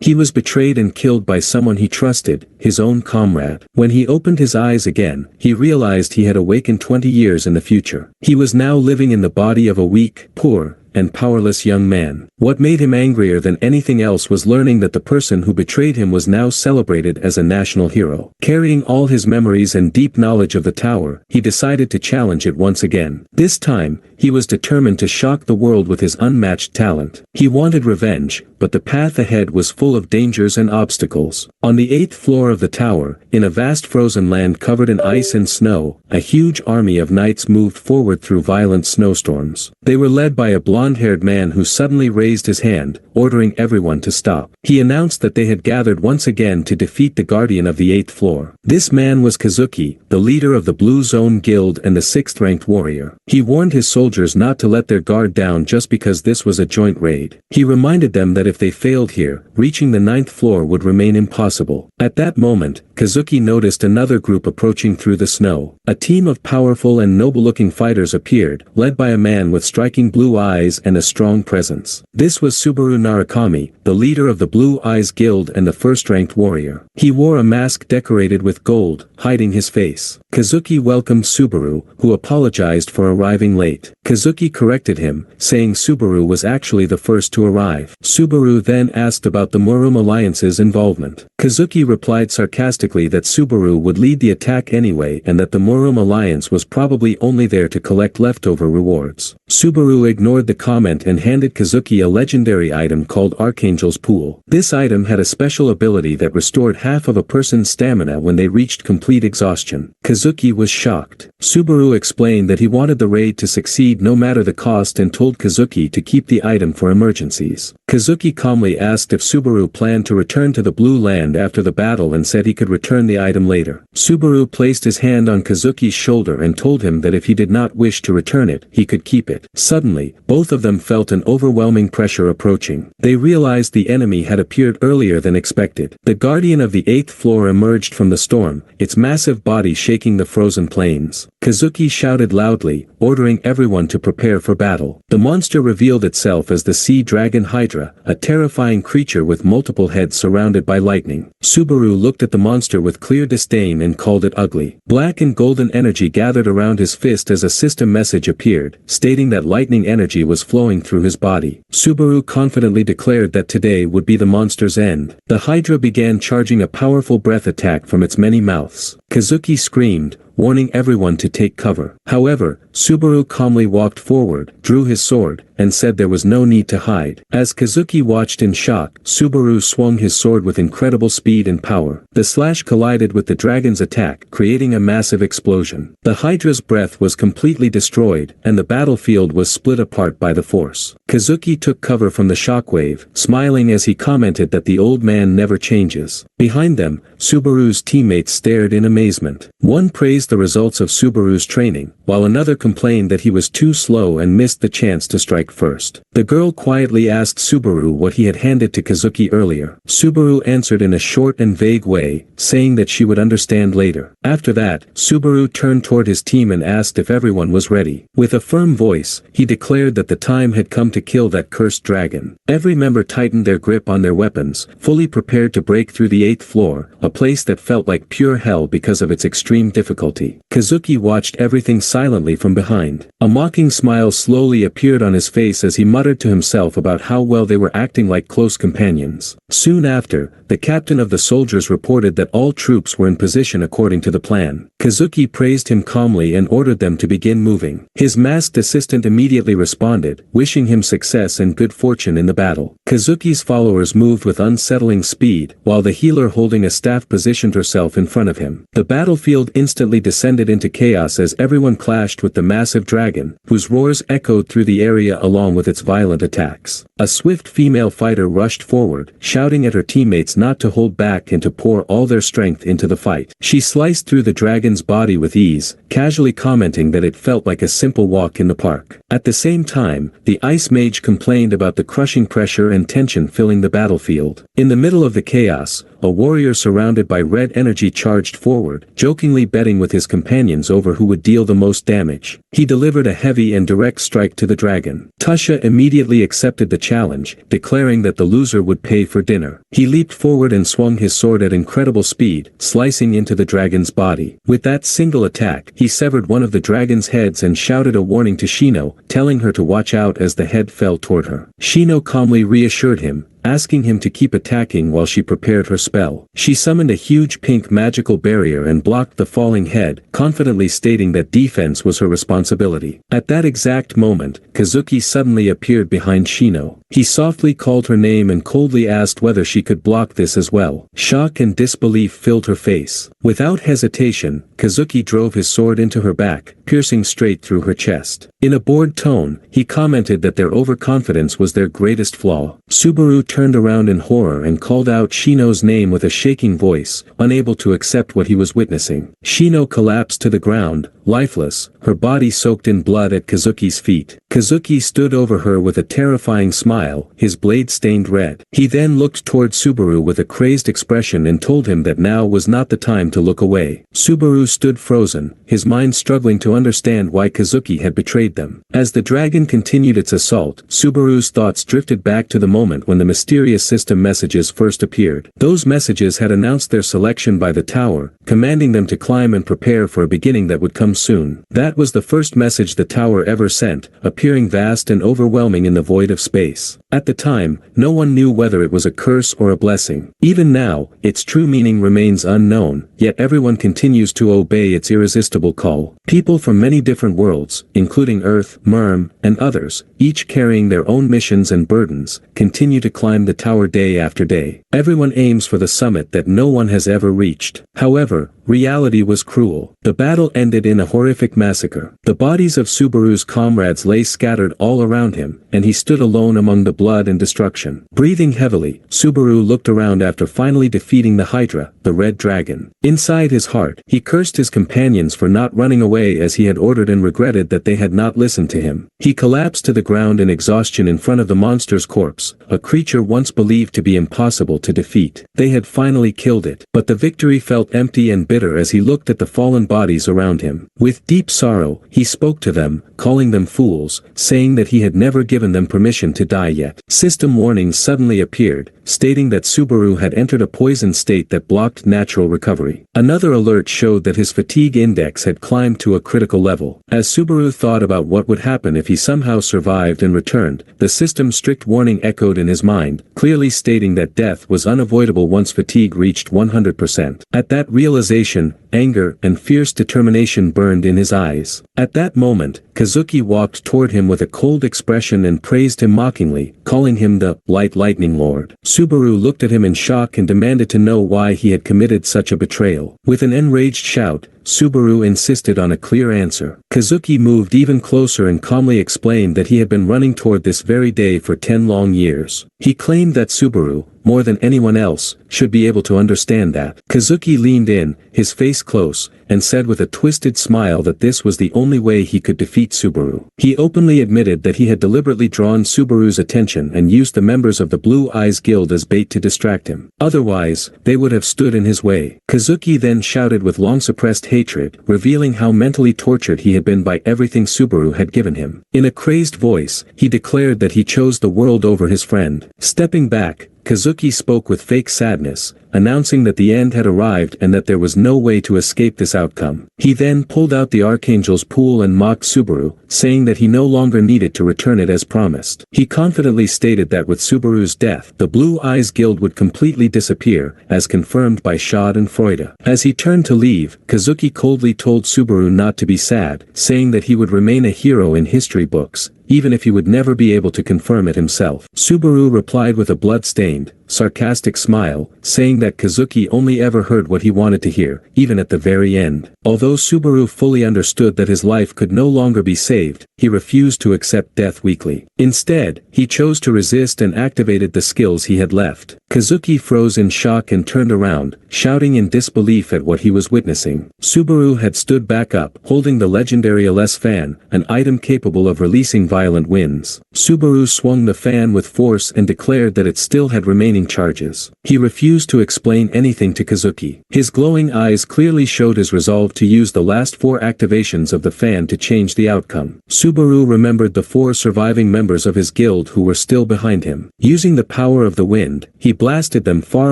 He was betrayed and killed by someone he trusted, his own comrade. When he opened his eyes again, he realized he had awakened 20 years in the future. He was now living in the body of a weak, poor, and powerless young man. What made him angrier than anything else was learning that the person who betrayed him was now celebrated as a national hero. Carrying all his memories and deep knowledge of the tower, he decided to challenge it once again. This time, he was determined to shock the world with his unmatched talent. He wanted revenge, but the path ahead was full of dangers and obstacles. On the 8th floor of the tower, in a vast frozen land covered in ice and snow, a huge army of knights moved forward through violent snowstorms. They were led by a blonde-haired man who suddenly raised his hand, ordering everyone to stop. He announced that they had gathered once again to defeat the guardian of the 8th floor. This man was Kazuki, the leader of the Blue Zone Guild and the 6th-ranked warrior. He warned his soldiers not to let their guard down just because this was a joint raid. He reminded them that if they failed here, reaching the 9th floor would remain impossible. At that moment, Kazuki noticed another group approaching through the snow. A team of powerful and noble-looking fighters appeared, led by a man with striking blue eyes and a strong presence. This was Subaru Narukami, the leader of the Blue Eyes Guild and the 1st-ranked warrior. He wore a mask decorated with gold, hiding his face. Kazuki welcomed Subaru, who apologized for arriving late. Kazuki corrected him, saying Subaru was actually the first to arrive. Subaru then asked about the Murum Alliance's involvement. Kazuki replied sarcastically that Subaru would lead the attack anyway and that the Murum Alliance was probably only there to collect leftover rewards. Subaru ignored the comment and handed Kazuki a legendary item called Archangel's Pool. This item had a special ability that restored half of a person's stamina when they reached complete exhaustion. Kazuki was shocked. Subaru explained that he wanted the raid to succeed no matter the cost and told Kazuki to keep the item for emergencies. Kazuki calmly asked if Subaru planned to return to the Blue Land after the battle and said he could return the item later. Subaru placed his hand on Kazuki's shoulder and told him that if he did not wish to return it, he could keep it. Suddenly, both of them felt an overwhelming pressure approaching. They realized the enemy had appeared earlier than expected. The guardian of the 8th floor emerged from the storm, its massive body shaking the frozen plains. Kazuki shouted loudly, ordering everyone to prepare for battle. The monster revealed itself as the Sea Dragon Hydra, a terrifying creature with multiple heads surrounded by lightning. Subaru looked at the monster with clear disdain and called it ugly. Black and golden energy gathered around his fist as a system message appeared, stating that lightning energy was flowing through his body. Subaru confidently declared that today would be the monster's end. The Hydra began charging a powerful breath attack from its many mouths. Kazuki screamed, warning everyone to take cover. However, Subaru calmly walked forward, drew his sword, and said there was no need to hide. As Kazuki watched in shock, Subaru swung his sword with incredible speed and power. The slash collided with the dragon's attack, creating a massive explosion. The Hydra's breath was completely destroyed, and the battlefield was split apart by the force. Kazuki took cover from the shockwave, smiling as he commented that the old man never changes. Behind them, Subaru's teammates stared in amazement. One praised the results of Subaru's training, while another complained that he was too slow and missed the chance to strike first. The girl quietly asked Subaru what he had handed to Kazuki earlier. Subaru answered in a short and vague way, saying that she would understand later. After that, Subaru turned toward his team and asked if everyone was ready. With a firm voice, he declared that the time had come to kill that cursed dragon. Every member tightened their grip on their weapons, fully prepared to break through the 8th floor, a place that felt like pure hell because of its extreme difficulty. Kazuki watched everything silently from behind. A mocking smile slowly appeared on his face as he muttered to himself about how well they were acting like close companions. Soon after, the captain of the soldiers reported that all troops were in position according to the plan. Kazuki praised him calmly and ordered them to begin moving. His masked assistant immediately responded, wishing him success and good fortune in the battle. Kazuki's followers moved with unsettling speed, while the healer holding a staff positioned herself in front of him. The battlefield instantly descended into chaos as everyone clashed with the massive dragon, whose roars echoed through the area along with its violent attacks. A swift female fighter rushed forward, shouting at her teammates not to hold back and to pour all their strength into the fight. She sliced through the dragon's body with ease, casually commenting that it felt like a simple walk in the park. At the same time, the ice mage complained about the crushing pressure and tension filling the battlefield. In the middle of the chaos, a warrior surrounded by red energy charged forward, jokingly betting with his companions over who would deal the most damage. He delivered a heavy and direct strike to the dragon. Tasha immediately accepted the challenge, declaring that the loser would pay for dinner. He leaped forward and swung his sword at incredible speed, slicing into the dragon's body. With that single attack, he severed one of the dragon's heads and shouted a warning to Shino, telling her to watch out as the head fell toward her. Shino calmly reassured him, asking him to keep attacking while she prepared her spell. She summoned a huge pink magical barrier and blocked the falling head, confidently stating that defense was her responsibility. At that exact moment, Kazuki suddenly appeared behind Shino. He softly called her name and coldly asked whether she could block this as well. Shock and disbelief filled her face. Without hesitation, Kazuki drove his sword into her back, piercing straight through her chest. In a bored tone, he commented that their overconfidence was their greatest flaw. Subaru turned around in horror and called out Shino's name with a shaking voice, unable to accept what he was witnessing. Shino collapsed to the ground, lifeless, her body soaked in blood at Kazuki's feet. Kazuki stood over her with a terrifying smile, his blade stained red. He then looked toward Subaru with a crazed expression and told him that now was not the time to look away. Subaru stood frozen, his mind struggling to understand why Kazuki had betrayed them. As the dragon continued its assault, Subaru's thoughts drifted back to the moment when the mysterious system messages first appeared. Those messages had announced their selection by the tower, commanding them to climb and prepare for a beginning that would come soon. That was the first message the tower ever sent, appearing vast and overwhelming in the void of space. At the time, no one knew whether it was a curse or a blessing. Even now, its true meaning remains unknown, yet everyone continues to obey its irresistible call. People from many different worlds, including Earth, Myrm, and others, each carrying their own missions and burdens, continue to climb the tower day after day. Everyone aims for the summit that no one has ever reached. However, reality was cruel. The battle ended in a horrific massacre. The bodies of Subaru's comrades lay scattered all around him, and he stood alone among the blood and destruction. Breathing heavily, Subaru looked around after finally defeating the Hydra, the Red Dragon. Inside his heart, he cursed his companions for not running away as he had ordered and regretted that they had not listened to him. He collapsed to the ground in exhaustion in front of the monster's corpse, a creature once believed to be impossible to defeat. They had finally killed it, but the victory felt empty and bitter as he looked at the fallen bodies around him. With deep sorrow, he spoke to them, calling them fools, saying that he had never given them permission to die yet. System warnings suddenly appeared, stating that Subaru had entered a poisoned state that blocked natural recovery. Another alert showed that his fatigue index had climbed to a critical level. As Subaru thought about what would happen if he somehow survived and returned, the system's strict warning echoed in his mind, clearly stating that death was unavoidable once fatigue reached 100%. At that realization, anger and fierce determination burned in his eyes. At that moment, Kazuki walked toward him with a cold expression and praised him mockingly, calling him the Light Lightning Lord. Subaru looked at him in shock and demanded to know why he had committed such a betrayal. With an enraged shout, Subaru insisted on a clear answer. Kazuki moved even closer and calmly explained that he had been running toward this very day for 10 long years. He claimed that Subaru, more than anyone else, should be able to understand that. Kazuki leaned in, his face close, and said with a twisted smile that this was the only way he could defeat Subaru. He openly admitted that he had deliberately drawn Subaru's attention and used the members of the Blue Eyes Guild as bait to distract him. Otherwise, they would have stood in his way. Kazuki then shouted with long-suppressed hatred, revealing how mentally tortured he had been by everything Subaru had given him. In a crazed voice, he declared that he chose the world over his friend. Stepping back, Kazuki spoke with fake sadness, announcing that the end had arrived and that there was no way to escape this outcome. He then pulled out the Archangel's pool and mocked Subaru, saying that he no longer needed to return it as promised. He confidently stated that with Subaru's death, the Blue Eyes Guild would completely disappear, as confirmed by Shad and Freuda. As he turned to leave, Kazuki coldly told Subaru not to be sad, saying that he would remain a hero in history books, even if he would never be able to confirm it himself. Subaru replied with a blood-stained, sarcastic smile, saying that Kazuki only ever heard what he wanted to hear, even at the very end. Although Subaru fully understood that his life could no longer be saved, he refused to accept death weakly. Instead, he chose to resist and activated the skills he had left. Kazuki froze in shock and turned around, shouting in disbelief at what he was witnessing. Subaru had stood back up, holding the legendary LS fan, an item capable of releasing violent winds. Subaru swung the fan with force and declared that it still had remaining charges. He refused to explain anything to Kazuki. His glowing eyes clearly showed his resolve to use the last 4 activations of the fan to change the outcome. Subaru remembered the 4 surviving members of his guild who were still behind him. Using the power of the wind, he blasted them far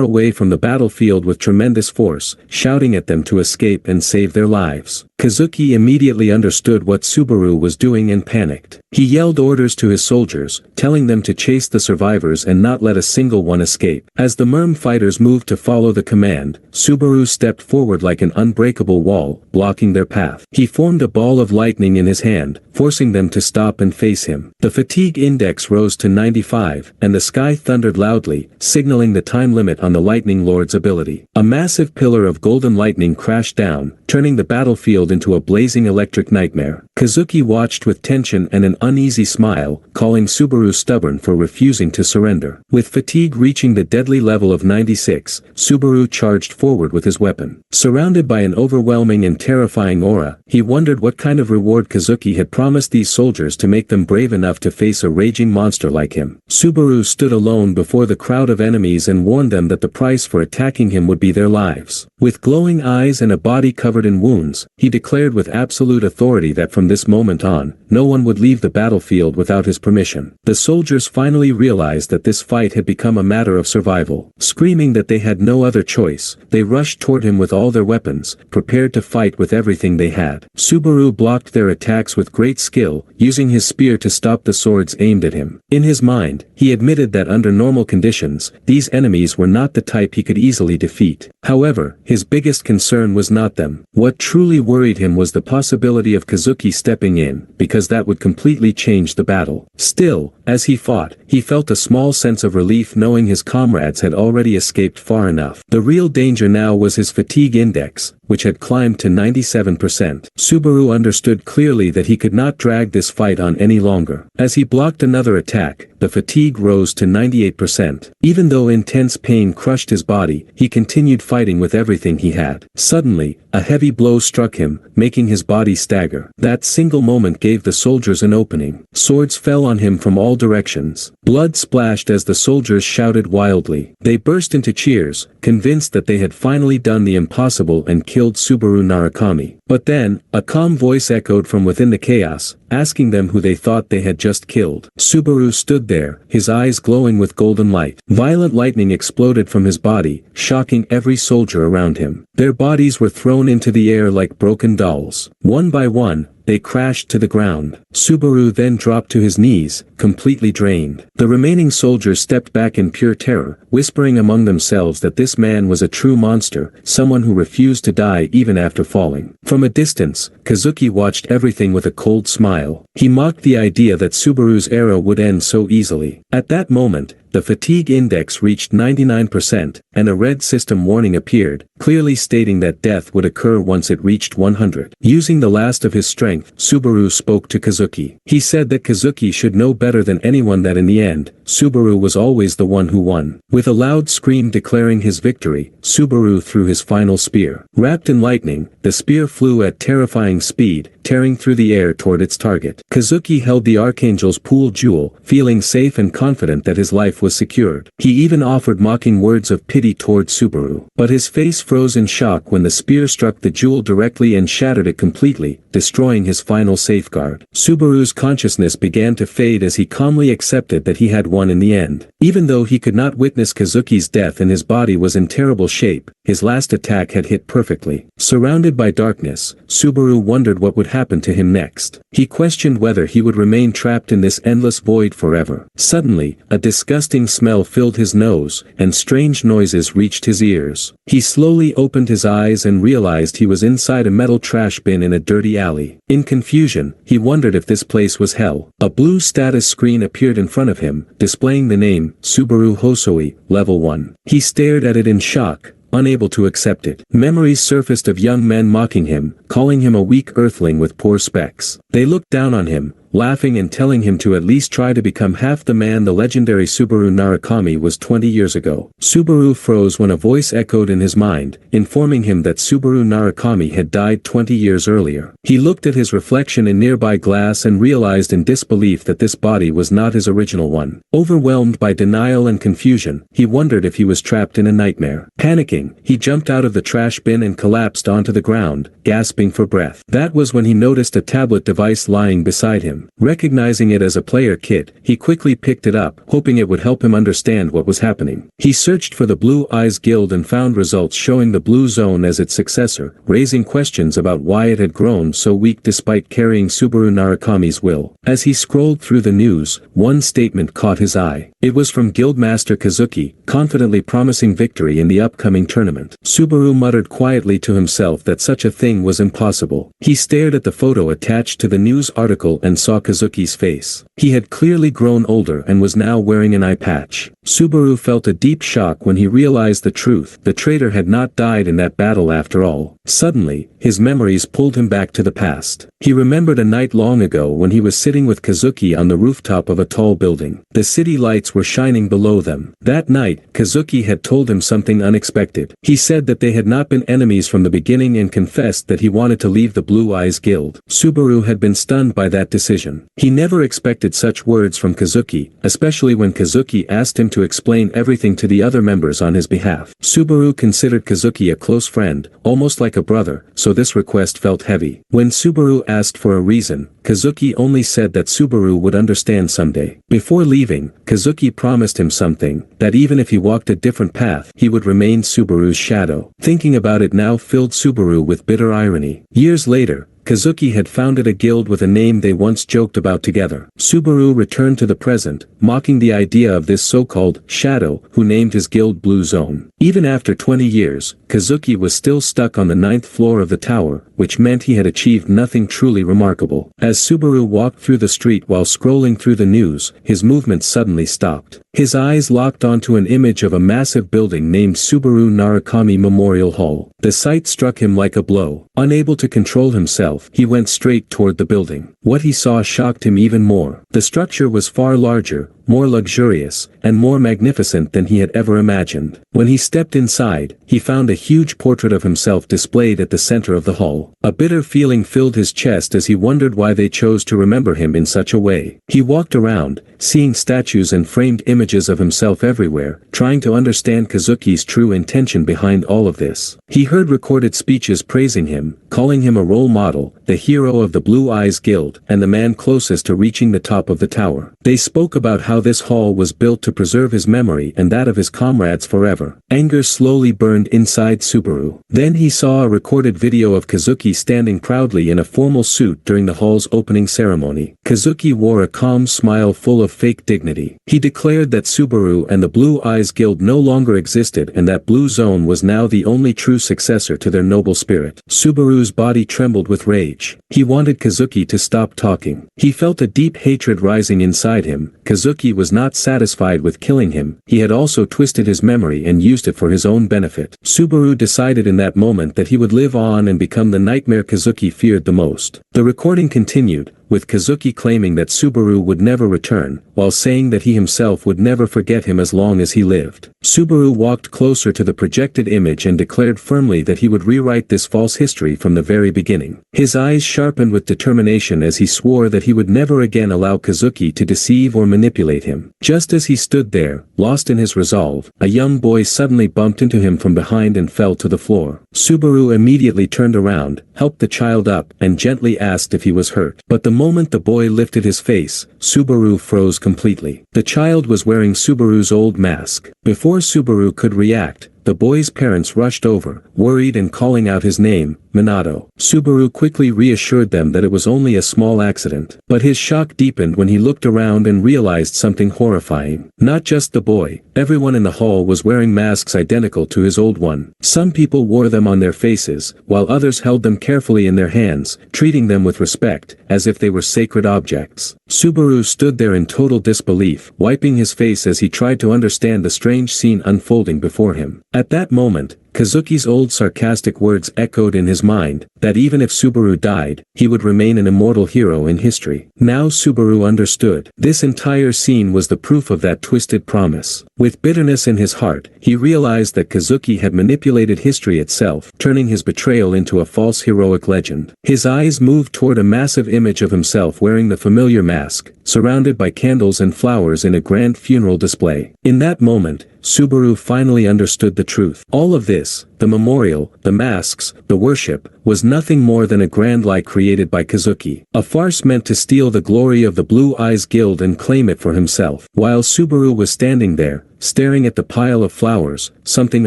away from the battlefield with tremendous force, shouting at them to escape and save their lives. Kazuki immediately understood what Subaru was doing and panicked. He yelled orders to his soldiers, telling them to chase the survivors and not let a single one escape. As the merm fighters moved to follow the command, Subaru stepped forward like an unbreakable wall, blocking their path. He formed a ball of lightning in his hand, forcing them to stop and face him. The fatigue index rose to 95, and the sky thundered loudly, signaling the time limit on the Lightning Lord's ability. A massive pillar of golden lightning crashed down, turning the battlefield into a blazing electric nightmare. Kazuki watched with tension and an uneasy smile, calling Subaru stubborn for refusing to surrender. With fatigue reaching the deadly level of 96, Subaru charged forward with his weapon. Surrounded by an overwhelming and terrifying aura, he wondered what kind of reward Kazuki had promised these soldiers to make them brave enough to face a raging monster like him. Subaru stood alone before the crowd of enemies and warned them that the price for attacking him would be their lives. With glowing eyes and a body covered in wounds, he declared with absolute authority that from this moment on, no one would leave the battlefield without his permission. The soldiers finally realized that this fight had become a matter of survival. Screaming that they had no other choice, they rushed toward him with all their weapons, prepared to fight with everything they had. Subaru blocked their attacks with great skill, using his spear to stop the swords aimed at him. In his mind, he admitted that under normal conditions, these enemies were not the type he could easily defeat. However, his biggest concern was not them. What truly worried him was the possibility of Kazuki stepping in, because that would completely change the battle. Still, as he fought, he felt a small sense of relief knowing his comrades had already escaped far enough. The real danger now was his fatigue index, which had climbed to 97%. Subaru understood clearly that he could not drag this fight on any longer. As he blocked another attack, the fatigue rose to 98%. Even though intense pain crushed his body, he continued fighting with everything he had. Suddenly, a heavy blow struck him, making his body stagger. That single moment gave the soldiers an opening. Swords fell on him from all directions. Blood splashed as the soldiers shouted wildly. They burst into cheers, convinced that they had finally done the impossible and killed Subaru Narukami. But then, a calm voice echoed from within the chaos, asking them who they thought they had just killed. Subaru stood there, his eyes glowing with golden light. Violent lightning exploded from his body, shocking every soldier around him. Their bodies were thrown into the air like broken dolls. One by one, they crashed to the ground. Subaru then dropped to his knees, completely drained. The remaining soldiers stepped back in pure terror, whispering among themselves that this man was a true monster, someone who refused to die even after falling. From a distance, Kazuki watched everything with a cold smile. He mocked the idea that Subaru's era would end so easily. At that moment, the fatigue index reached 99%, and a red system warning appeared, clearly stating that death would occur once it reached 100. Using the last of his strength, Subaru spoke to Kazuki. He said that Kazuki should know better than anyone that in the end, Subaru was always the one who won. With a loud scream declaring his victory, Subaru threw his final spear. Wrapped in lightning, the spear flew at terrifying speed, tearing through the air toward its target. Kazuki held the Archangel's pool jewel, feeling safe and confident that his life was secured. He even offered mocking words of pity toward Subaru. But his face froze in shock when the spear struck the jewel directly and shattered it completely, destroying his final safeguard. Subaru's consciousness began to fade as he calmly accepted that he had won in the end. Even though he could not witness Kazuki's death and his body was in terrible shape, his last attack had hit perfectly. Surrounded by darkness, Subaru wondered what would happen to him next. He questioned whether he would remain trapped in this endless void forever. Suddenly, a disgusting smell filled his nose, and strange noises reached his ears. He slowly opened his eyes and realized he was inside a metal trash bin in a dirty alley. In confusion, he wondered if this place was hell. A blue status screen appeared in front of him, displaying the name, Subaru Hosoi, Level 1. He stared at it in shock, unable to accept it. Memories surfaced of young men mocking him, calling him a weak earthling with poor specs. They looked down on him, laughing and telling him to at least try to become half the man the legendary Subaru Narukami was 20 years ago. Subaru froze when a voice echoed in his mind, informing him that Subaru Narukami had died 20 years earlier. He looked at his reflection in nearby glass and realized in disbelief that this body was not his original one. Overwhelmed by denial and confusion, he wondered if he was trapped in a nightmare. Panicking, he jumped out of the trash bin and collapsed onto the ground, gasping for breath. That was when he noticed a tablet device lying beside him. Recognizing it as a player kit, he quickly picked it up, hoping it would help him understand what was happening. He searched for the Blue Eyes Guild and found results showing the Blue Zone as its successor, raising questions about why it had grown so weak despite carrying Subaru Narukami's will. As he scrolled through the news, one statement caught his eye. It was from Guildmaster Kazuki, confidently promising victory in the upcoming tournament. Subaru muttered quietly to himself that such a thing was impossible. He stared at the photo attached to the news article and saw Kazuki's face. He had clearly grown older and was now wearing an eye patch. Subaru felt a deep shock when he realized the truth. The traitor had not died in that battle after all. Suddenly, his memories pulled him back to the past. He remembered a night long ago when he was sitting with Kazuki on the rooftop of a tall building. The city lights were shining below them. That night, Kazuki had told him something unexpected. He said that they had not been enemies from the beginning and confessed that he wanted to leave the Blue Eyes Guild. Subaru had been stunned by that decision. He never expected such words from Kazuki, especially when Kazuki asked him to explain everything to the other members on his behalf. Subaru considered Kazuki a close friend, almost like a brother, so this request felt heavy. When Subaru asked for a reason, Kazuki only said that Subaru would understand someday. Before leaving, Kazuki promised him something, that even if he walked a different path, he would remain Subaru's shadow. Thinking about it now filled Subaru with bitter irony. Years later, Kazuki had founded a guild with a name they once joked about together. Subaru returned to the present, mocking the idea of this so-called shadow who named his guild Blue Zone. Even after 20 years, Kazuki was still stuck on the 9th floor of the tower, which meant he had achieved nothing truly remarkable. As Subaru walked through the street while scrolling through the news, his movements suddenly stopped. His eyes locked onto an image of a massive building named Subaru Narukami Memorial Hall. The sight struck him like a blow. Unable to control himself, he went straight toward the building. What he saw shocked him even more. The structure was far larger, more luxurious, and more magnificent than he had ever imagined. When he stepped inside, he found a huge portrait of himself displayed at the center of the hall. A bitter feeling filled his chest as he wondered why they chose to remember him in such a way. He walked around, seeing statues and framed images of himself everywhere, trying to understand Kazuki's true intention behind all of this. He heard recorded speeches praising him, calling him a role model, the hero of the Blue Eyes Guild, and the man closest to reaching the top of the tower. They spoke about how this hall was built to preserve his memory and that of his comrades forever. Anger slowly burned inside Subaru. Then he saw a recorded video of Kazuki standing proudly in a formal suit during the hall's opening ceremony. Kazuki wore a calm smile full of fake dignity. He declared that Subaru and the Blue Eyes Guild no longer existed and that Blue Zone was now the only true successor to their noble spirit. Subaru's body trembled with rage. He wanted Kazuki to stop talking. He felt a deep hatred rising inside him. Kazuki was not satisfied with killing him. He had also twisted his memory and used it for his own benefit. Subaru decided in that moment that he would live on and become the nightmare Kazuki feared the most. The recording continued, with Kazuki claiming that Subaru would never return, while saying that he himself would never forget him as long as he lived. Subaru walked closer to the projected image and declared firmly that he would rewrite this false history from the very beginning. His eyes sharpened with determination as he swore that he would never again allow Kazuki to deceive or manipulate him. Just as he stood there, lost in his resolve, a young boy suddenly bumped into him from behind and fell to the floor. Subaru immediately turned around, helped the child up, and gently asked if he was hurt. But the moment the boy lifted his face, Subaru froze completely. The child was wearing Subaru's old mask. Before Subaru could react, the boy's parents rushed over, worried and calling out his name, Minato. Subaru quickly reassured them that it was only a small accident. But his shock deepened when he looked around and realized something horrifying. Not just the boy, everyone in the hall was wearing masks identical to his old one. Some people wore them on their faces, while others held them carefully in their hands, treating them with respect, as if they were sacred objects. Subaru stood there in total disbelief, wiping his face as he tried to understand the strange scene unfolding before him. At that moment, Kazuki's old sarcastic words echoed in his mind, that even if Subaru died, he would remain an immortal hero in history. Now Subaru understood. This entire scene was the proof of that twisted promise. With bitterness in his heart, he realized that Kazuki had manipulated history itself, turning his betrayal into a false heroic legend. His eyes moved toward a massive image of himself wearing the familiar mask, surrounded by candles and flowers in a grand funeral display. In that moment, Subaru finally understood the truth. All of this, the memorial, the masks, the worship, was nothing more than a grand lie created by Kazuki. A farce meant to steal the glory of the Blue Eyes Guild and claim it for himself. While Subaru was standing there, staring at the pile of flowers, something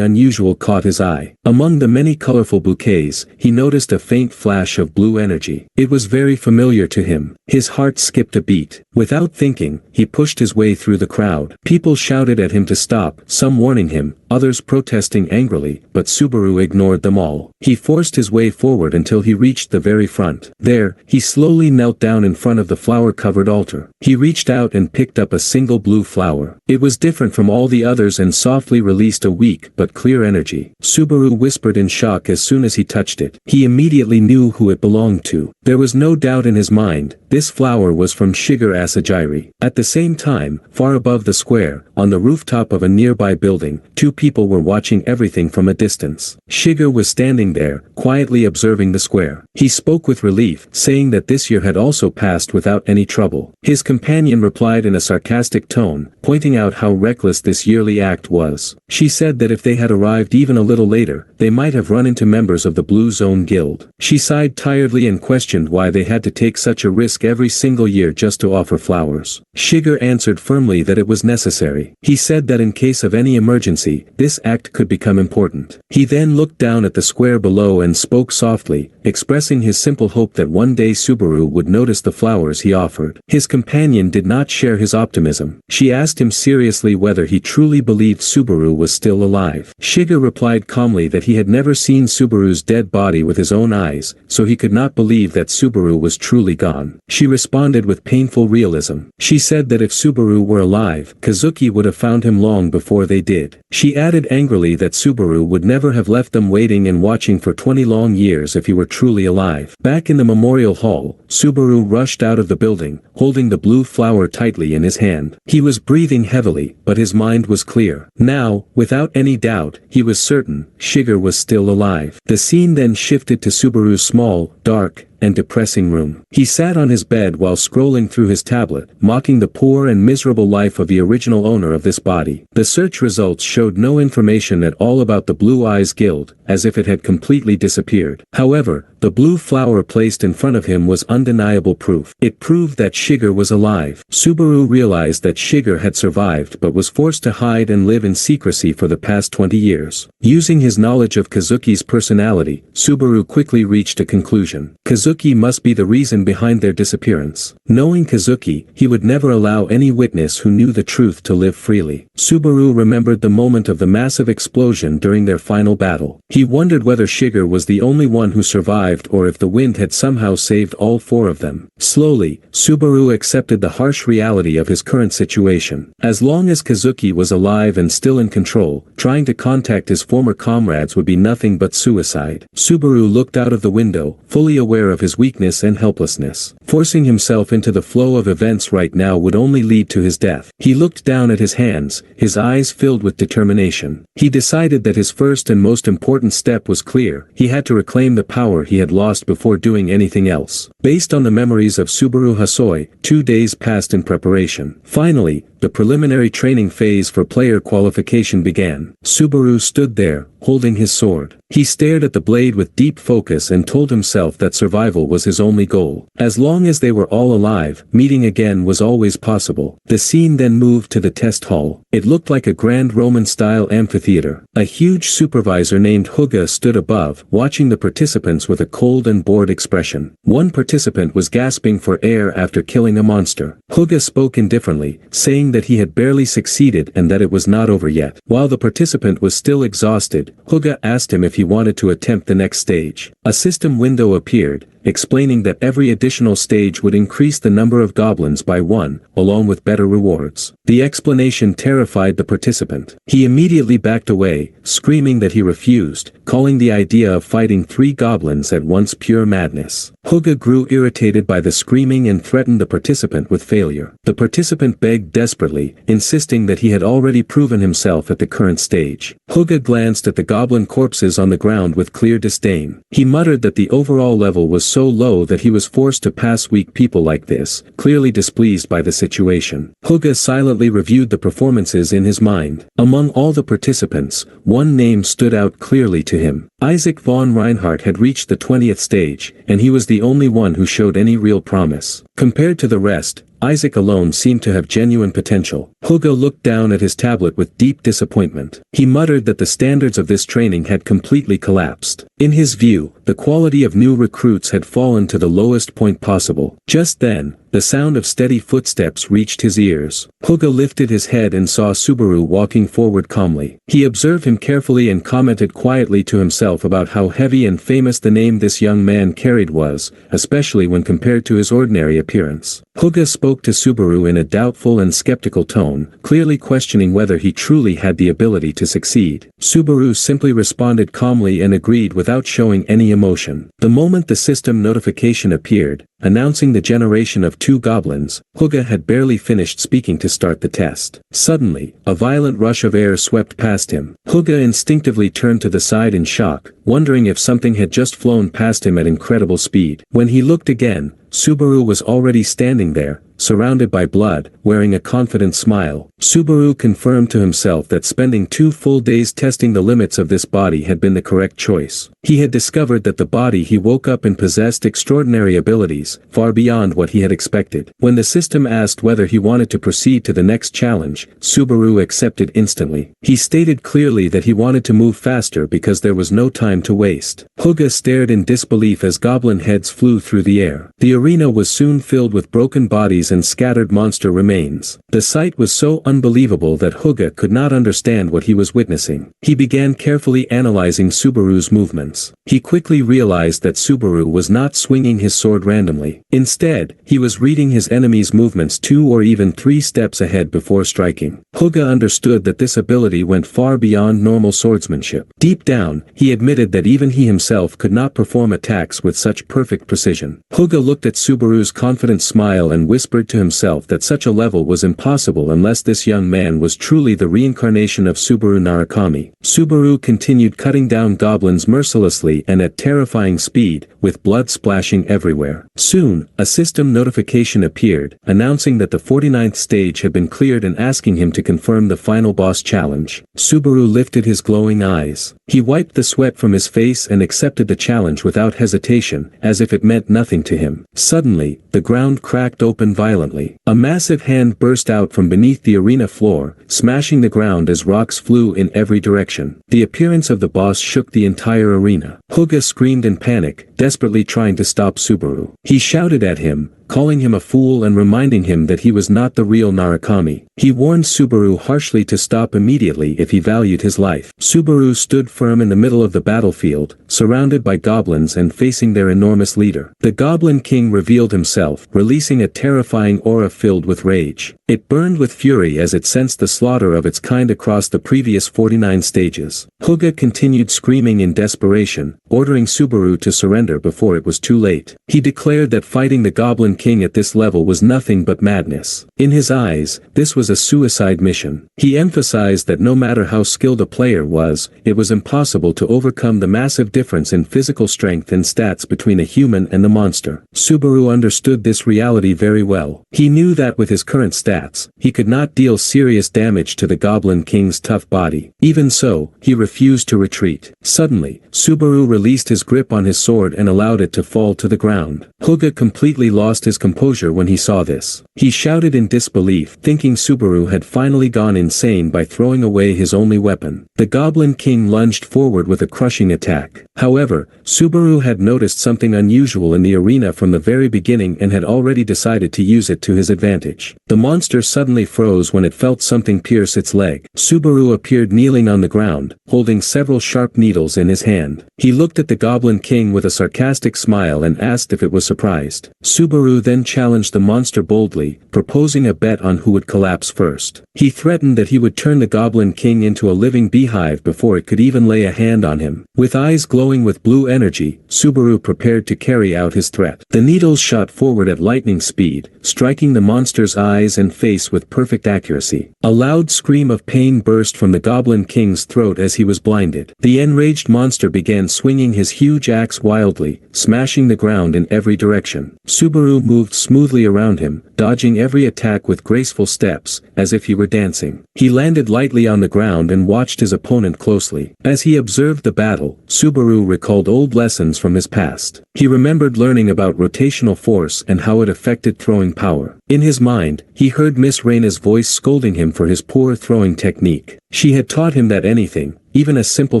unusual caught his eye. Among the many colorful bouquets, he noticed a faint flash of blue energy. It was very familiar to him. His heart skipped a beat. Without thinking, he pushed his way through the crowd. People shouted at him to stop, some warning him, others protesting angrily, but Subaru ignored them all. He forced his way forward until he reached the very front. There, he slowly knelt down in front of the flower-covered altar. He reached out and picked up a single blue flower. It was different from all the others and softly released a weak but clear energy. Subaru whispered in shock as soon as he touched it. He immediately knew who it belonged to. There was no doubt in his mind, this flower was from Shiger Asagiri. At the same time, far above the square, on the rooftop of a nearby building, two people were watching everything from a distance. Shiger was standing there, quietly observing the square. He spoke with relief, saying that this year had also passed without any trouble. His companion replied in a sarcastic tone, pointing out how reckless this yearly act was. She said that if they had arrived even a little later, they might have run into members of the Blue Zone Guild. She sighed tiredly and questioned why they had to take such a risk every single year just to offer flowers. Shiger answered firmly that it was necessary. He said that in case of any emergency, this act could become important. He then looked down at the square below and spoke softly, expressing his simple hope that one day Subaru would notice the flowers he offered. His companion did not share his optimism. She asked him seriously whether he truly believed Subaru was still alive. Shiger replied calmly that he had never seen Subaru's dead body with his own eyes, so he could not believe that Subaru was truly gone. She responded with painful realism. She said that if Subaru were alive, Kazuki would have found him long before they did. She added angrily that Subaru would never have left them waiting and watching for 20 long years if he were truly alive. Back in the memorial hall, Subaru rushed out of the building, holding the blue flower tightly in his hand. He was breathing heavily, but his mind was clear. Now, without any doubt, he was certain, Shiger was still alive. The scene then shifted to Subaru's small, dark, and depressing room. He sat on his bed while scrolling through his tablet, mocking the poor and miserable life of the original owner of this body. The search results showed no information at all about the Blue Eyes Guild, as if it had completely disappeared. However, the blue flower placed in front of him was undeniable proof. It proved that Shiger was alive. Subaru realized that Shiger had survived but was forced to hide and live in secrecy for the past 20 years. Using his knowledge of Kazuki's personality, Subaru quickly reached a conclusion. Kazuki must be the reason behind their disappearance. Knowing Kazuki, he would never allow any witness who knew the truth to live freely. Subaru remembered the moment of the massive explosion during their final battle. He wondered whether Shiger was the only one who survived or if the wind had somehow saved all four of them. Slowly, Subaru accepted the harsh reality of his current situation. As long as Kazuki was alive and still in control, trying to contact his former comrades would be nothing but suicide. Subaru looked out of the window, fully aware of his weakness and helplessness. Forcing himself into the flow of events right now would only lead to his death. He looked down at his hands, his eyes filled with determination. He decided that his first and most important step was clear. He had to reclaim the power he had lost before doing anything else. Based on the memories of Subaru Hasoi, 2 days passed in preparation. Finally, the preliminary training phase for player qualification began. Subaru stood there, holding his sword. He stared at the blade with deep focus and told himself that survival was his only goal. As long as they were all alive, meeting again was always possible. The scene then moved to the test hall. It looked like a grand Roman-style amphitheater. A huge supervisor named Huga stood above, watching the participants with a cold and bored expression. One participant was gasping for air after killing a monster. Huga spoke indifferently, saying that he had barely succeeded and that it was not over yet. While the participant was still exhausted, Huga asked him if he wanted to attempt the next stage. A system window appeared, explaining that every additional stage would increase the number of goblins by 1, along with better rewards. The explanation terrified the participant. He immediately backed away, screaming that he refused, calling the idea of fighting 3 goblins at once pure madness. Huga grew irritated by the screaming and threatened the participant with failure. The participant begged desperately, insisting that he had already proven himself at the current stage. Huga glanced at the goblin corpses on the ground with clear disdain. He muttered that the overall level was so low that he was forced to pass weak people like this, clearly displeased by the situation. Huga silently reviewed the performances in his mind. Among all the participants, one name stood out clearly to him. Isaac von Reinhardt had reached the 20th stage, and he was the only one who showed any real promise. Compared to the rest, Isaac alone seemed to have genuine potential. Huga looked down at his tablet with deep disappointment. He muttered that the standards of this training had completely collapsed. In his view, the quality of new recruits had fallen to the lowest point possible. Just then, the sound of steady footsteps reached his ears. Huga lifted his head and saw Subaru walking forward calmly. He observed him carefully and commented quietly to himself about how heavy and famous the name this young man carried was, especially when compared to his ordinary appearance. Huga spoke to Subaru in a doubtful and skeptical tone, clearly questioning whether he truly had the ability to succeed. Subaru simply responded calmly and agreed without showing any emotion. The moment the system notification appeared, announcing the generation of 2 goblins, Huga had barely finished speaking to start the test. Suddenly, a violent rush of air swept past him. Huga instinctively turned to the side in shock, wondering if something had just flown past him at incredible speed. When he looked again, Subaru was already standing there, surrounded by blood, wearing a confident smile. Subaru confirmed to himself that spending 2 full days testing the limits of this body had been the correct choice. He had discovered that the body he woke up in possessed extraordinary abilities, far beyond what he had expected. When the system asked whether he wanted to proceed to the next challenge, Subaru accepted instantly. He stated clearly that he wanted to move faster because there was no time to waste. Huga stared in disbelief as goblin heads flew through the air. The arena was soon filled with broken bodies and scattered monster remains. The sight was so unbelievable that Huga could not understand what he was witnessing. He began carefully analyzing Subaru's movements. He quickly realized that Subaru was not swinging his sword randomly. Instead, he was reading his enemy's movements 2 or even 3 steps ahead before striking. Huga understood that this ability went far beyond normal swordsmanship. Deep down, he admitted that even he himself could not perform attacks with such perfect precision. Huga looked at Subaru's confident smile and whispered to himself that such a level was impossible unless this young man was truly the reincarnation of Subaru Narukami. Subaru continued cutting down goblins mercilessly and at terrifying speed, with blood splashing everywhere. Soon, a system notification appeared, announcing that the 49th stage had been cleared and asking him to confirm the final boss challenge. Subaru lifted his glowing eyes. He wiped the sweat from his face and accepted the challenge without hesitation, as if it meant nothing to him. Suddenly, the ground cracked open violently. A massive hand burst out from beneath the arena floor, smashing the ground as rocks flew in every direction. The appearance of the boss shook the entire arena. Huga screamed in panic, desperately trying to stop Subaru. He shouted at him, calling him a fool and reminding him that he was not the real Narukami. He warned Subaru harshly to stop immediately if he valued his life. Subaru stood firm in the middle of the battlefield, surrounded by goblins and facing their enormous leader. The Goblin King revealed himself, releasing a terrifying aura filled with rage. It burned with fury as it sensed the slaughter of its kind across the previous 49 stages. Huga continued screaming in desperation, ordering Subaru to surrender before it was too late. He declared that fighting the Goblin King at this level was nothing but madness. In his eyes, this was a suicide mission. He emphasized that no matter how skilled a player was, it was impossible to overcome the massive difference in physical strength and stats between a human and the monster. Subaru understood this reality very well. He knew that with his current stats, he could not deal serious damage to the Goblin King's tough body. Even so, he refused to retreat. Suddenly, Subaru released his grip on his sword and allowed it to fall to the ground. Huga completely lost his composure when he saw this. He shouted in disbelief, thinking Subaru had finally gone insane by throwing away his only weapon. The Goblin King lunged forward with a crushing attack. However, Subaru had noticed something unusual in the arena from the very beginning and had already decided to use it to his advantage. The monster suddenly froze when it felt something pierce its leg. Subaru appeared kneeling on the ground, holding several sharp needles in his hand. He looked at the Goblin King with a sarcastic smile and asked if it was surprised. Subaru then challenged the monster boldly, proposing a bet on who would collapse first. He threatened that he would turn the Goblin King into a living beehive before it could even lay a hand on him. With eyes glowing with blue energy, Subaru prepared to carry out his threat. The needles shot forward at lightning speed, striking the monster's eyes and face with perfect accuracy. A loud scream of pain burst from the Goblin King's throat as he was blinded. The enraged monster began swinging his huge axe wildly, smashing the ground in every direction. Subaru moved smoothly around him, dodging every attack with graceful steps, as if he were dancing. He landed lightly on the ground and watched his opponent closely. As he observed the battle, Subaru recalled old lessons from his past. He remembered learning about rotational force and how it affected throwing power. In his mind, he heard Miss Reina's voice scolding him for his poor throwing technique. She had taught him that anything, even a simple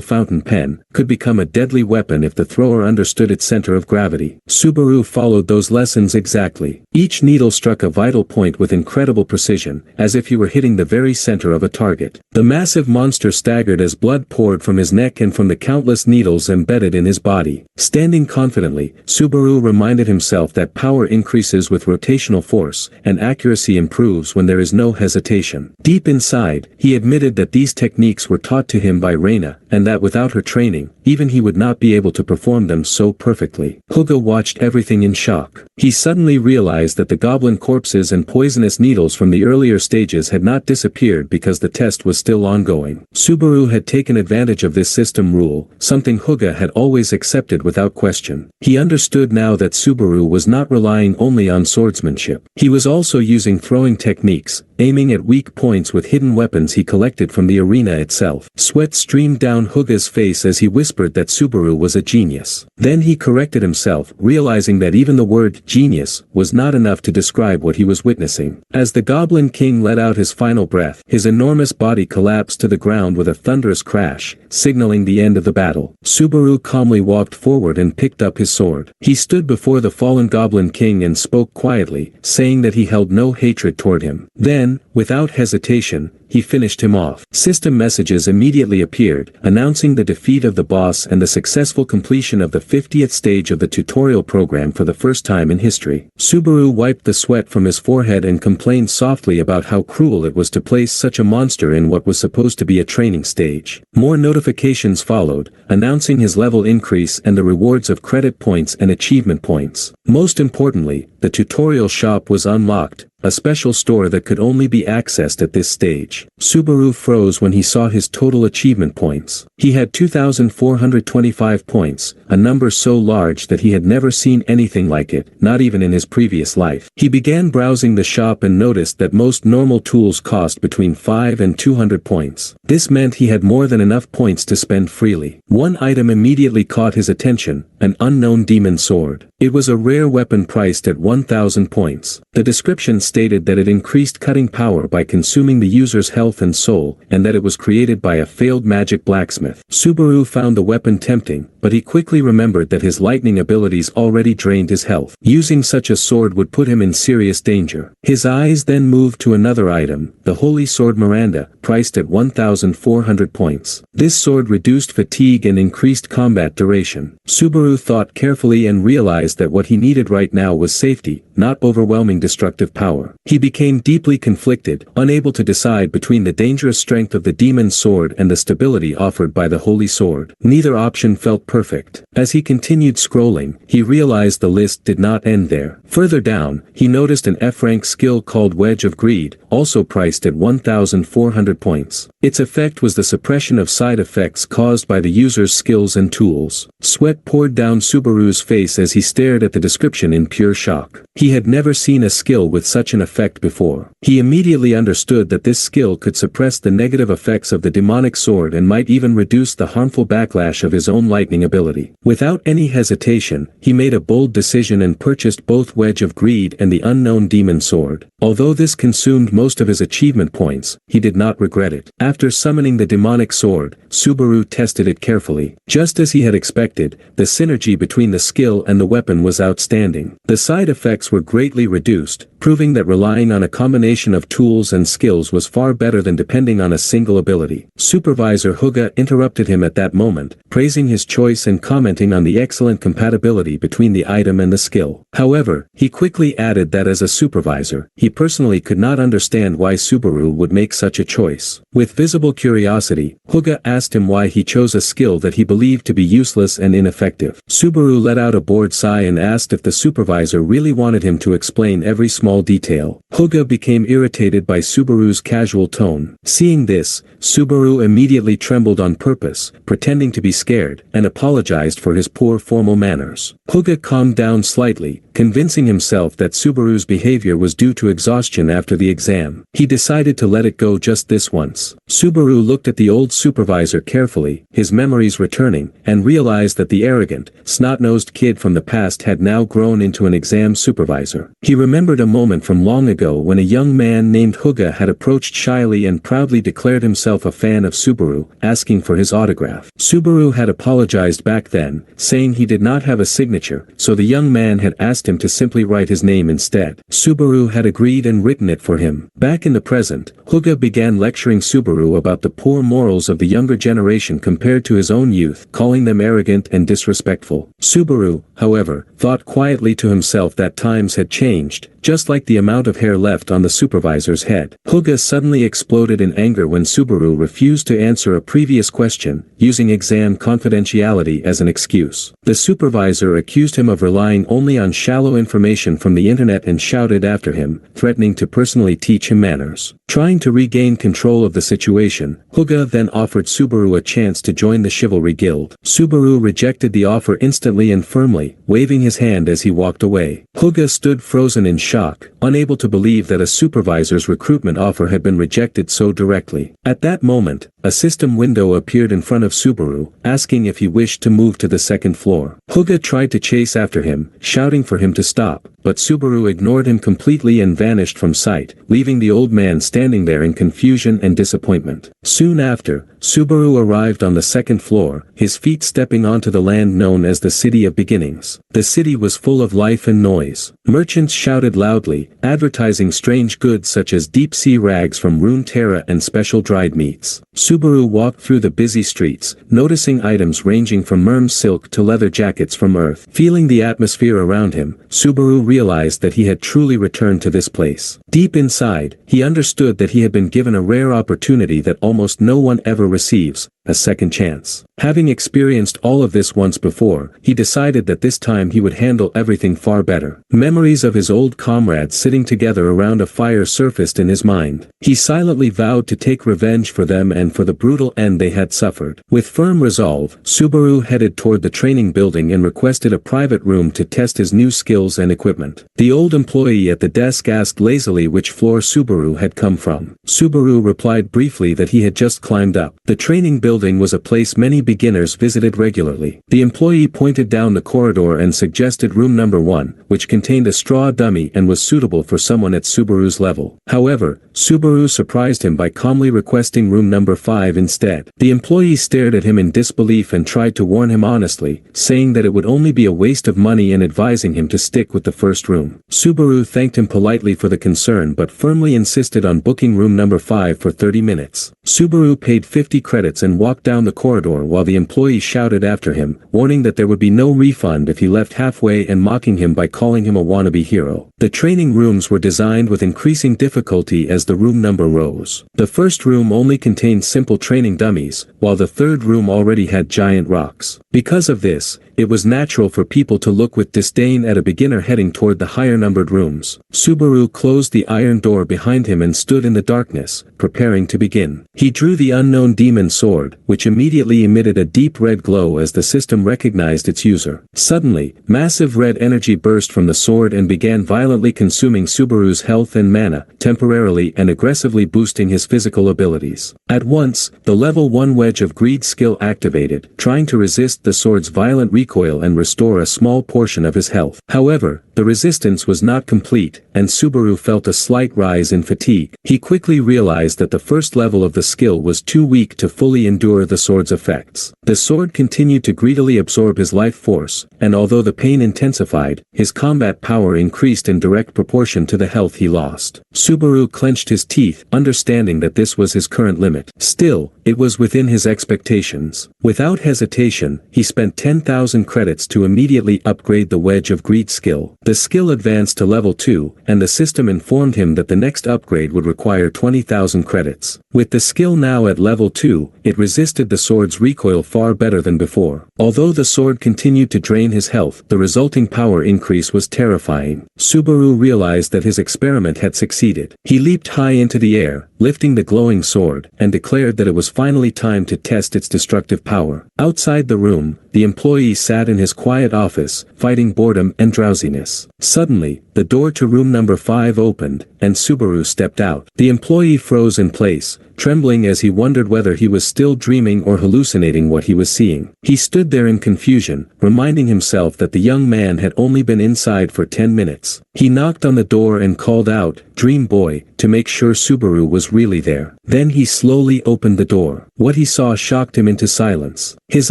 fountain pen, could become a deadly weapon if the thrower understood its center of gravity. Subaru followed those lessons exactly. Each needle struck a vital point with incredible precision, as if he were hitting the very center of a target. The massive monster staggered as blood poured from his neck and from the countless needles embedded in his body. Standing confidently, Subaru reminded himself that power increases with rotational force, and accuracy improves when there is no hesitation. Deep inside, he admitted that these techniques were taught to him by Reina, and that without her training, even he would not be able to perform them so perfectly. Hugo watched everything in shock. He suddenly realized that the goblin corpses and poisonous needles from the earlier stages had not disappeared because the test was still ongoing. Subaru had taken advantage of this system rule, something Hugo had always accepted without question. He understood now that Subaru was not relying only on swordsmanship. He was also using throwing techniques, aiming at weak points with hidden weapons he collected from the arena itself. Sweat streamed down Huga's face as he whispered that Subaru was a genius. Then he corrected himself, realizing that even the word genius was not enough to describe what he was witnessing. As the Goblin King let out his final breath, his enormous body collapsed to the ground with a thunderous crash, signaling the end of the battle. Subaru calmly walked forward and picked up his sword. He stood before the fallen Goblin King and spoke quietly, saying that he held no hatred toward him. Then, without hesitation, he finished him off. System messages immediately appeared, announcing the defeat of the boss and the successful completion of the 50th stage of the tutorial program for the first time in history. Subaru wiped the sweat from his forehead and complained softly about how cruel it was to place such a monster in what was supposed to be a training stage. More notifications followed, announcing his level increase and the rewards of credit points and achievement points. Most importantly, the tutorial shop was unlocked, a special store that could only be accessed at this stage. Subaru froze when he saw his total achievement points. He had 2,425 points, a number so large that he had never seen anything like it, not even in his previous life. He began browsing the shop and noticed that most normal tools cost between 5 and 200 points. This meant he had more than enough points to spend freely. One item immediately caught his attention, an unknown demon sword. It was a rare weapon priced at 1,000 points. The description stated that it increased cutting power by consuming the user's health and soul, and that it was created by a failed magic blacksmith. Subaru found the weapon tempting, but he quickly remembered that his lightning abilities already drained his health. Using such a sword would put him in serious danger. His eyes then moved to another item, the Holy Sword Miranda, priced at 1,400 points. This sword reduced fatigue and increased combat duration. Subaru thought carefully and realized that what he needed right now was safety, not overwhelming destructive power. He became deeply conflicted, unable to decide between the dangerous strength of the demon sword and the stability offered by the holy sword. Neither option felt perfect. As he continued scrolling, he realized the list did not end there. Further down, he noticed an F-rank skill called Wedge of Greed, also priced at 1,400 points. Its effect was the suppression of side effects caused by the user's skills and tools. Sweat poured down Subaru's face as he stared at the description in pure shock. He had never seen a skill with such such an effect before. He immediately understood that this skill could suppress the negative effects of the demonic sword and might even reduce the harmful backlash of his own lightning ability. Without any hesitation, he made a bold decision and purchased both Wedge of Greed and the unknown demon sword. Although this consumed most of his achievement points, he did not regret it. After summoning the demonic sword, Subaru tested it carefully. Just as he had expected, the synergy between the skill and the weapon was outstanding. The side effects were greatly reduced, proving that relying on a combination of tools and skills was far better than depending on a single ability. Supervisor Huga interrupted him at that moment, praising his choice and commenting on the excellent compatibility between the item and the skill. However, he quickly added that as a supervisor, he personally could not understand why Subaru would make such a choice. With visible curiosity, Huga asked him why he chose a skill that he believed to be useless and ineffective. Subaru let out a bored sigh and asked if the supervisor really wanted him to explain every small detail. Huga became irritated by Subaru's casual tone. Seeing this, Subaru immediately trembled on purpose, pretending to be scared, and apologized for his poor formal manners. Huga calmed down slightly, convincing himself that Subaru's behavior was due to exhaustion after the exam. He decided to let it go just this once. Subaru looked at the old supervisor carefully, his memories returning, and realized that the arrogant, snot-nosed kid from the past had now grown into an exam supervisor. He remembered a moment from long ago when a young man named Huga had approached shyly and proudly declared himself a fan of Subaru, asking for his autograph. Subaru had apologized back then, saying he did not have a signature, so the young man had asked him to simply write his name instead. Subaru had agreed and written it for him. Back in the present, Huga began lecturing Subaru about the poor morals of the younger generation compared to his own youth, calling them arrogant and disrespectful. Subaru, however, thought quietly to himself that times had changed, just like the amount of hair left on the supervisor's head. Huga suddenly exploded in anger when Subaru refused to answer a previous question, using exam confidentiality as an excuse. The supervisor accused him of relying only on shallow information from the internet and shouted after him, threatening to personally teach him manners. Trying to regain control of the situation, Huga then offered Subaru a chance to join the Chivalry Guild. Subaru rejected the offer instantly and firmly, waving his hand as he walked away. Huga stood frozen in shock, unable to believe that a supervisor's recruitment offer had been rejected so directly. At that moment, a system window appeared in front of Subaru, asking if he wished to move to the second floor. Huga tried to chase after him, shouting for him to stop, but Subaru ignored him completely and vanished from sight, leaving the old man standing there in confusion and disappointment. Soon after, Subaru arrived on the second floor, his feet stepping onto the land known as the City of Beginnings. The city was full of life and noise. Merchants shouted loudly, advertising strange goods such as deep-sea rags from Runeterra and special dried meats. Subaru walked through the busy streets, noticing items ranging from merm silk to leather jackets from Earth. Feeling the atmosphere around him, Subaru realized that he had truly returned to this place. Deep inside, he understood that he had been given a rare opportunity that almost no one ever receives, a second chance. Having experienced all of this once before, he decided that this time he would handle everything far better. Memories of his old comrades sitting together around a fire surfaced in his mind. He silently vowed to take revenge for them and for the brutal end they had suffered. With firm resolve, Subaru headed toward the training building and requested a private room to test his new skills and equipment. The old employee at the desk asked lazily which floor Subaru had come from. Subaru replied briefly that he had just climbed up. The training building was a place many beginners visited regularly. The employee pointed down the corridor and suggested room number 1, which contained a straw dummy and was suitable for someone at Subaru's level. However, Subaru surprised him by calmly requesting room number 5 instead. The employee stared at him in disbelief and tried to warn him honestly, saying that it would only be a waste of money and advising him to stick with the first room. Subaru thanked him politely for the concern but firmly insisted on booking room number 5 for 30 minutes. Subaru paid 50 credits and walked down the corridor while the employee shouted after him, warning that there would be no refund if he left halfway and mocking him by calling him a wannabe hero. The training rooms were designed with increasing difficulty as the room number rose. The first room only contained simple training dummies, while the third room already had giant rocks. Because of this, it was natural for people to look with disdain at a beginner heading toward the higher-numbered rooms. Subaru closed the iron door behind him and stood in the darkness, preparing to begin. He drew the unknown demon sword, which immediately emitted a deep red glow as the system recognized its user. Suddenly, massive red energy burst from the sword and began violently consuming Subaru's health and mana, temporarily and aggressively boosting his physical abilities. At once, the level 1 wedge of greed skill activated, trying to resist the sword's violent recoil and restore a small portion of his health. However, the resistance was not complete, and Subaru felt a slight rise in fatigue. He quickly realized that the first level of the skill was too weak to fully endure the sword's effects. The sword continued to greedily absorb his life force, and although the pain intensified, his combat power increased in direct proportion to the health he lost. Subaru clenched his teeth, understanding that this was his current limit. Still, it was within his expectations. Without hesitation, he spent 10,000 credits to immediately upgrade the wedge of greed skill. The skill advanced to level 2, and the system informed him that the next upgrade would require 20,000 credits. With the skill now at level 2, it resisted the sword's recoil far better than before. Although the sword continued to drain his health, the resulting power increase was terrifying. Subaru realized that his experiment had succeeded. He leaped high into the air, lifting the glowing sword, and declared that it was finally time to test its destructive power. Outside the room, the employee sat in his quiet office, fighting boredom and drowsiness. Suddenly, the door to room number 5 opened, and Subaru stepped out. The employee froze in place, trembling as he wondered whether he was still dreaming or hallucinating what he was seeing. He stood there in confusion, reminding himself that the young man had only been inside for 10 minutes. He knocked on the door and called out, "Dream boy," to make sure Subaru was really there. Then he slowly opened the door. What he saw shocked him into silence. His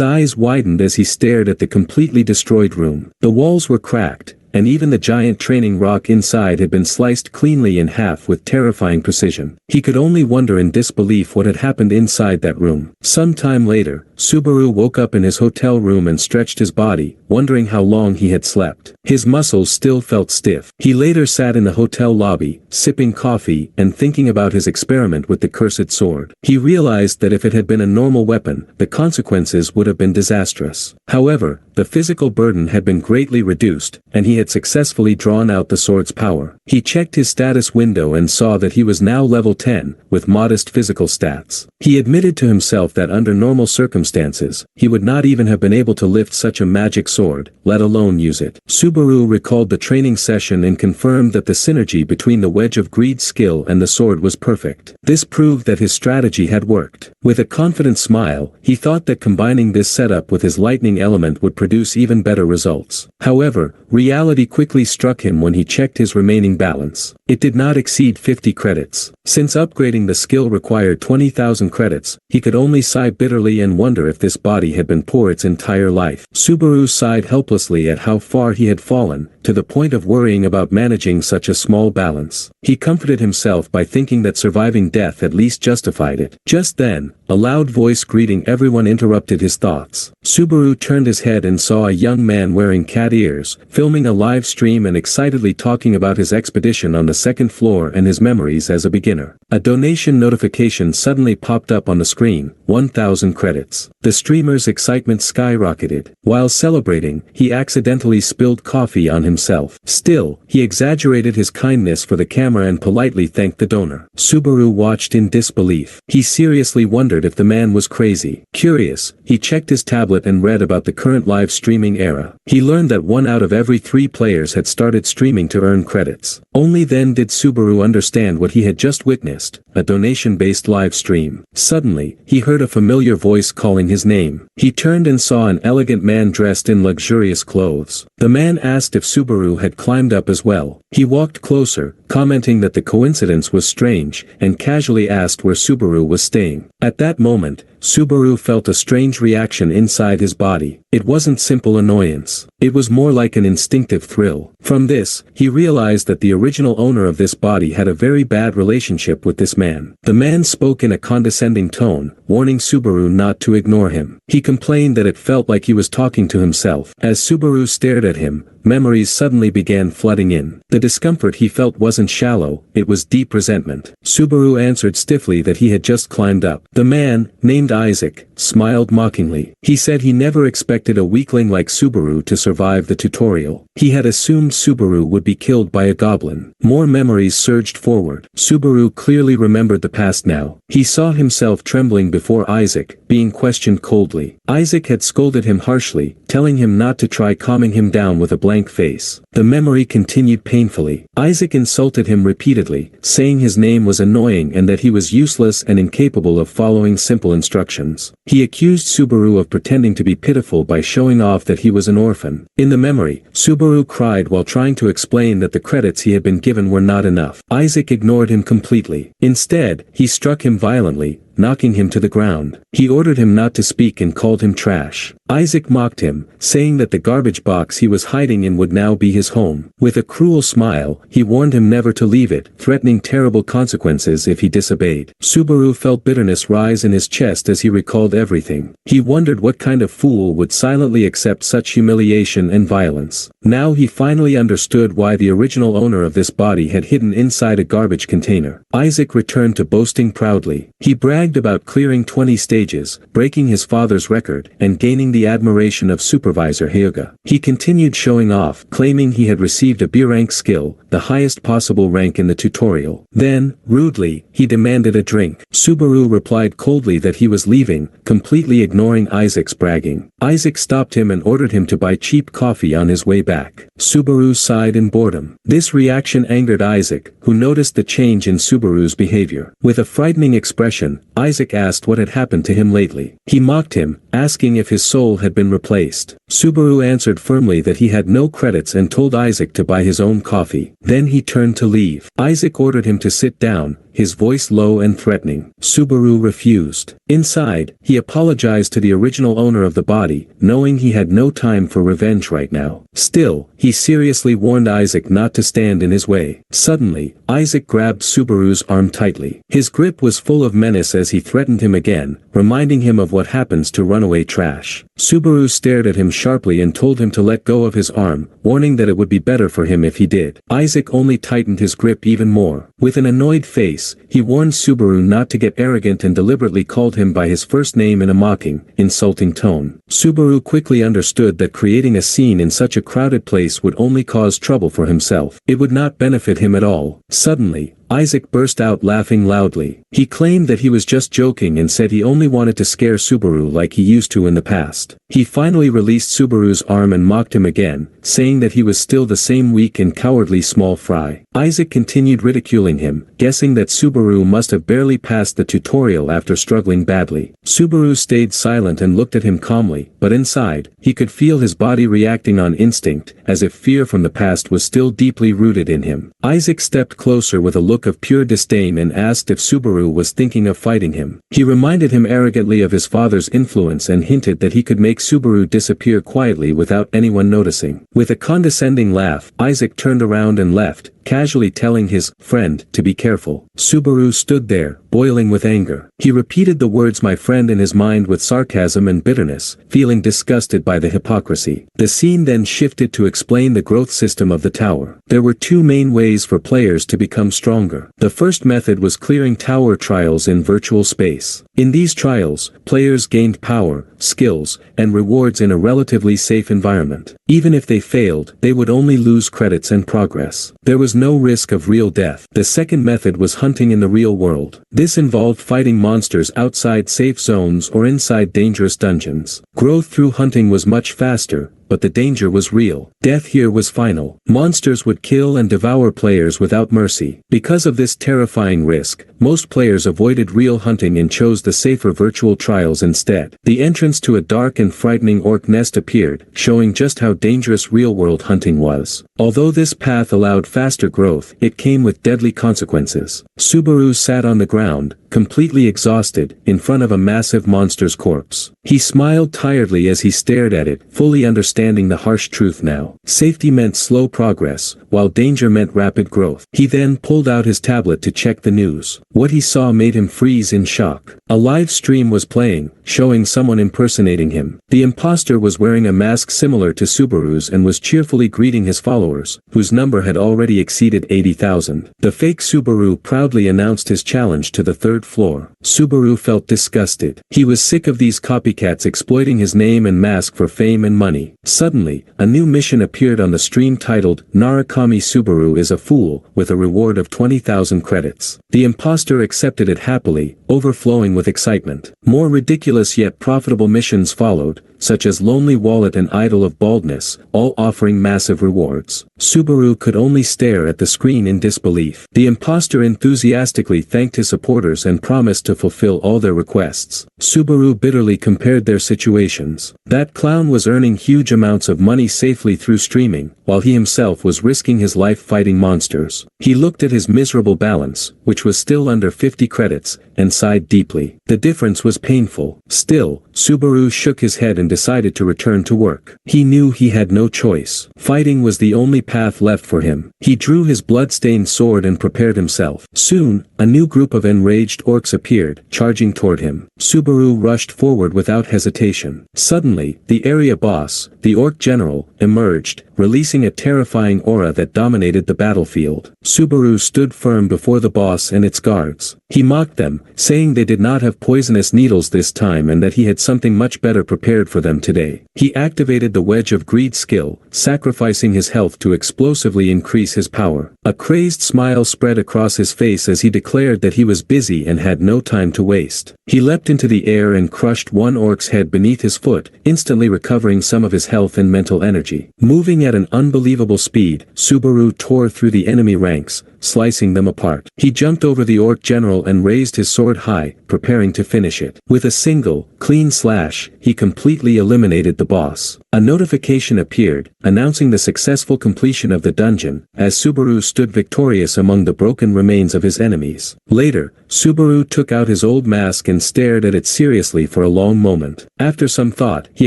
eyes widened as he stared at the completely destroyed room. The walls were cracked, and even the giant training rock inside had been sliced cleanly in half with terrifying precision. He could only wonder in disbelief what had happened inside that room. Some time later, Subaru woke up in his hotel room and stretched his body, wondering how long he had slept. His muscles still felt stiff. He later sat in the hotel lobby, sipping coffee and thinking about his experiment with the cursed sword. He realized that if it had been a normal weapon, the consequences would have been disastrous. However, the physical burden had been greatly reduced, and he had successfully drawn out the sword's power. He checked his status window and saw that he was now level 10, with modest physical stats. He admitted to himself that under normal circumstances, he would not even have been able to lift such a magic sword, let alone use it. Subaru recalled the training session and confirmed that the synergy between the wedge of greed skill and the sword was perfect. This proved that his strategy had worked. With a confident smile, he thought that combining this setup with his lightning element would produce even better results. However, reality quickly struck him when he checked his remaining balance. It did not exceed 50 credits. Since upgrading the skill required 20,000 credits, he could only sigh bitterly and wonder if this body had been poor its entire life. Subaru sighed helplessly at how far he had fallen, to the point of worrying about managing such a small balance. He comforted himself by thinking that surviving death at least justified it. Just then, a loud voice greeting everyone interrupted his thoughts. Subaru turned his head and saw a young man wearing cat ears, filming a live stream and excitedly talking about his expedition on the second floor and his memories as a beginner. A donation notification suddenly popped up on the screen, 1,000 credits. The streamer's excitement skyrocketed. While celebrating, he accidentally spilled coffee on himself. Still, he exaggerated his kindness for the camera and politely thanked the donor. Subaru watched in disbelief. He seriously wondered if the man was crazy. Curious, he checked his tablet and read about the current live streaming era. He learned that 1 out of every 3 players had started streaming to earn credits. Only then did Subaru understand what he had just witnessed, a donation-based live stream. Suddenly, he heard a familiar voice calling his name. He turned and saw an elegant man dressed in luxurious clothes. The man asked if Subaru had climbed up as well. He walked closer, commenting that the coincidence was strange, and casually asked where Subaru was staying. At that moment, Subaru felt a strange reaction inside his body. It wasn't simple annoyance. It was more like an instinctive thrill. From this, he realized that the original owner of this body had a very bad relationship with this man. The man spoke in a condescending tone, warning Subaru not to ignore him. He complained that it felt like he was talking to himself. As Subaru stared at him, memories suddenly began flooding in. The discomfort he felt wasn't shallow, it was deep resentment. Subaru answered stiffly that he had just climbed up. The man, named Isaac, smiled mockingly. He said he never expected a weakling like Subaru to survive the tutorial. He had assumed Subaru would be killed by a goblin. More memories surged forward. Subaru clearly remembered the past now. He saw himself trembling before Isaac, being questioned coldly. Isaac had scolded him harshly, telling him not to try calming him down with a blank face. The memory continued painfully. Isaac insulted him repeatedly, saying his name was annoying and that he was useless and incapable of following simple instructions. He accused Subaru of pretending to be pitiful by showing off that he was an orphan. In the memory, Subaru cried while trying to explain that the credits he had been given were not enough. Isaac ignored him completely. Instead, he struck him violently, knocking him to the ground. He ordered him not to speak and called him trash. Isaac mocked him, saying that the garbage box he was hiding in would now be his home. With a cruel smile, he warned him never to leave it, threatening terrible consequences if he disobeyed. Subaru felt bitterness rise in his chest as he recalled everything. He wondered what kind of fool would silently accept such humiliation and violence. Now he finally understood why the original owner of this body had hidden inside a garbage container. Isaac returned to boasting proudly. He bragged about clearing 20 stages, breaking his father's record, and gaining the admiration of Supervisor Hyuga. He continued showing off, claiming he had received a B-rank skill, the highest possible rank in the tutorial. Then, rudely, he demanded a drink. Subaru replied coldly that he was leaving, completely ignoring Isaac's bragging. Isaac stopped him and ordered him to buy cheap coffee on his way back. Subaru sighed in boredom. This reaction angered Isaac, who noticed the change in Subaru's behavior. With a frightening expression, Isaac asked what had happened to him lately. He mocked him, asking if his soul had been replaced. Subaru answered firmly that he had no credits and told Isaac to buy his own coffee. Then he turned to leave. Isaac ordered him to sit down, his voice low and threatening. Subaru refused. Inside, he apologized to the original owner of the body, knowing he had no time for revenge right now. Still, he seriously warned Isaac not to stand in his way. Suddenly, Isaac grabbed Subaru's arm tightly. His grip was full of menace as he threatened him again, reminding him of what happens to runaway trash. Subaru stared at him sharply and told him to let go of his arm, warning that it would be better for him if he did. Isaac only tightened his grip even more. With an annoyed face, he warned Subaru not to get arrogant and deliberately called him by his first name in a mocking, insulting tone. Subaru quickly understood that creating a scene in such a crowded place would only cause trouble for himself. It would not benefit him at all. Suddenly, Isaac burst out laughing loudly. He claimed that he was just joking and said he only wanted to scare Subaru like he used to in the past. He finally released Subaru's arm and mocked him again, saying that he was still the same weak and cowardly small fry. Isaac continued ridiculing him, guessing that Subaru must have barely passed the tutorial after struggling badly. Subaru stayed silent and looked at him calmly, but inside, he could feel his body reacting on instinct, as if fear from the past was still deeply rooted in him. Isaac stepped closer with a look of pure disdain and asked if Subaru was thinking of fighting him. He reminded him arrogantly of his father's influence and hinted that he could make Subaru disappear quietly without anyone noticing. With a condescending laugh, Isaac turned around and left, casually telling his friend to be careful. Subaru stood there, boiling with anger. He repeated the words "my friend" in his mind with sarcasm and bitterness, feeling disgusted by the hypocrisy. The scene then shifted to explain the growth system of the tower. There were two main ways for players to become stronger. The first method was clearing tower trials in virtual space. In these trials, players gained power, skills, and rewards in a relatively safe environment. Even if they failed, they would only lose credits and progress. There was no risk of real death. The second method was hunting in the real world. This involved fighting monsters outside safe zones or inside dangerous dungeons. Growth through hunting was much faster, but the danger was real. Death here was final. Monsters would kill and devour players without mercy. Because of this terrifying risk, most players avoided real hunting and chose the safer virtual trials instead. The entrance to a dark and frightening orc nest appeared, showing just how dangerous real-world hunting was. Although this path allowed faster growth, it came with deadly consequences. Subaru sat on the ground, completely exhausted, in front of a massive monster's corpse. He smiled tiredly as he stared at it, fully understanding understanding the harsh truth now. Safety meant slow progress, while danger meant rapid growth. He then pulled out his tablet to check the news. What he saw made him freeze in shock. A live stream was playing, showing someone impersonating him. The imposter was wearing a mask similar to Subaru's and was cheerfully greeting his followers, whose number had already exceeded 80,000. The fake Subaru proudly announced his challenge to the third floor. Subaru felt disgusted. He was sick of these copycats exploiting his name and mask for fame and money. Suddenly, a new mission appeared on the stream titled, Narukami Subaru is a fool, with a reward of 20,000 credits. The imposter accepted it happily, overflowing with excitement. More ridiculous yet profitable missions followed, such as Lonely Wallet and Idol of Baldness, all offering massive rewards. Subaru could only stare at the screen in disbelief. The imposter enthusiastically thanked his supporters and promised to fulfill all their requests. Subaru bitterly compared their situations. That clown was earning huge amounts of money safely through streaming, while he himself was risking his life fighting monsters. He looked at his miserable balance, which was still under 50 credits, and sighed deeply. The difference was painful. Still, Subaru shook his head and decided to return to work. He knew he had no choice. Fighting was the only path left for him. He drew his blood-stained sword and prepared himself. Soon, a new group of enraged orcs appeared, charging toward him. Subaru rushed forward without hesitation. Suddenly, the area boss, the orc general, emerged, releasing a terrifying aura that dominated the battlefield. Subaru stood firm before the boss and its guards. He mocked them, saying they did not have poisonous needles this time and that he had something much better prepared for them today. He activated the Wedge of Greed skill, sacrificing his health to explosively increase his power. A crazed smile spread across his face as he declared that he was busy and had no time to waste. He leapt into the air and crushed one orc's head beneath his foot, instantly recovering some of his health and mental energy. Moving at an unbelievable speed, Subaru tore through the enemy ranks, slicing them apart. He jumped over the orc general and raised his sword high, preparing to finish it. With a single, clean slash, he completely eliminated the boss. A notification appeared, announcing the successful completion of the dungeon, as Subaru stood victorious among the broken remains of his enemies. Later, Subaru took out his old mask and stared at it seriously for a long moment. After some thought, he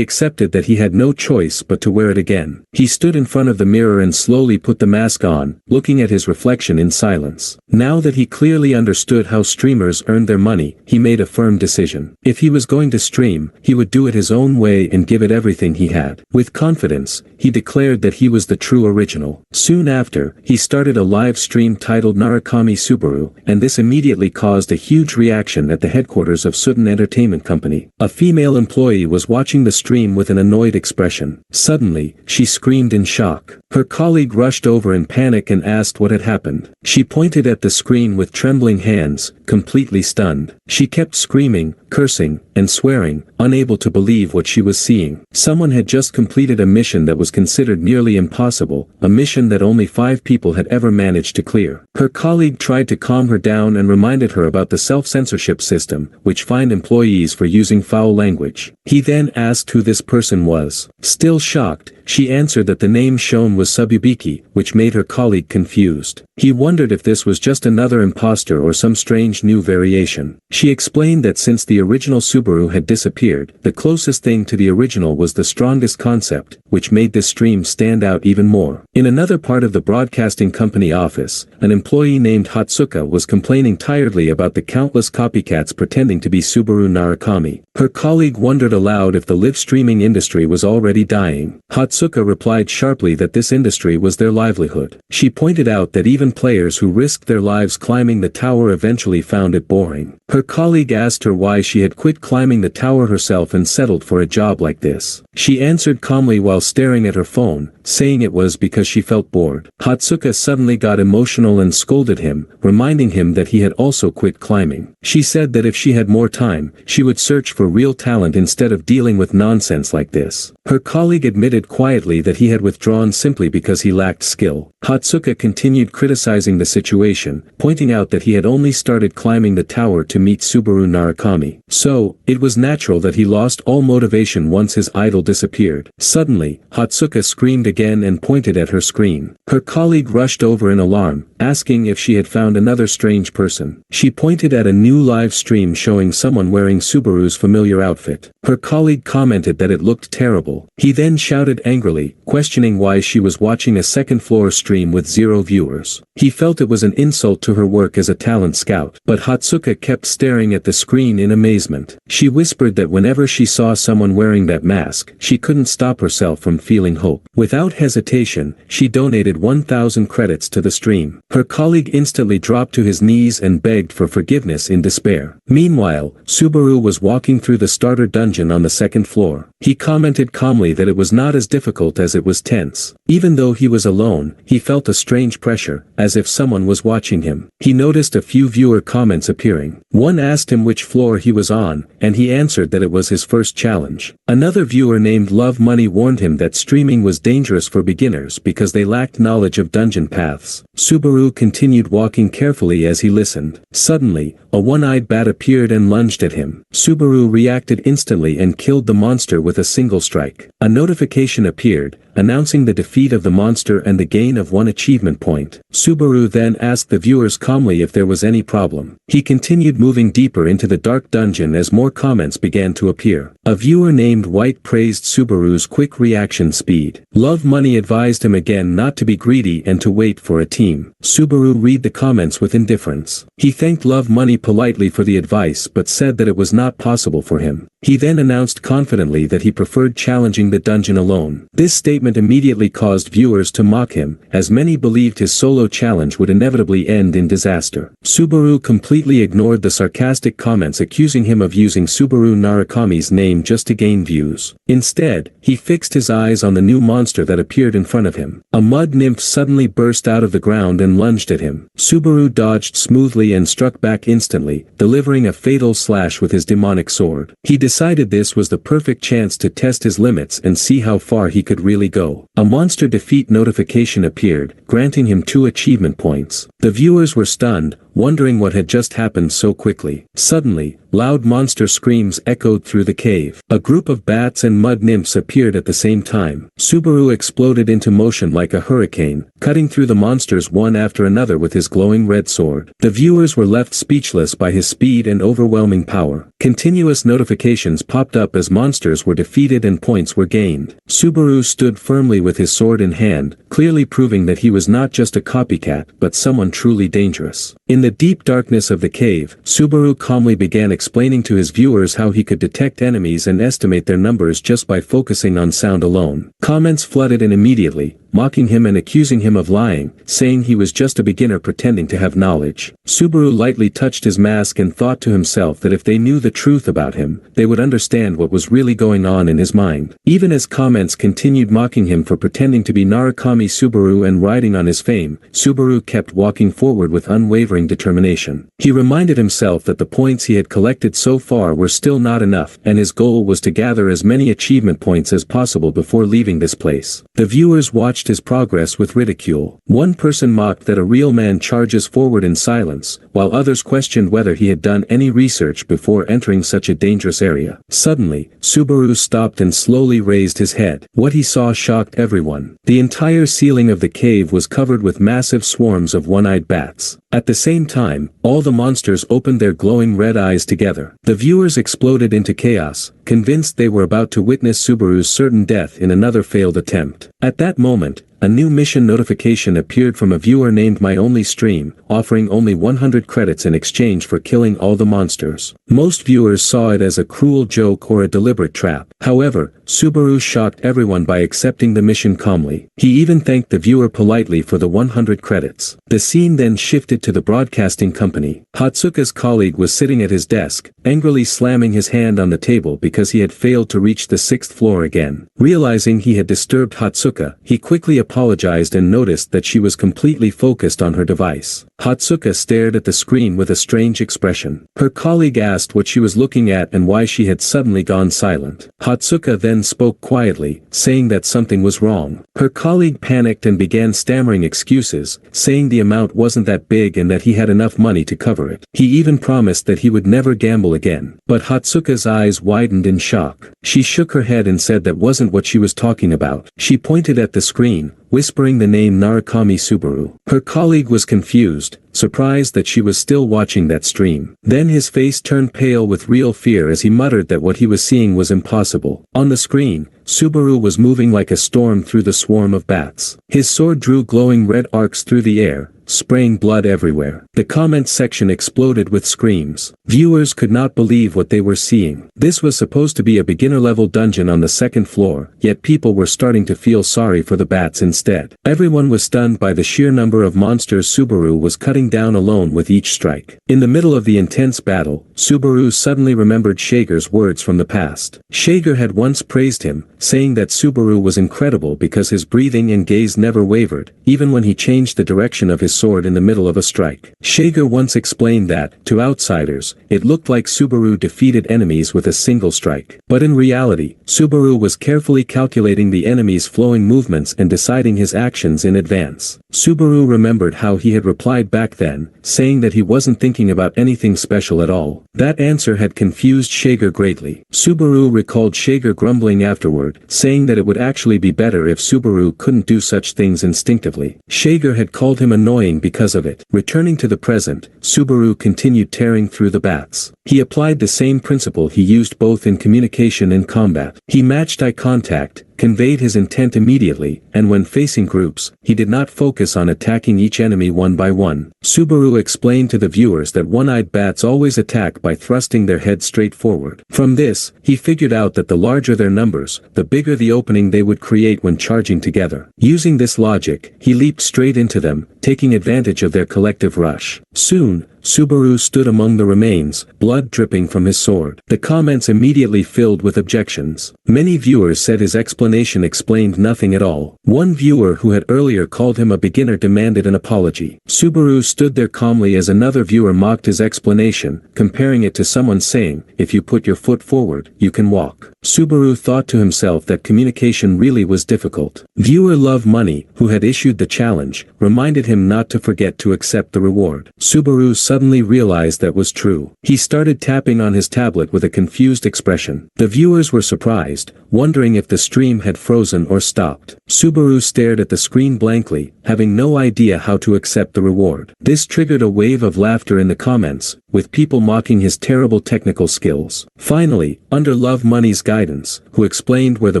accepted that he had no choice but to wear it again. He stood in front of the mirror and slowly put the mask on, looking at his reflection in silence. Now that he clearly understood how streamers earned their money, he made a firm decision. If he was going to stream, he would do it his own way and give it everything he had. With confidence, he declared that he was the true original. Soon after, he started a live stream titled Narukami Subaru, and this immediately caused a huge reaction at the headquarters of Sutton Entertainment Company. A female employee was watching the stream with an annoyed expression. Suddenly, she screamed in shock. Her colleague rushed over in panic and asked what had happened. She pointed at the screen with trembling hands, completely stunned. She kept screaming, cursing, and swearing, unable to believe what she was seeing. Someone had just completed a mission that was considered nearly impossible, a mission that only 5 people had ever managed to clear. Her colleague tried to calm her down and reminded her about the self-censorship system, which fined employees for using foul language. He then asked who this person was. Still shocked, she answered that the name shown was Sububiki, which made her colleague confused. He wondered if this was just another imposter or some strange new variation. She explained that since the original Subaru had disappeared, the closest thing to the original was the strongest concept, which made this stream stand out even more. In another part of the broadcasting company office, an employee named Hatsuka was complaining tiredly about the countless copycats pretending to be Subaru Narukami. Her colleague wondered aloud if the live streaming industry was already dying. Hatsuka replied sharply that this industry was their livelihood. She pointed out that even players who risked their lives climbing the tower eventually found it boring. Her colleague asked her why she had quit climbing the tower herself and settled for a job like this. She answered calmly while staring at her phone, saying it was because she felt bored. Hatsuka suddenly got emotional and scolded him, reminding him that he had also quit climbing. She said that if she had more time, she would search for real talent instead of dealing with nonsense like this. Her colleague admitted quietly that he had withdrawn simply because he lacked skill. Hatsuka continued criticizing the situation, pointing out that he had only started climbing the tower to meet Subaru Narukami. So, it was natural that he lost all motivation once his idol disappeared. Suddenly, Hatsuka screamed again and pointed at her screen. Her colleague rushed over in alarm, asking if she had found another strange person. She pointed at a new live stream showing someone wearing Subaru's familiar outfit. Her colleague commented that it looked terrible. He then shouted angrily, questioning why she was watching a second-floor stream with 0 viewers. He felt it was an insult to her work as a talent scout, but Hatsuka kept staring at the screen in amazement. She whispered that whenever she saw someone wearing that mask, she couldn't stop herself from feeling hope. Without hesitation, she donated 1,000 credits to the stream. Her colleague instantly dropped to his knees and begged for forgiveness in despair. Meanwhile, Subaru was walking through the starter dungeon on the second floor. He commented calmly that it was not as difficult as it was tense. Even though he was alone, he felt a strange pressure, as if someone was watching him. He noticed a few viewer comments appearing. One asked him which floor he was on, and he answered that it was his first challenge. Another viewer named Love Money warned him that streaming was dangerous for beginners because they lacked knowledge of dungeon paths. Subaru continued walking carefully as he listened. Suddenly, a one-eyed bat appeared and lunged at him. Subaru reacted instantly and killed the monster with a single strike. A notification appeared, announcing the defeat of the monster and the gain of 1 achievement point. Subaru then asked the viewers calmly if there was any problem. He continued moving deeper into the dark dungeon as more comments began to appear. A viewer named White praised Subaru's quick reaction speed. Love Money advised him again not to be greedy and to wait for a team. Subaru read the comments with indifference. He thanked Love Money politely for the advice but said that it was not possible for him. He then announced confidently that he preferred challenging the dungeon alone. This statement immediately caused viewers to mock him, as many believed his solo challenge would inevitably end in disaster. Subaru completely ignored the sarcastic comments accusing him of using Subaru Narukami's name just to gain views. Instead, he fixed his eyes on the new monster that appeared in front of him. A mud nymph suddenly burst out of the ground and lunged at him. Subaru dodged smoothly and struck back instantly, delivering a fatal slash with his demonic sword. He decided this was the perfect chance to test his limits and see how far he could really go. A monster defeat notification appeared, granting him 2 achievement points. The viewers were stunned, wondering what had just happened so quickly. Suddenly, loud monster screams echoed through the cave. A group of bats and mud nymphs appeared at the same time. Subaru exploded into motion like a hurricane, cutting through the monsters one after another with his glowing red sword. The viewers were left speechless by his speed and overwhelming power. Continuous notifications popped up as monsters were defeated and points were gained. Subaru stood firmly with his sword in hand, clearly proving that he was not just a copycat but someone truly dangerous. In the deep darkness of the cave, Subaru calmly began explaining to his viewers how he could detect enemies and estimate their numbers just by focusing on sound alone. Comments flooded in immediately, mocking him and accusing him of lying, saying he was just a beginner pretending to have knowledge. Subaru lightly touched his mask and thought to himself that if they knew the truth about him, they would understand what was really going on in his mind. Even as comments continued mocking him for pretending to be Narukami Subaru and riding on his fame, Subaru kept walking forward with unwavering determination. He reminded himself that the points he had collected so far were still not enough, and his goal was to gather as many achievement points as possible before leaving this place. The viewers watched his progress with ridicule. One person mocked that a real man charges forward in silence, while others questioned whether he had done any research before entering such a dangerous area. Suddenly, Subaru stopped and slowly raised his head. What he saw shocked everyone. The entire ceiling of the cave was covered with massive swarms of one-eyed bats. At the same time, all the monsters opened their glowing red eyes together. The viewers exploded into chaos, convinced they were about to witness Subaru's certain death in another failed attempt. At that moment, a new mission notification appeared from a viewer named My Only Stream, offering only 100 credits in exchange for killing all the monsters. Most viewers saw it as a cruel joke or a deliberate trap. However, Subaru shocked everyone by accepting the mission calmly. He even thanked the viewer politely for the 100 credits. The scene then shifted to the broadcasting company. Hatsuka's colleague was sitting at his desk, angrily slamming his hand on the table because he had failed to reach the 6th floor again. Realizing he had disturbed Hatsuka, he quickly apologized and noticed that she was completely focused on her device. Hatsuka stared at the screen with a strange expression. Her colleague asked what she was looking at and why she had suddenly gone silent. Hatsuka then spoke quietly, saying that something was wrong. Her colleague panicked and began stammering excuses, saying the amount wasn't that big and that he had enough money to cover it. He even promised that he would never gamble again. But Hatsuka's eyes widened in shock. She shook her head and said that wasn't what she was talking about. She pointed at the screen, whispering the name Narukami Subaru. Her colleague was confused, surprised that she was still watching that stream. Then his face turned pale with real fear as he muttered that what he was seeing was impossible. On the screen, Subaru was moving like a storm through the swarm of bats. His sword drew glowing red arcs through the air, spraying blood everywhere. The comments section exploded with screams. Viewers could not believe what they were seeing. This was supposed to be a beginner-level dungeon on the second floor, yet people were starting to feel sorry for the bats instead. Everyone was stunned by the sheer number of monsters Subaru was cutting down alone with each strike. In the middle of the intense battle, Subaru suddenly remembered Shager's words from the past. Shager had once praised him, saying that Subaru was incredible because his breathing and gaze never wavered, even when he changed the direction of his sword in the middle of a strike. Shager once explained that, to outsiders, it looked like Subaru defeated enemies with a single strike. But in reality, Subaru was carefully calculating the enemy's flowing movements and deciding his actions in advance. Subaru remembered how he had replied back then, saying that he wasn't thinking about anything special at all. That answer had confused Shager greatly. Subaru recalled Shager grumbling afterward, saying that it would actually be better if Subaru couldn't do such things instinctively. Shager had called him annoying because of it. Returning to the present, Subaru continued tearing through the bats. He applied the same principle he used both in communication and combat. He matched eye contact, conveyed his intent immediately, and when facing groups, he did not focus on attacking each enemy one by one. Subaru explained to the viewers that one-eyed bats always attack by thrusting their head straight forward. From this, he figured out that the larger their numbers, the bigger the opening they would create when charging together. Using this logic, he leaped straight into them, taking advantage of their collective rush. Soon, Subaru stood among the remains, blood dripping from his sword. The comments immediately filled with objections. Many viewers said his explanation explained nothing at all. One viewer who had earlier called him a beginner demanded an apology. Subaru stood there calmly as another viewer mocked his explanation, comparing it to someone saying, "If you put your foot forward, you can walk." Subaru thought to himself that communication really was difficult. Viewer Love Money, who had issued the challenge, reminded him not to forget to accept the reward. Subaru suddenly realized that was true. He started tapping on his tablet with a confused expression. The viewers were surprised, wondering if the stream had frozen or stopped. Subaru stared at the screen blankly, having no idea how to accept the reward. This triggered a wave of laughter in the comments, with people mocking his terrible technical skills. Finally, under Love Money's guidance, who explained where the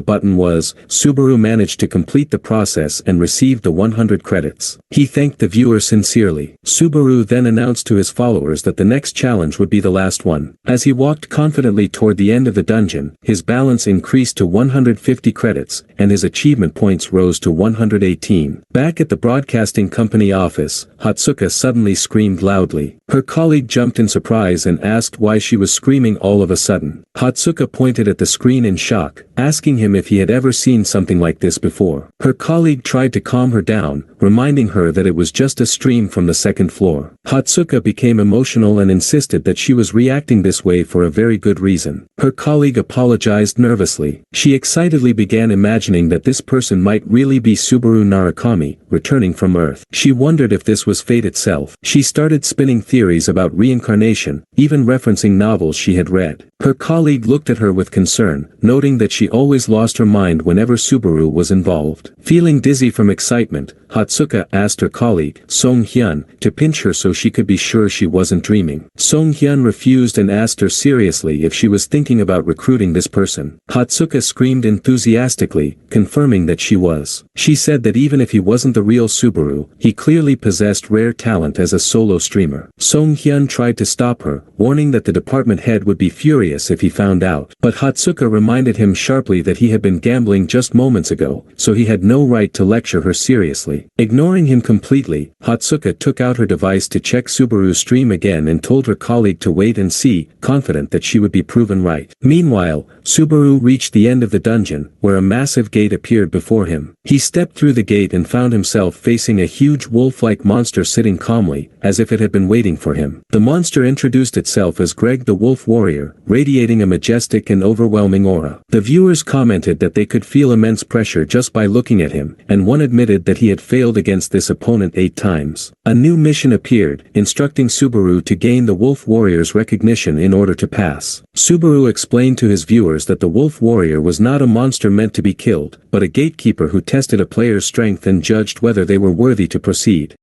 button was, Subaru managed to complete the process and received the 100 credits. He thanked the viewer sincerely. Subaru then announced to his followers that the next challenge would be the last one. As he walked confidently toward the end of the dungeon, his balance increased to 150 credits, and his achievement points rose to 118. Back at the broadcasting company office, Hatsuka suddenly screamed loudly. Her colleague jumped in surprise and asked why she was screaming all of a sudden. Hatsuka pointed at the screen in shock, asking him if he had ever seen something like this before. Her colleague tried to calm her down, reminding her that it was just a stream from the second floor. Hatsuka became emotional and insisted that she was reacting this way for a very good reason. Her colleague apologized nervously. She excitedly began imagining that this person might really be Subaru Narukami, returning from Earth. She wondered if this was fate itself. She started spinning theories about reincarnation, even referencing novels she had read. Her colleague looked at her with concern, noting that she always lost her mind whenever Subaru was involved. Feeling dizzy from excitement, Hatsuka asked her colleague, Song Hyun, to pinch her so she could be sure she wasn't dreaming. Song Hyun refused and asked her seriously if she was thinking about recruiting this person. Hatsuka screamed enthusiastically, confirming that she was. She said that even if he wasn't the real Subaru, he clearly possessed rare talent as a solo streamer. Song Hyun tried to stop her, warning that the department head would be furious if he found out. But Hatsuka reminded him sharply that he had been gambling just moments ago, so he had no right to lecture her seriously. Ignoring him completely, Hatsuka took out her device to check Subaru's stream again and told her colleague to wait and see, confident that she would be proven right. Meanwhile, Subaru reached the end of the dungeon, where a massive gate appeared before him. He stepped through the gate and found himself facing a huge wolf-like monster sitting calmly, as if it had been waiting for him. The monster introduced itself as Greg the Wolf Warrior, radiating a majestic and overwhelming aura. The viewers commented that they could feel immense pressure just by looking at him, and one admitted that he had failed against this opponent 8 times. A new mission appeared, instructing Subaru to gain the Wolf Warrior's recognition in order to pass. Subaru explained to his viewers that the Wolf Warrior was not a monster meant to be killed, but a gatekeeper who tested a player's strength and judged whether they were worthy to proceed.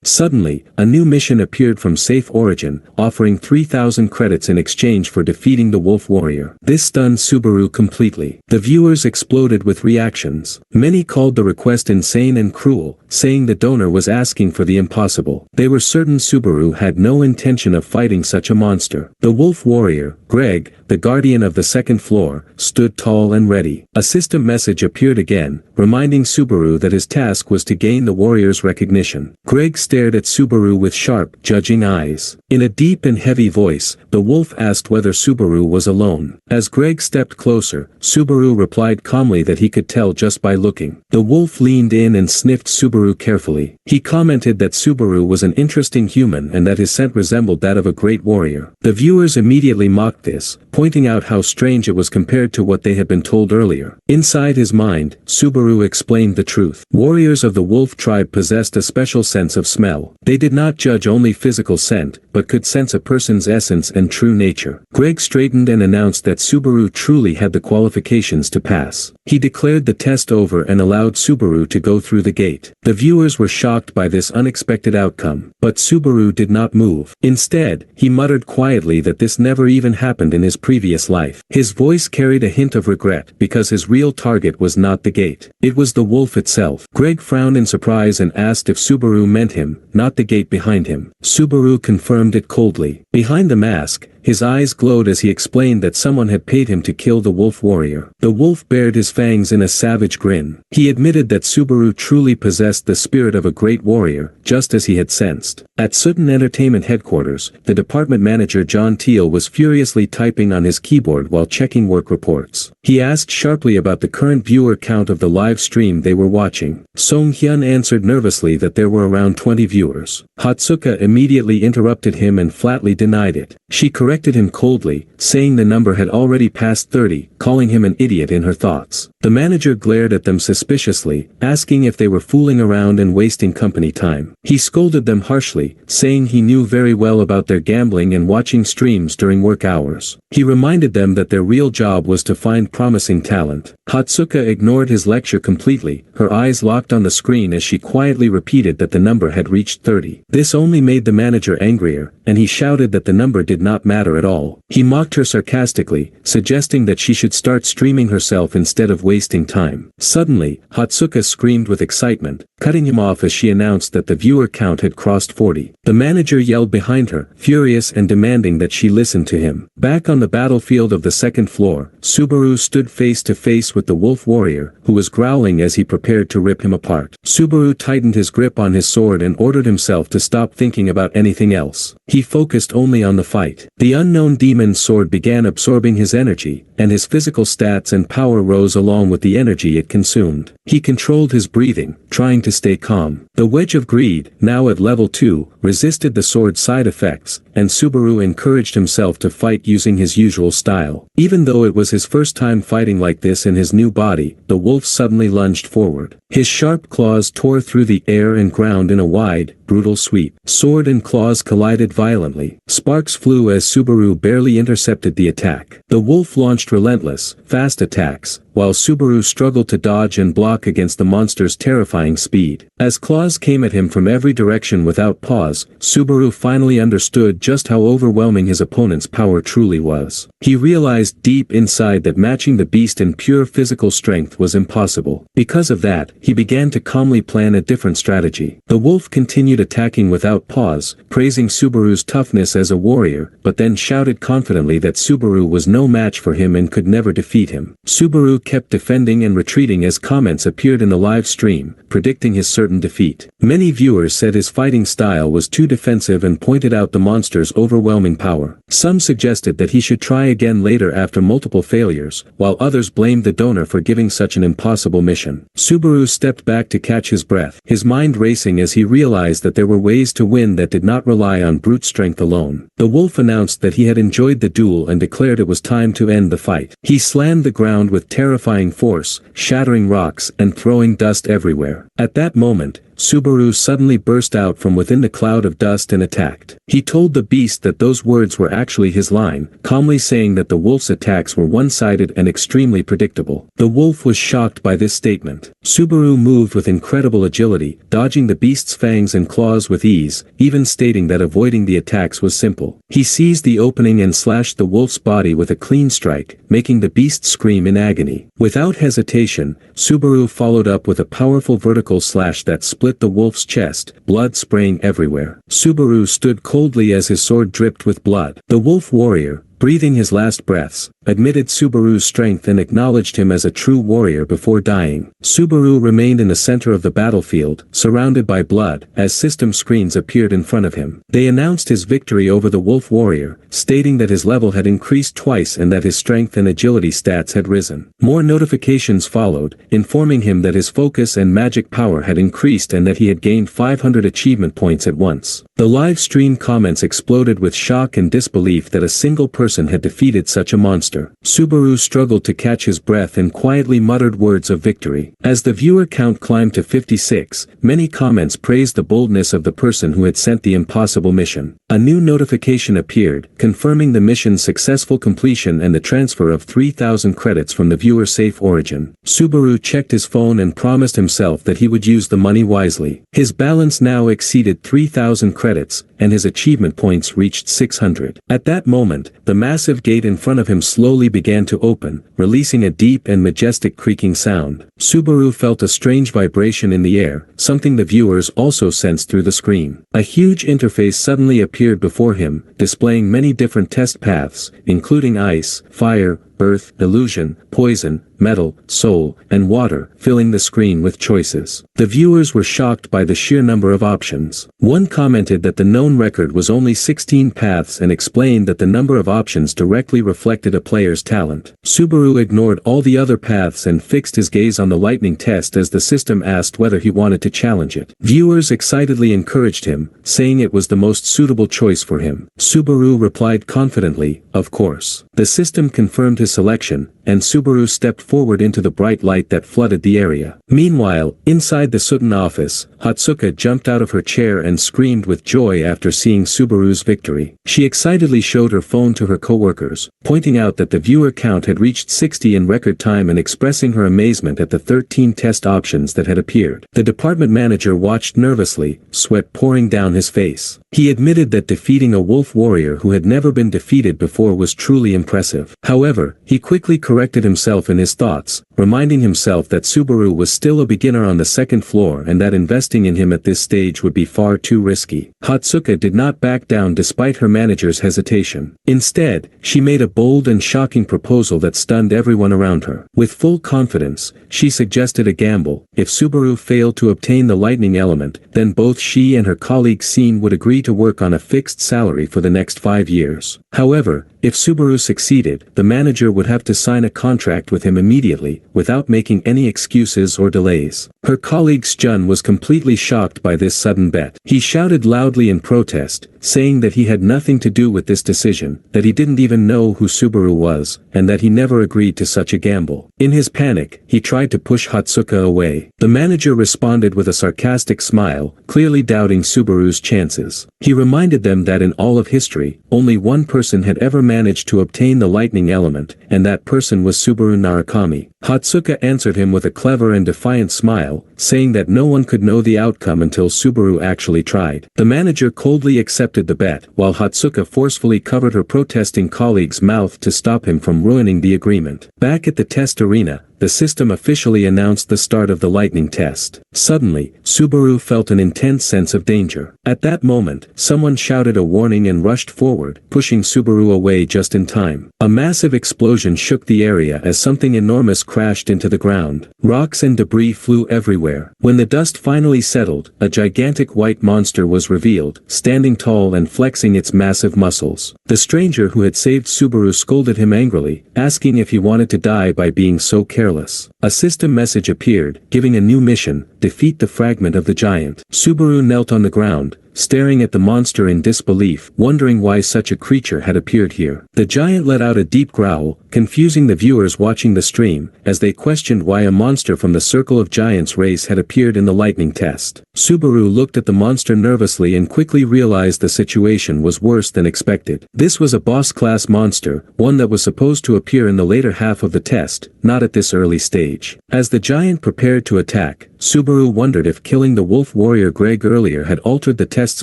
Suddenly, a new mission appeared from Safe Origin, offering 3,000 credits in exchange for defeating the Wolf Warrior. This stunned Subaru completely. The viewers exploded with reactions. Many called the request insane and cruel, saying the donor was asking for the impossible. They were certain Subaru had no intention of fighting such a monster. The Wolf Warrior, Greg, the guardian of the second floor, stood tall and ready. A system message appeared again, reminding Subaru that his task was to gain the warrior's recognition. Greg stared at Subaru with sharp, judging eyes. In a deep and heavy voice, the wolf asked whether Subaru was alone. As Greg stepped closer, Subaru replied calmly that he could tell just by looking. The wolf leaned in and sniffed Subaru carefully. He commented that Subaru was an interesting human and that his scent resembled that of a great warrior. The viewers immediately mocked this, pointing out how strange it was compared to what they had been told earlier. Inside his mind, Subaru explained the truth. Warriors of the wolf tribe possessed a special sense of smell. They did not judge only physical scent, but could sense a person's essence and true nature. Greg straightened and announced that Subaru truly had the qualifications to pass. He declared the test over and allowed Subaru to go through the gate. The viewers were shocked by this unexpected outcome, but Subaru did not move. Instead, he muttered quietly that this never even happened in his previous life. His voice carried a hint of regret, because his real target was not the gate. It was the wolf itself. Greg frowned in surprise and asked if Subaru meant him, not the gate behind him. Subaru confirmed it coldly. Behind the mask, his eyes glowed as he explained that someone had paid him to kill the Wolf Warrior. The wolf bared his fangs in a savage grin. He admitted that Subaru truly possessed the spirit of a great warrior, just as he had sensed. At Sutton Entertainment headquarters, the department manager John Teal was furiously typing on his keyboard while checking work reports. He asked sharply about the current viewer count of the live stream they were watching. Song Hyun answered nervously that there were around 20 viewers. Hatsuka immediately interrupted him and flatly denied it. She corrected him coldly, saying the number had already passed 30, calling him an idiot in her thoughts. The manager glared at them suspiciously, asking if they were fooling around and wasting company time. He scolded them harshly, saying he knew very well about their gambling and watching streams during work hours. He reminded them that their real job was to find promising talent. Hatsuka ignored his lecture completely, her eyes locked on the screen as she quietly repeated that the number had reached 30. This only made the manager angrier, and he shouted that the number did not matter at all. He mocked her sarcastically, suggesting that she should start streaming herself instead of wasting time. Suddenly, Hatsuka screamed with excitement, cutting him off as she announced that the viewer count had crossed 40. The manager yelled behind her, furious and demanding that she listen to him. Back on the battlefield of the second floor, Subaru stood face to face with the Wolf Warrior, who was growling as he prepared to rip him apart. Subaru tightened his grip on his sword and ordered himself to stop thinking about anything else. He focused only on the fight. The unknown demon's sword began absorbing his energy, and his physical stats and power rose along with the energy it consumed. He controlled his breathing, trying to stay calm. The Wedge of Greed, now at level 2, resisted the sword's side effects, and Subaru encouraged himself to fight using his usual style. Even though it was his first time fighting like this in his new body, the wolf suddenly lunged forward. His sharp claws tore through the air and ground in a wide, brutal sweep. Sword and claws collided violently. Sparks flew as Subaru barely intercepted the attack. The wolf launched relentless, fast attacks, while Subaru struggled to dodge and block against the monster's terrifying speed. As claws came at him from every direction without pause, Subaru finally understood just how overwhelming his opponent's power truly was. He realized deep inside that matching the beast in pure physical strength was impossible. Because of that, he began to calmly plan a different strategy. The wolf continued attacking without pause, praising Subaru's toughness as a warrior, but then shouted confidently that Subaru was no match for him and could never defeat him. Subaru Subaru kept defending and retreating as comments appeared in the live stream, predicting his certain defeat. Many viewers said his fighting style was too defensive and pointed out the monster's overwhelming power. Some suggested that he should try again later after multiple failures, while others blamed the donor for giving such an impossible mission. Subaru stepped back to catch his breath, his mind racing as he realized that there were ways to win that did not rely on brute strength alone. The wolf announced that he had enjoyed the duel and declared it was time to end the fight. He slammed the ground with terrifying force, shattering rocks and throwing dust everywhere. At that moment, Subaru suddenly burst out from within the cloud of dust and attacked. He told the beast that those words were actually his line, calmly saying that the wolf's attacks were one-sided and extremely predictable. The wolf was shocked by this statement. Subaru moved with incredible agility, dodging the beast's fangs and claws with ease, even stating that avoiding the attacks was simple. He seized the opening and slashed the wolf's body with a clean strike, making the beast scream in agony. Without hesitation, Subaru followed up with a powerful vertical slash that split the wolf's chest, blood spraying everywhere. Subaru stood coldly as his sword dripped with blood. The wolf warrior, breathing his last breaths, admitted Subaru's strength and acknowledged him as a true warrior before dying. Subaru remained in the center of the battlefield, surrounded by blood, as system screens appeared in front of him. They announced his victory over the wolf warrior, stating that his level had increased twice and that his strength and agility stats had risen. More notifications followed, informing him that his focus and magic power had increased and that he had gained 500 achievement points at once. The live stream comments exploded with shock and disbelief that a single person had defeated such a monster. Subaru struggled to catch his breath and quietly muttered words of victory. As the viewer count climbed to 56, many comments praised the boldness of the person who had sent the impossible mission. A new notification appeared, confirming the mission's successful completion and the transfer of 3,000 credits from the viewer's safe origin. Subaru checked his phone and promised himself that he would use the money wisely. His balance now exceeded 3,000 credits, and his achievement points reached 600. At that moment, the massive gate in front of him slowly began to open, releasing a deep and majestic creaking sound. Subaru felt a strange vibration in the air, something the viewers also sensed through the screen. A huge interface suddenly appeared before him, displaying many different test paths, including ice, fire, earth, illusion, poison, metal, soul, and water, filling the screen with choices. The viewers were shocked by the sheer number of options. One commented that the known record was only 16 paths and explained that the number of options directly reflected a player's talent. Subaru ignored all the other paths and fixed his gaze on the lightning test as the system asked whether he wanted to challenge it. Viewers excitedly encouraged him, saying it was the most suitable choice for him. Subaru replied confidently, "Of course." The system confirmed his selection, and Subaru stepped forward into the bright light that flooded the area. Meanwhile, inside the Sutton office, Hatsuka jumped out of her chair and screamed with joy after seeing Subaru's victory. She excitedly showed her phone to her coworkers, pointing out that the viewer count had reached 60 in record time and expressing her amazement at the 13 test options that had appeared. The department manager watched nervously, sweat pouring down his face. He admitted that defeating a wolf warrior who had never been defeated before was truly impressive. However, he quickly corrected himself in his thoughts, reminding himself that Subaru was still a beginner on the second floor and that investing in him at this stage would be far too risky. Hatsuka did not back down despite her manager's hesitation. Instead, she made a bold and shocking proposal that stunned everyone around her. With full confidence, she suggested a gamble. If Subaru failed to obtain the lightning element, then both she and her colleague Scene would agree to work on a fixed salary for the next 5 years. However, if Subaru succeeded, the manager would have to sign a contract with him immediately, without making any excuses or delays. Her colleague Jun was completely shocked by this sudden bet. He shouted loudly in protest, saying that he had nothing to do with this decision, that he didn't even know who Subaru was, and that he never agreed to such a gamble. In his panic, he tried to push Hatsuka away. The manager responded with a sarcastic smile, clearly doubting Subaru's chances. He reminded them that in all of history, only one person had ever managed to obtain the lightning element, and that person was Subaru Narukami. Hatsuka answered him with a clever and defiant smile, saying that no one could know the outcome until Subaru actually tried. The manager coldly accepted the bet, while Hatsuka forcefully covered her protesting colleague's mouth to stop him from ruining the agreement. Back at the test arena, the system officially announced the start of the lightning test. Suddenly, Subaru felt an intense sense of danger. At that moment, someone shouted a warning and rushed forward, pushing Subaru away just in time. A massive explosion shook the area as something enormous crashed into the ground. Rocks and debris flew everywhere. When the dust finally settled, a gigantic white monster was revealed, standing tall and flexing its massive muscles. The stranger who had saved Subaru scolded him angrily, asking if he wanted to die by being so careless. A system message appeared, giving a new mission: defeat the fragment of the giant. Subaru knelt on the ground, staring at the monster in disbelief, wondering why such a creature had appeared here. The giant let out a deep growl, confusing the viewers watching the stream, as they questioned why a monster from the Circle of Giants race had appeared in the lightning test. Subaru looked at the monster nervously and quickly realized the situation was worse than expected. This was a boss-class monster, one that was supposed to appear in the later half of the test, not at this early stage. As the giant prepared to attack, Subaru wondered if killing the wolf warrior Greg earlier had altered the test's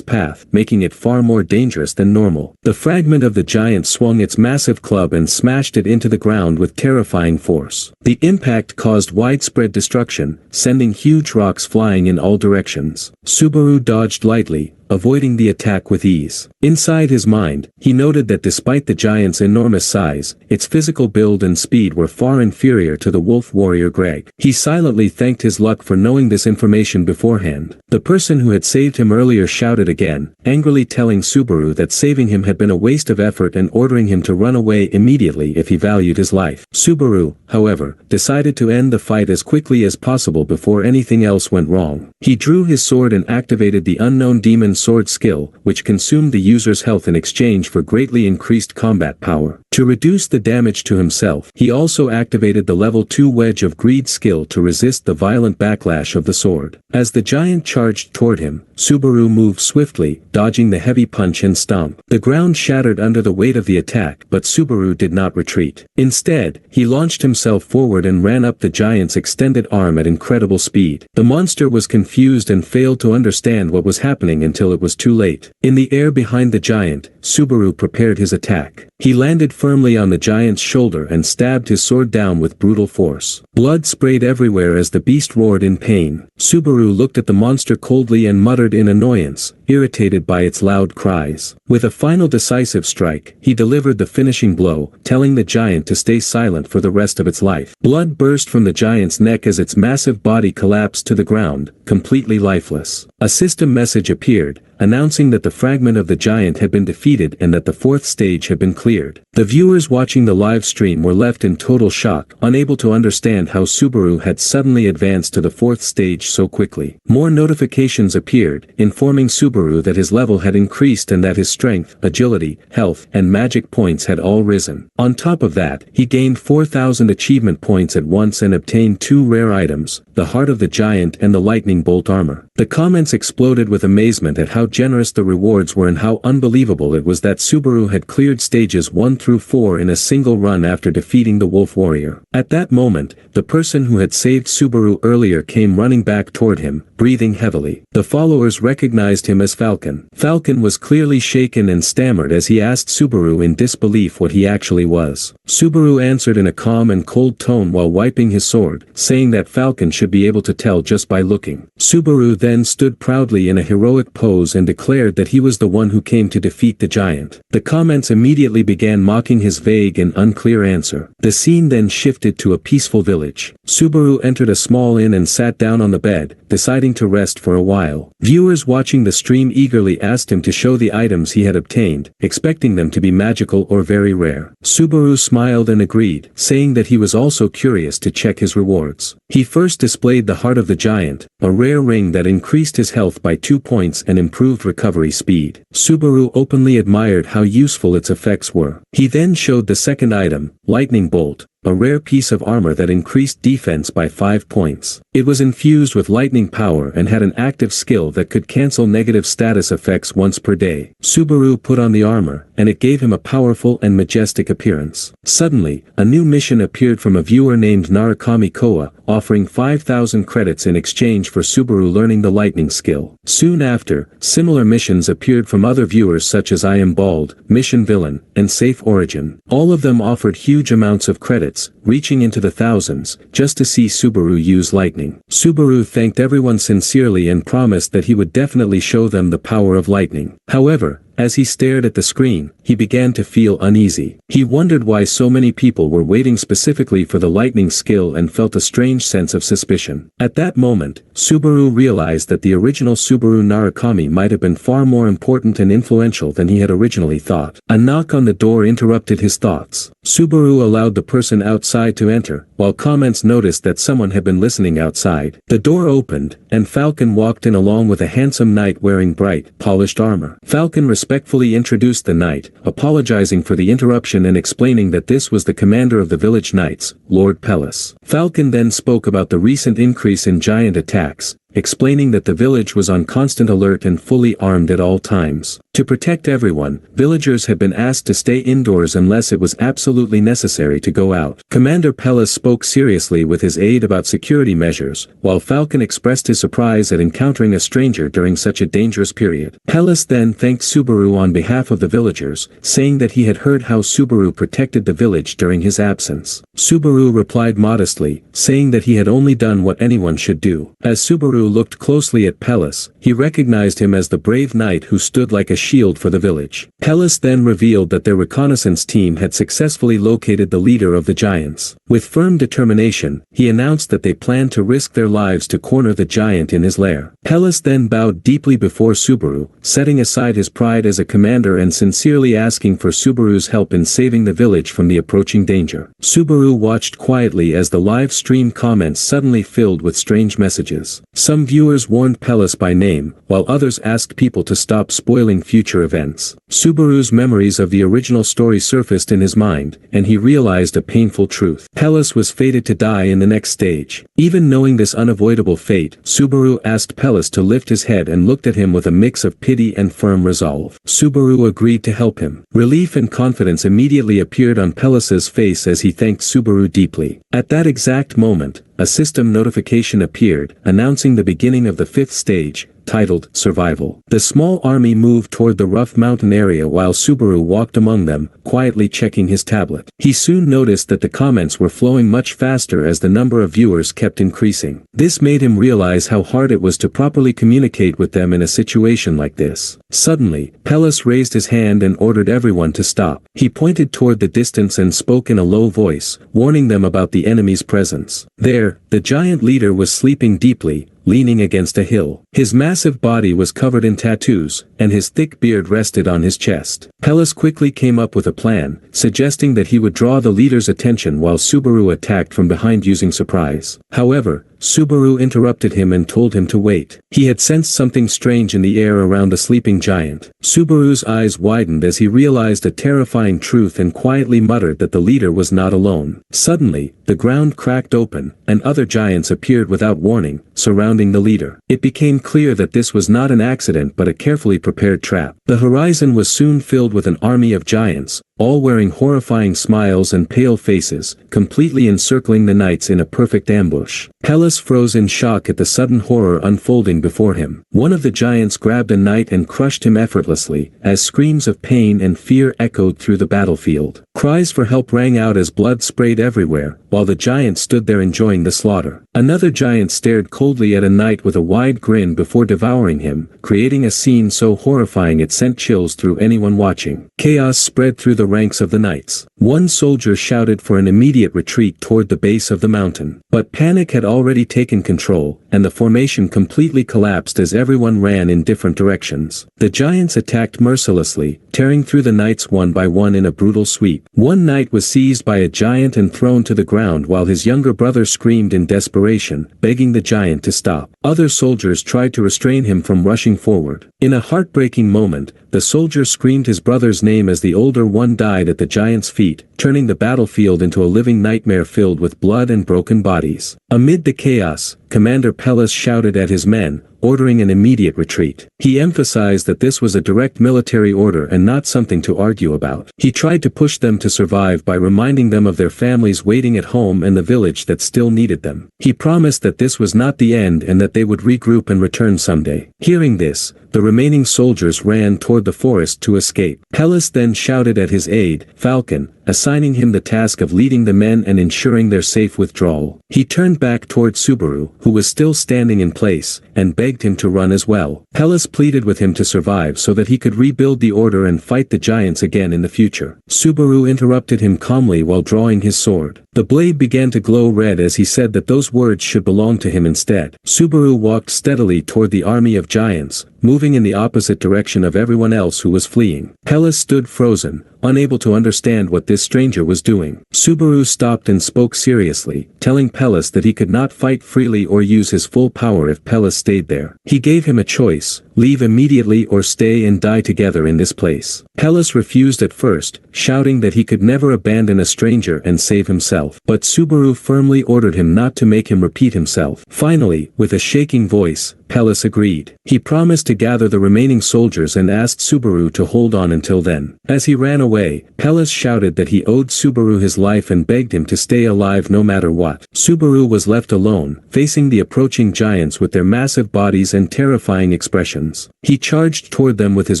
path, making it far more dangerous than normal. The fragment of the giant swung its massive club and smashed it into the ground with terrifying force. The impact caused widespread destruction, sending huge rocks flying in all directions. Subaru dodged lightly, avoiding the attack with ease. Inside his mind, he noted that despite the giant's enormous size, its physical build and speed were far inferior to the wolf warrior Greg. He silently thanked his luck for knowing this information beforehand. The person who had saved him earlier shouted again, angrily telling Subaru that saving him had been a waste of effort and ordering him to run away immediately if he valued his life. Subaru, however, decided to end the fight as quickly as possible before anything else went wrong. He drew his sword and activated the unknown demon sword skill, which consumed the user's health in exchange for greatly increased combat power. To reduce the damage to himself, he also activated the level 2 Wedge of Greed skill to resist the violent backlash of the sword. As the giant charged toward him, Subaru moved swiftly, dodging the heavy punch and stomp. The ground shattered under the weight of the attack, but Subaru did not retreat. Instead, he launched himself forward and ran up the giant's extended arm at incredible speed. The monster was confused and failed to understand what was happening until it was too late. In the air behind the giant, Subaru prepared his attack. He landed firmly on the giant's shoulder and stabbed his sword down with brutal force. Blood sprayed everywhere as the beast roared in pain. Subaru looked at the monster coldly and muttered in annoyance, irritated by its loud cries. With a final decisive strike, he delivered the finishing blow, telling the giant to stay silent for the rest of its life. Blood burst from the giant's neck as its massive body collapsed to the ground, completely lifeless. A system message appeared, announcing that the fragment of the giant had been defeated and that the fourth stage had been cleared. The viewers watching the live stream were left in total shock, unable to understand how Subaru had suddenly advanced to the fourth stage so quickly. More notifications appeared, informing Subaru that his level had increased and that his strength, agility, health, and magic points had all risen. On top of that, he gained 4,000 achievement points at once and obtained 2 rare items, the Heart of the Giant and the Lightning Bolt armor. The comments exploded with amazement at how generous the rewards were and how unbelievable it was that Subaru had cleared stages 1 through 4 in a single run after defeating the Wolf Warrior. At that moment, the person who had saved Subaru earlier came running back toward him, breathing heavily. The followers recognized him as Falcon. Falcon was clearly shaken and stammered as he asked Subaru in disbelief what he actually was. Subaru answered in a calm and cold tone while wiping his sword, saying that Falcon should be able to tell just by looking. Subaru then stood proudly in a heroic pose and declared that he was the one who came to defeat the giant. The comments immediately began mocking his vague and unclear answer. The scene then shifted to a peaceful village. Subaru entered a small inn and sat down on the bed, deciding to rest for a while. Viewers watching the stream eagerly asked him to show the items he had obtained, expecting them to be magical or very rare. Subaru smiled and agreed, saying that he was also curious to check his rewards. He first displayed the Heart of the Giant, a rare ring that increased his health by 2 points and improved recovery speed. Subaru openly admired how useful its effects were. He then showed the second item, Lightning Bolt, a rare piece of armor that increased defense by 5 points. It was infused with lightning power and had an active skill that could cancel negative status effects once per day. Subaru put on the armor, and it gave him a powerful and majestic appearance. Suddenly, a new mission appeared from a viewer named Narukami Koa, offering 5,000 credits in exchange for Subaru learning the lightning skill. Soon after, similar missions appeared from other viewers such as I Am Bald, Mission Villain, and Safe Origin. All of them offered huge amounts of credits, reaching into the thousands, just to see Subaru use lightning. Subaru thanked everyone sincerely and promised that he would definitely show them the power of lightning. However, as he stared at the screen, he began to feel uneasy. He wondered why so many people were waiting specifically for the lightning skill and felt a strange sense of suspicion. At that moment, Subaru realized that the original Subaru Narukami might have been far more important and influential than he had originally thought. A knock on the door interrupted his thoughts. Subaru allowed the person outside to enter, while comments noticed that someone had been listening outside. The door opened, and Falcon walked in along with a handsome knight wearing bright, polished armor. Falcon respectfully introduced the knight, apologizing for the interruption and explaining that this was the commander of the village knights, Lord Pellis. Falcon then spoke about the recent increase in giant attacks, explaining that the village was on constant alert and fully armed at all times. To protect everyone, villagers had been asked to stay indoors unless it was absolutely necessary to go out. Commander Pellis spoke seriously with his aide about security measures, while Falcon expressed his surprise at encountering a stranger during such a dangerous period. Pellis then thanked Subaru on behalf of the villagers, saying that he had heard how Subaru protected the village during his absence. Subaru replied modestly, saying that he had only done what anyone should do. As Subaru looked closely at Pellis, he recognized him as the brave knight who stood like a shield for the village. Pellis then revealed that their reconnaissance team had successfully located the leader of the giants. With firm determination, he announced that they planned to risk their lives to corner the giant in his lair. Pellis then bowed deeply before Subaru, setting aside his pride as a commander and sincerely asking for Subaru's help in saving the village from the approaching danger. Subaru watched quietly as the live stream comments suddenly filled with strange messages. Some viewers warned Pellis by name, while others asked people to stop spoiling future events. Subaru's memories of the original story surfaced in his mind, and he realized a painful truth. Pellis was fated to die in the next stage. Even knowing this unavoidable fate, Subaru asked Pellis to lift his head and looked at him with a mix of pity and firm resolve. Subaru agreed to help him. Relief and confidence immediately appeared on Pellis's face as he thanked Subaru deeply. At that exact moment, a system notification appeared, announcing the beginning of the 5th stage, titled Survival. The small army moved toward the rough mountain area while Subaru walked among them, quietly checking his tablet. He soon noticed that the comments were flowing much faster as the number of viewers kept increasing. This made him realize how hard it was to properly communicate with them in a situation like this. Suddenly, Pellis raised his hand and ordered everyone to stop. He pointed toward the distance and spoke in a low voice, warning them about the enemy's presence. There, the giant leader was sleeping deeply, leaning against a hill. His massive body was covered in tattoos, and his thick beard rested on his chest. Pellis quickly came up with a plan, suggesting that he would draw the leader's attention while Subaru attacked from behind using surprise. However, Subaru interrupted him and told him to wait. He had sensed something strange in the air around the sleeping giant. Subaru's eyes widened as he realized a terrifying truth and quietly muttered that the leader was not alone. Suddenly, the ground cracked open, and other giants appeared without warning, surrounding the leader. It became clear that this was not an accident but a carefully prepared trap. The horizon was soon filled with an army of giants, all wearing horrifying smiles and pale faces, completely encircling the knights in a perfect ambush. Pellis froze in shock at the sudden horror unfolding before him. One of the giants grabbed a knight and crushed him effortlessly, as screams of pain and fear echoed through the battlefield. Cries for help rang out as blood sprayed everywhere, while the giant stood there enjoying the slaughter. Another giant stared coldly at a knight with a wide grin before devouring him, creating a scene so horrifying it sent chills through anyone watching. Chaos spread through the ranks of the knights. One soldier shouted for an immediate retreat toward the base of the mountain. But panic had already taken control, and the formation completely collapsed as everyone ran in different directions. The giants attacked mercilessly, tearing through the knights one by one in a brutal sweep. One knight was seized by a giant and thrown to the ground while his younger brother screamed in desperation, begging the giant to stop. Other soldiers tried to restrain him from rushing forward. In a heartbreaking moment, the soldier screamed his brother's name as the older one died at the giant's feet, turning the battlefield into a living nightmare filled with blood and broken bodies. Amid the chaos, Commander Pellis shouted at his men, ordering an immediate retreat. He emphasized that this was a direct military order and not something to argue about. He tried to push them to survive by reminding them of their families waiting at home and the village that still needed them. He promised that this was not the end and that they would regroup and return someday. Hearing this, the remaining soldiers ran toward the forest to escape. Pelles then shouted at his aide, Falcon, assigning him the task of leading the men and ensuring their safe withdrawal. He turned back toward Subaru, who was still standing in place, and begged him to run as well. Pelles pleaded with him to survive so that he could rebuild the order and fight the giants again in the future. Subaru interrupted him calmly while drawing his sword. The blade began to glow red as he said that those words should belong to him instead. Subaru walked steadily toward the army of giants, moving in the opposite direction of everyone else who was fleeing. Pelles stood frozen, unable to understand what this stranger was doing. Subaru stopped and spoke seriously, telling Pelles that he could not fight freely or use his full power if Pelles stayed there. He gave him a choice: leave immediately or stay and die together in this place. Pelles refused at first, shouting that he could never abandon a stranger and save himself. But Subaru firmly ordered him not to make him repeat himself. Finally, with a shaking voice, Pelles agreed. He promised to gather the remaining soldiers and asked Subaru to hold on until then. As he ran away, Pelles shouted that he owed Subaru his life and begged him to stay alive no matter what. Subaru was left alone, facing the approaching giants with their massive bodies and terrifying expressions. He charged toward them with his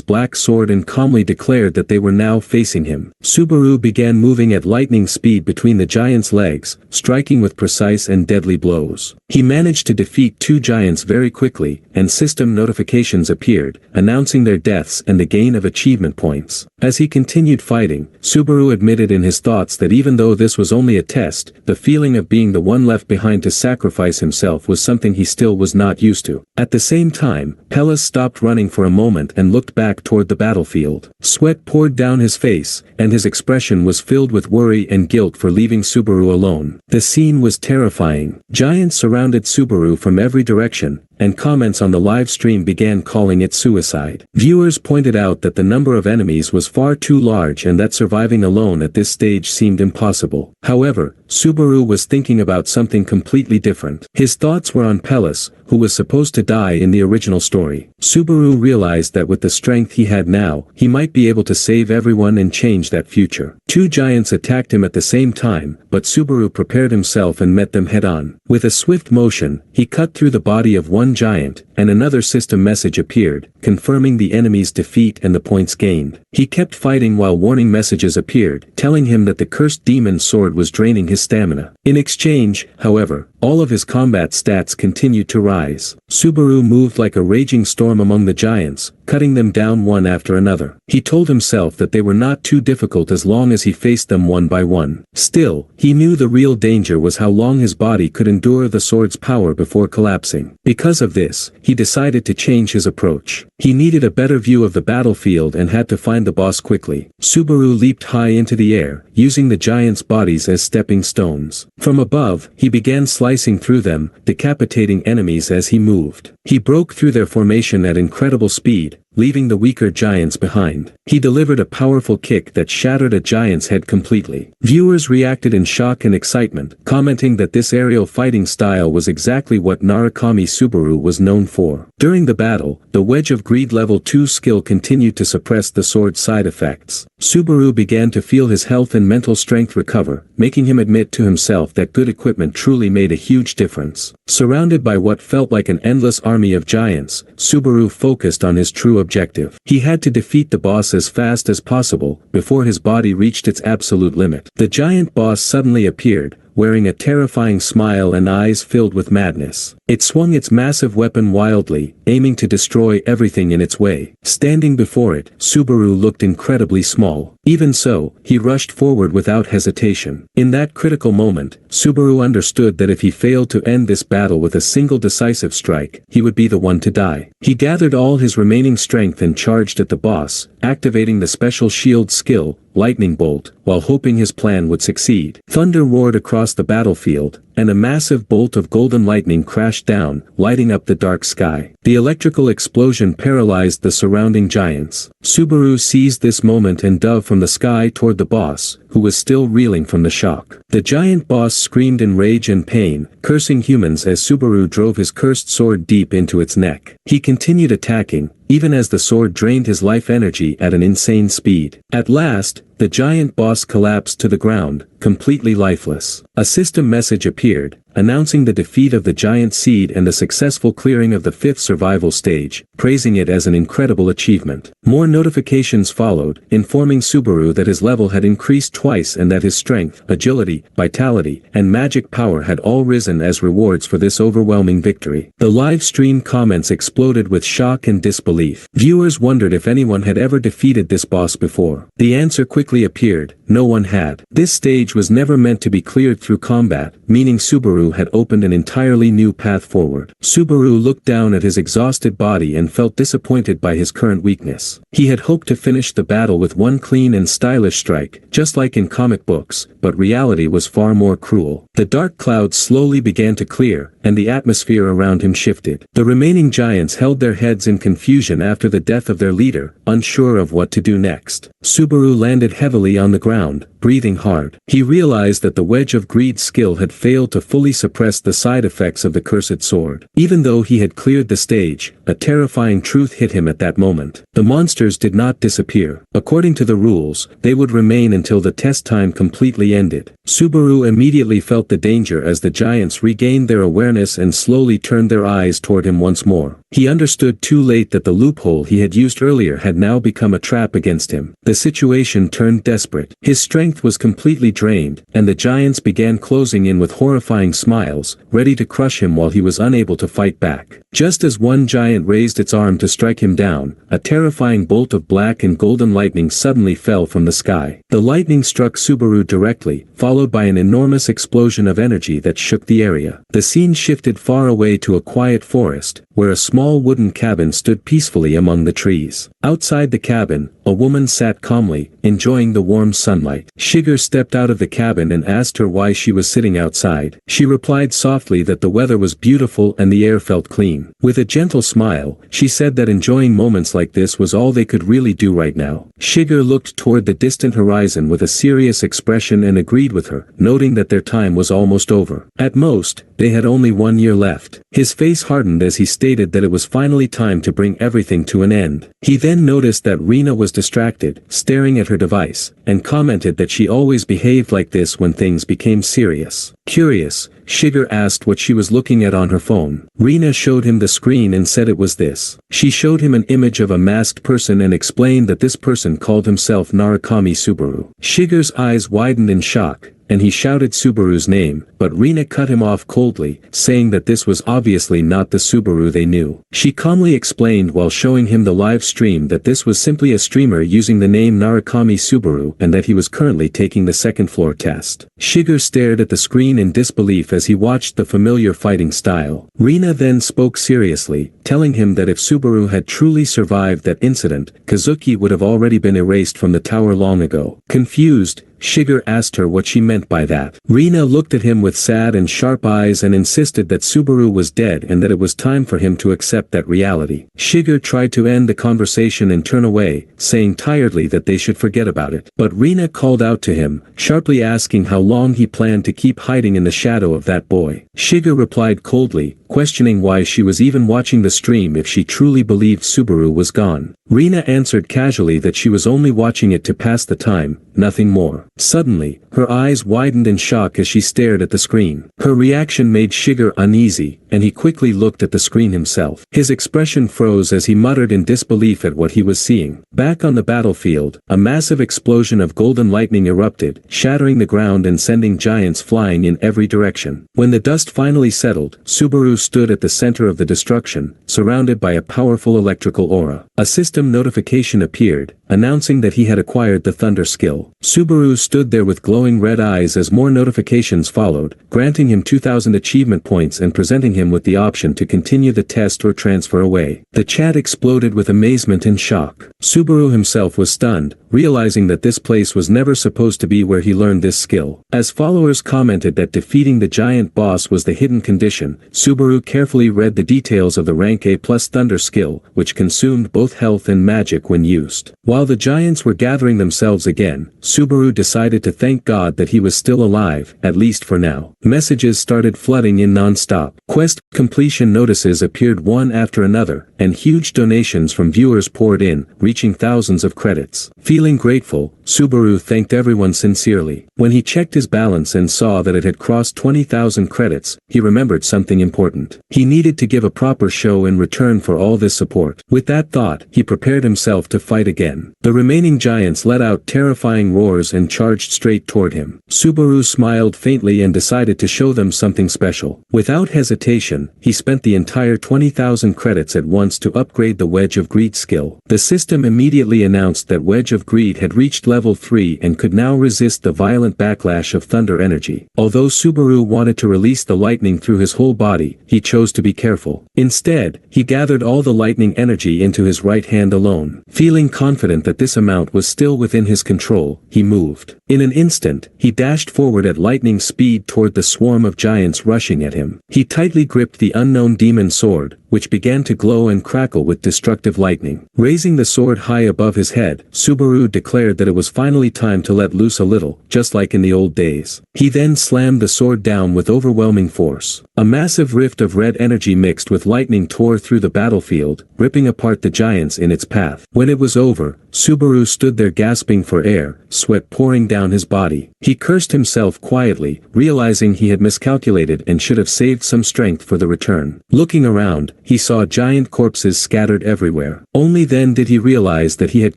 black sword and calmly declared that they were now facing him. Subaru began moving at lightning speed between the giants' legs, striking with precise and deadly blows. He managed to defeat two giants very quickly, and system notifications appeared, announcing their deaths and the gain of achievement points. As he continued fighting, Subaru admitted in his thoughts that even though this was only a test, the feeling of being the one left behind to sacrifice himself was something he still was not used to. At the same time, Pelles stopped running for a moment and looked back toward the battlefield. Sweat poured down his face, and his expression was filled with worry and guilt for leaving Subaru alone. The scene was terrifying. Giants surrounded Subaru from every direction, and comments on the live stream began calling it suicide. Viewers pointed out that the number of enemies was far too large and that surviving alone at this stage seemed impossible. However, Subaru was thinking about something completely different. His thoughts were on Pelles, who was supposed to die in the original story. Subaru realized that with the strength he had now, he might be able to save everyone and change that future. Two giants attacked him at the same time, but Subaru prepared himself and met them head-on. With a swift motion, he cut through the body of one giant, and another system message appeared, confirming the enemy's defeat and the points gained. He kept fighting while warning messages appeared, telling him that the cursed demon sword was draining his stamina. In exchange, however, all of his combat stats continued to rise. Subaru moved like a raging storm among the giants, cutting them down one after another. He told himself that they were not too difficult as long as he faced them one by one. Still, he knew the real danger was how long his body could endure the sword's power before collapsing. Because of this, he decided to change his approach. He needed a better view of the battlefield and had to find the boss quickly. Subaru leaped high into the air, using the giants' bodies as stepping stones. From above, he began slicing through them, decapitating enemies as he moved. He broke through their formation at incredible speed, leaving the weaker giants behind. He delivered a powerful kick that shattered a giant's head completely. Viewers reacted in shock and excitement, commenting that this aerial fighting style was exactly what Narukami Subaru was known for. During the battle, the Wedge of Greed level 2 skill continued to suppress the sword's side effects. Subaru began to feel his health and mental strength recover, making him admit to himself that good equipment truly made a huge difference. Surrounded by what felt like an endless army of giants, Subaru focused on his true objective. He had to defeat the boss as fast as possible, before his body reached its absolute limit. The giant boss suddenly appeared, wearing a terrifying smile and eyes filled with madness. It swung its massive weapon wildly, aiming to destroy everything in its way. Standing before it, Subaru looked incredibly small. Even so, he rushed forward without hesitation. In that critical moment, Subaru understood that if he failed to end this battle with a single decisive strike, he would be the one to die. He gathered all his remaining strength and charged at the boss, activating the special shield skill, Lightning Bolt, while hoping his plan would succeed. Thunder roared across the battlefield, and a massive bolt of golden lightning crashed down, lighting up the dark sky. The electrical explosion paralyzed the surrounding giants. Subaru seized this moment and dove from the sky toward the boss, who was still reeling from the shock. The giant boss screamed in rage and pain, cursing humans as Subaru drove his cursed sword deep into its neck. He continued attacking, even as the sword drained his life energy at an insane speed. At last, the giant boss collapsed to the ground, completely lifeless. A system message appeared, announcing the defeat of the giant seed and the successful clearing of the 5th survival stage, praising it as an incredible achievement. More notifications followed, informing Subaru that his level had increased twice and that his strength, agility, vitality, and magic power had all risen as rewards for this overwhelming victory. The live stream comments exploded with shock and disbelief. Viewers wondered if anyone had ever defeated this boss before. The answer quickly appeared: no one had. This stage was never meant to be cleared through combat, meaning Subaru had opened an entirely new path forward. Subaru looked down at his exhausted body and felt disappointed by his current weakness. He had hoped to finish the battle with one clean and stylish strike, just like in comic books, but reality was far more cruel. The dark clouds slowly began to clear, and the atmosphere around him shifted. The remaining giants held their heads in confusion after the death of their leader, unsure of what to do next. Subaru landed heavily on the ground, breathing hard. He realized that the Wedge of Greed skill had failed to fully suppress the side effects of the cursed sword. Even though he had cleared the stage, a terrifying truth hit him at that moment. The monsters did not disappear. According to the rules, they would remain until the test time completely ended. Subaru immediately felt the danger as the giants regained their awareness and slowly turned their eyes toward him once more. He understood too late that the loophole he had used earlier had now become a trap against him. The situation turned desperate. His strength was completely drained, and the giants began closing in with horrifying smiles, ready to crush him while he was unable to fight back. Just as one giant raised its arm to strike him down, a terrifying bolt of black and golden lightning suddenly fell from the sky. The lightning struck Subaru directly, followed by an enormous explosion of energy that shook the area. The scene shifted far away to a quiet forest, where a small wooden cabin stood peacefully among the trees. Outside the cabin, a woman sat calmly, enjoying the warm sunlight. Shiger stepped out of the cabin and asked her why she was sitting outside. She replied softly that the weather was beautiful and the air felt clean. With a gentle smile, she said that enjoying moments like this was all they could really do right now. Shiger looked toward the distant horizon with a serious expression and agreed with her, noting that their time was almost over. At most, they had only 1 year left. His face hardened as he stated that it was finally time to bring everything to an end. He then noticed that Rina was distracted, staring at her device, and commented that she always behaved like this when things became serious. Curious, Shiger asked what she was looking at on her phone. Rina showed him the screen and said it was this. She showed him an image of a masked person and explained that this person called himself Narukami Subaru. Shiger's eyes widened in shock, and he shouted Subaru's name, but Rina cut him off coldly, saying that this was obviously not the Subaru they knew. She calmly explained while showing him the live stream that this was simply a streamer using the name Narukami Subaru and that he was currently taking the second floor test. Shiger stared at the screen in disbelief as he watched the familiar fighting style. Rina then spoke seriously, telling him that if Subaru had truly survived that incident, Kazuki would have already been erased from the tower long ago. Confused, Shiger asked her what she meant by that. Rina looked at him with sad and sharp eyes and insisted that Subaru was dead and that it was time for him to accept that reality. Shiger tried to end the conversation and turn away, saying tiredly that they should forget about it. But Rina called out to him, sharply asking how long he planned to keep hiding in the shadow of that boy. Shiger replied coldly, questioning why she was even watching the stream if she truly believed Subaru was gone. Rina answered casually that she was only watching it to pass the time, nothing more. Suddenly, her eyes widened in shock as she stared at the screen. Her reaction made Shiger uneasy, and he quickly looked at the screen himself. His expression froze as he muttered in disbelief at what he was seeing. Back on the battlefield, a massive explosion of golden lightning erupted, shattering the ground and sending giants flying in every direction. When the dust finally settled, Subaru stood at the center of the destruction, surrounded by a powerful electrical aura. A system notification appeared, announcing that he had acquired the Thunder skill. Subaru stood there with glowing red eyes as more notifications followed, granting him 2,000 achievement points and presenting him with the option to continue the test or transfer away. The chat exploded with amazement and shock. Subaru himself was stunned, realizing that this place was never supposed to be where he learned this skill. As followers commented that defeating the giant boss was the hidden condition, Subaru carefully read the details of the rank A+ Thunder skill, which consumed both health and magic when used. While the giants were gathering themselves again, Subaru decided to thank God that he was still alive, at least for now. Messages started flooding in non-stop. Quest completion notices appeared one after another, and huge donations from viewers poured in, reaching thousands of credits. Feeling Feeling grateful, Subaru thanked everyone sincerely. When he checked his balance and saw that it had crossed 20,000 credits, he remembered something important. He needed to give a proper show in return for all this support. With that thought, he prepared himself to fight again. The remaining giants let out terrifying roars and charged straight toward him. Subaru smiled faintly and decided to show them something special. Without hesitation, he spent the entire 20,000 credits at once to upgrade the Wedge of Greed skill. The system immediately announced that Wedge of Greed had reached level 3 and could now resist the violent backlash of thunder energy. Although Subaru wanted to release the lightning through his whole body, he chose to be careful. Instead, he gathered all the lightning energy into his right hand alone. Feeling confident that this amount was still within his control, he moved. In an instant, he dashed forward at lightning speed toward the swarm of giants rushing at him. He tightly gripped the unknown demon sword, which began to glow and crackle with destructive lightning. Raising the sword high above his head, Subaru declared that it was finally time to let loose a little, just like in the old days. He then slammed the sword down with overwhelming force. A massive rift of red energy mixed with lightning tore through the battlefield, ripping apart the giants in its path. When it was over, Subaru stood there gasping for air, sweat pouring down his body. He cursed himself quietly, realizing he had miscalculated and should have saved some strength for the return. Looking around, he saw giant corpses scattered everywhere. Only then did he realize that he had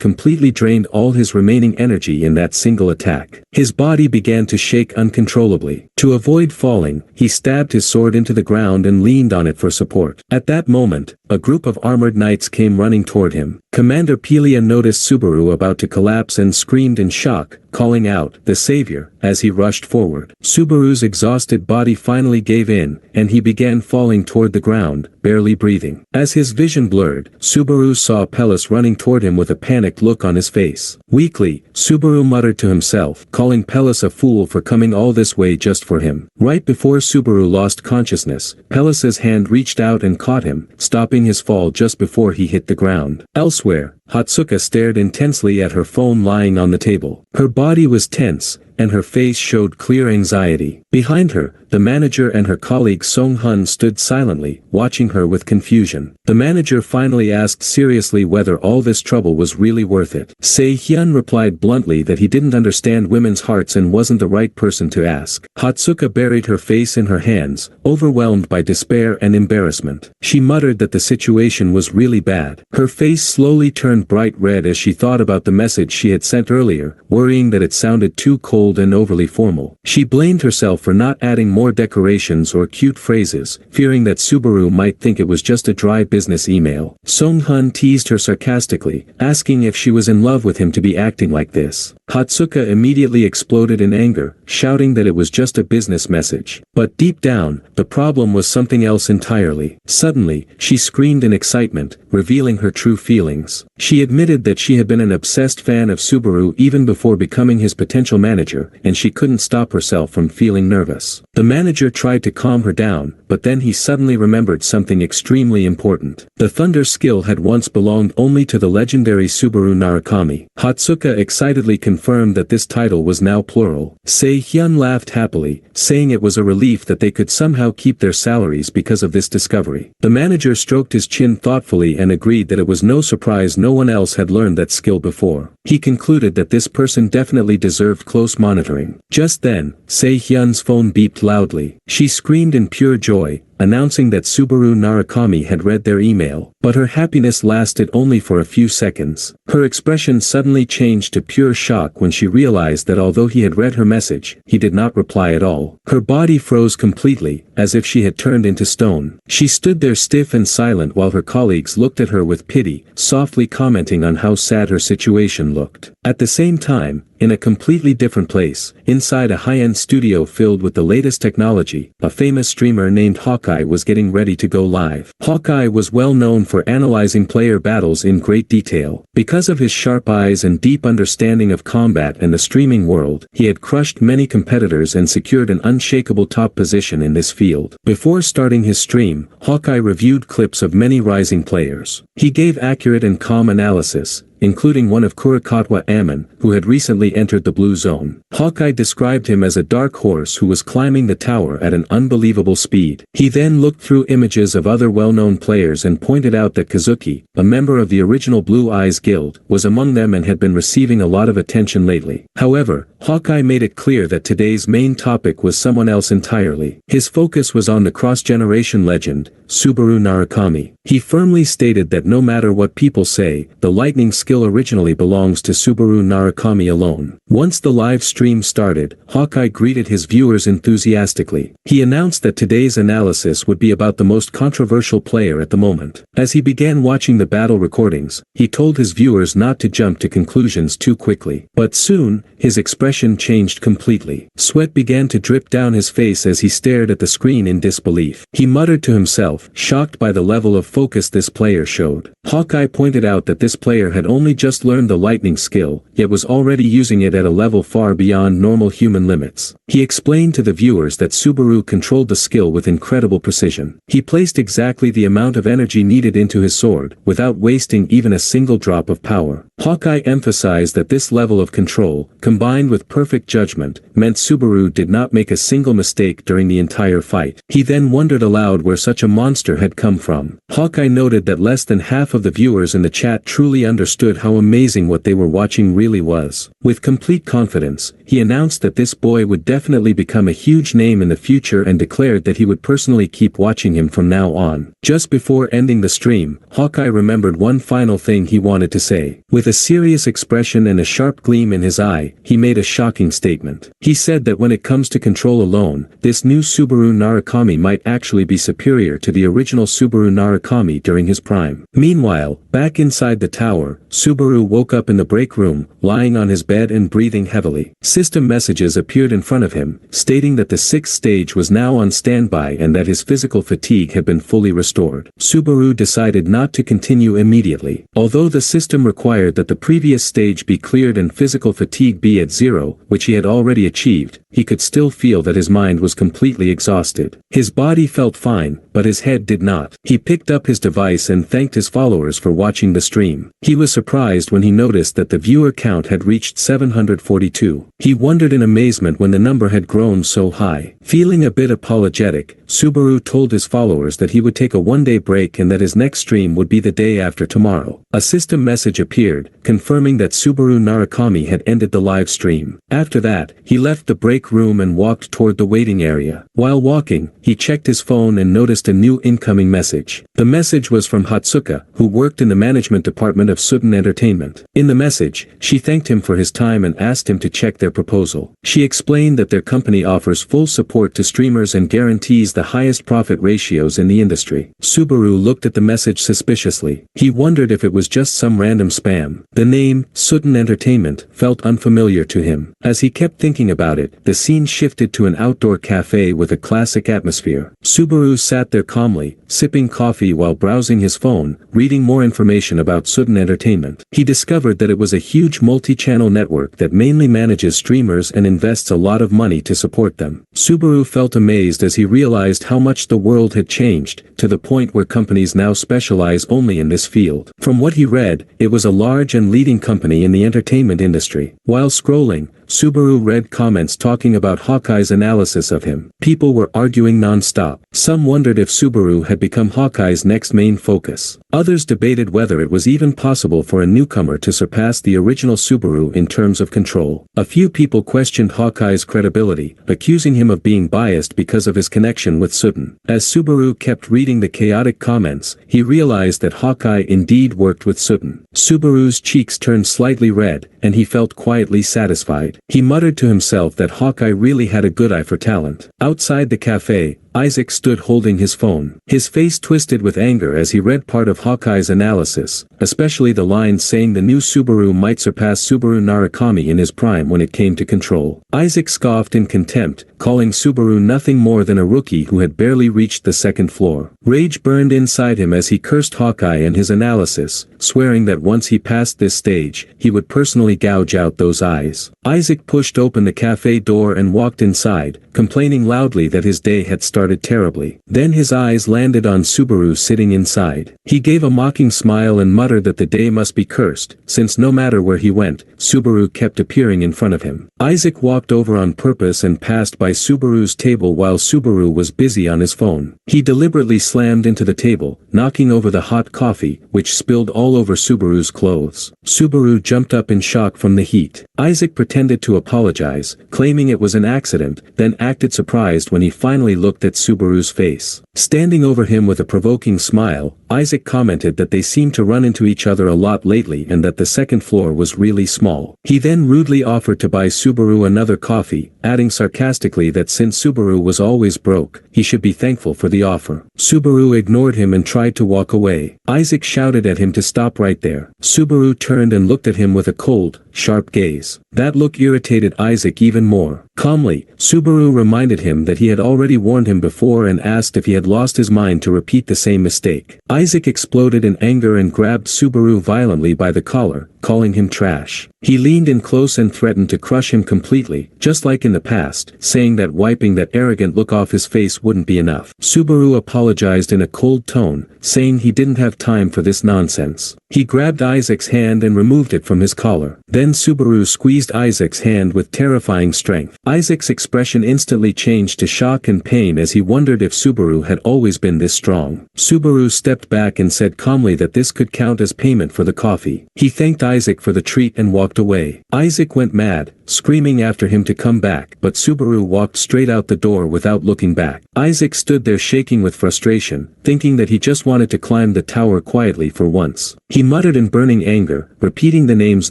completely drained all his remaining energy in that single attack. His body began to shake uncontrollably. To avoid falling, he stabbed his sword into the ground and leaned on it for support. At that moment, a group of armored knights came running toward him. Commander Pelia noticed Subaru about to collapse and screamed in shock, calling out, "The savior," as he rushed forward. Subaru's exhausted body finally gave in, and he began falling toward the ground, barely breathing. As his vision blurred, Subaru saw Pellis running toward him with a panicked look on his face. Weakly, Subaru muttered to himself, calling Pellis a fool for coming all this way just for him. Right before Subaru lost consciousness, Pellis's hand reached out and caught him, stopping his fall just before he hit the ground. Elsewhere, Hatsuka stared intensely at her phone lying on the table. Her body was tense, and her face showed clear anxiety. Behind her, the manager and her colleague Song-hun stood silently, watching her with confusion. The manager finally asked seriously whether all this trouble was really worth it. Se-hyun replied bluntly that he didn't understand women's hearts and wasn't the right person to ask. Hatsuka buried her face in her hands, overwhelmed by despair and embarrassment. She muttered that the situation was really bad. Her face slowly turned bright red as she thought about the message she had sent earlier, worrying that it sounded too cold and overly formal. She blamed herself for not adding more decorations or cute phrases, fearing that Subaru might think it was just a dry business email. Song-hun teased her sarcastically, asking if she was in love with him to be acting like this. Hatsuka immediately exploded in anger, shouting that it was just a business message. But deep down, the problem was something else entirely. Suddenly, she screamed in excitement, revealing her true feelings. She admitted that she had been an obsessed fan of Subaru even before becoming his potential manager, and she couldn't stop herself from feeling nervous. The manager tried to calm her down, but then he suddenly remembered something extremely important. The thunder skill had once belonged only to the legendary Subaru Narukami. Hatsuka excitedly confirmed that this title was now plural. Se-hyun laughed happily, saying it was a relief that they could somehow keep their salaries because of this discovery. The manager stroked his chin thoughtfully and agreed that it was no surprise no one else had learned that skill before. He concluded that this person definitely deserved close monitoring. Just then, Se-hyun's phone beeped loudly. She screamed in pure joy, announcing that Subaru Narukami had read their email, but her happiness lasted only for a few seconds. Her expression suddenly changed to pure shock when she realized that although he had read her message, he did not reply at all. Her body froze completely, as if she had turned into stone. She stood there stiff and silent while her colleagues looked at her with pity, softly commenting on how sad her situation looked. At the same time, in a completely different place, inside a high-end studio filled with the latest technology, a famous streamer named Hawkeye was getting ready to go live. Hawkeye was well known for analyzing player battles in great detail. Because of his sharp eyes and deep understanding of combat and the streaming world, he had crushed many competitors and secured an unshakable top position in this field. Before starting his stream, Hawkeye reviewed clips of many rising players. He gave accurate and calm analysis, including one of Kurakatwa Ammon, who had recently entered the blue zone. Hawkeye described him as a dark horse who was climbing the tower at an unbelievable speed. He then looked through images of other well-known players and pointed out that Kazuki, a member of the original Blue Eyes Guild, was among them and had been receiving a lot of attention lately. However, Hawkeye made it clear that today's main topic was someone else entirely. His focus was on the cross-generation legend, Subaru Narukami. He firmly stated that no matter what people say, the lightning skill originally belongs to Subaru Narukami alone. Once the live stream started, Hawkeye greeted his viewers enthusiastically. He announced that today's analysis would be about the most controversial player at the moment. As he began watching the battle recordings, he told his viewers not to jump to conclusions too quickly. But soon, his expression changed completely. Sweat began to drip down his face as he stared at the screen in disbelief. He muttered to himself, shocked by the level of focus this player showed. Hawkeye pointed out that this player had only just learned the lightning skill, yet was already using it at a level far beyond normal human limits. He explained to the viewers that Subaru controlled the skill with incredible precision. He placed exactly the amount of energy needed into his sword, without wasting even a single drop of power. Hawkeye emphasized that this level of control, combined with perfect judgment, meant Subaru did not make a single mistake during the entire fight. He then wondered aloud where such a monster had come from. Hawkeye noted that less than half of the viewers in the chat truly understood how amazing what they were watching really was. With complete confidence, he announced that this boy would definitely become a huge name in the future and declared that he would personally keep watching him from now on. Just before ending the stream, Hawkeye remembered one final thing he wanted to say. With a serious expression and a sharp gleam in his eye, he made a shocking statement. He said that when it comes to control alone, this new Subaru Narukami might actually be superior to the original Subaru Narukami during his prime. Meanwhile, back inside the tower, Subaru woke up in the break room, lying on his bed and breathing heavily. System messages appeared in front of him, stating that the 6th stage was now on standby and that his physical fatigue had been fully restored. Subaru decided not to continue immediately. Although the system required that the previous stage be cleared and physical fatigue be at 0, which he had already achieved, he could still feel that his mind was completely exhausted. His body felt fine, but his head did not. He picked up his device and thanked his followers for watching the stream. He was surprised when he noticed that the viewer count had reached 742. He wondered in amazement when the number had grown so high. Feeling a bit apologetic, Subaru told his followers that he would take a one-day break and that his next stream would be the day after tomorrow. A system message appeared, confirming that Subaru Narukami had ended the live stream. After that, he left the break room and walked toward the waiting area. While walking, he checked his phone and noticed a new incoming message. The message was from Hatsuka, who worked in the management department of Sudden Entertainment. In the message, she thanked him for his time and asked him to check their proposal. She explained that their company offers full support to streamers and guarantees the highest profit ratios in the industry. Subaru looked at the message suspiciously. He wondered if it was just some random spam. The name, Sudden Entertainment, felt unfamiliar to him. As he kept thinking about it, the scene shifted to an outdoor cafe with a classic atmosphere. Subaru sat there calmly, sipping coffee while browsing his phone, reading more information about Sudden Entertainment. He discovered that it was a huge multi-channel network that mainly manages streamers and invests a lot of money to support them. Subaru felt amazed as he realized how much the world had changed, to the point where companies now specialize only in this field. From what he read, it was a large and leading company in the entertainment industry. While scrolling, Subaru read comments talking about Hawkeye's analysis of him. People were arguing non-stop. Some wondered if Subaru had become Hawkeye's next main focus. Others debated whether it was even possible for a newcomer to surpass the original Subaru in terms of control. A few people questioned Hawkeye's credibility, accusing him of being biased because of his connection with Sudden. As Subaru kept reading the chaotic comments, he realized that Hawkeye indeed worked with Sudden. Subaru's cheeks turned slightly red, and he felt quietly satisfied. He muttered to himself that Hawkeye really had a good eye for talent. Outside the cafe, Isaac stood holding his phone. His face twisted with anger as he read part of Hawkeye's analysis, especially the lines saying the new Subaru might surpass Subaru Narukami in his prime when it came to control. Isaac scoffed in contempt, calling Subaru nothing more than a rookie who had barely reached the second floor. Rage burned inside him as he cursed Hawkeye and his analysis, swearing that once he passed this stage, he would personally gouge out those eyes. Isaac pushed open the cafe door and walked inside, complaining loudly that his day had started started terribly. Then his eyes landed on Subaru sitting inside. He gave a mocking smile and muttered that the day must be cursed, since no matter where he went, Subaru kept appearing in front of him. Isaac walked over on purpose and passed by Subaru's table while Subaru was busy on his phone. He deliberately slammed into the table, knocking over the hot coffee, which spilled all over Subaru's clothes. Subaru jumped up in shock from the heat. Isaac pretended to apologize, claiming it was an accident, then acted surprised when he finally looked at Subaru's face. Standing over him with a provoking smile, Isaac commented that they seemed to run into each other a lot lately and that the second floor was really small. He then rudely offered to buy Subaru another coffee, adding sarcastically that since Subaru was always broke, he should be thankful for the offer. Subaru ignored him and tried to walk away. Isaac shouted at him to stop right there. Subaru turned and looked at him with a cold, sharp gaze. That look irritated Isaac even more. Calmly, Subaru reminded him that he had already warned him before and asked if he had lost his mind to repeat the same mistake. Isaac exploded in anger and grabbed Subaru violently by the collar, calling him trash. He leaned in close and threatened to crush him completely, just like in the past, saying that wiping that arrogant look off his face wouldn't be enough. Subaru apologized in a cold tone, saying he didn't have time for this nonsense. He grabbed Isaac's hand and removed it from his collar. Then Subaru squeezed Isaac's hand with terrifying strength. Isaac's expression instantly changed to shock and pain as he wondered if Subaru had always been this strong. Subaru stepped back and said calmly that this could count as payment for the coffee. He thanked Isaac for the treat and walked away. Isaac went mad, screaming after him to come back, but Subaru walked straight out the door without looking back. Isaac stood there shaking with frustration, thinking that he just wanted to climb the tower quietly for once. He muttered in burning anger, repeating the names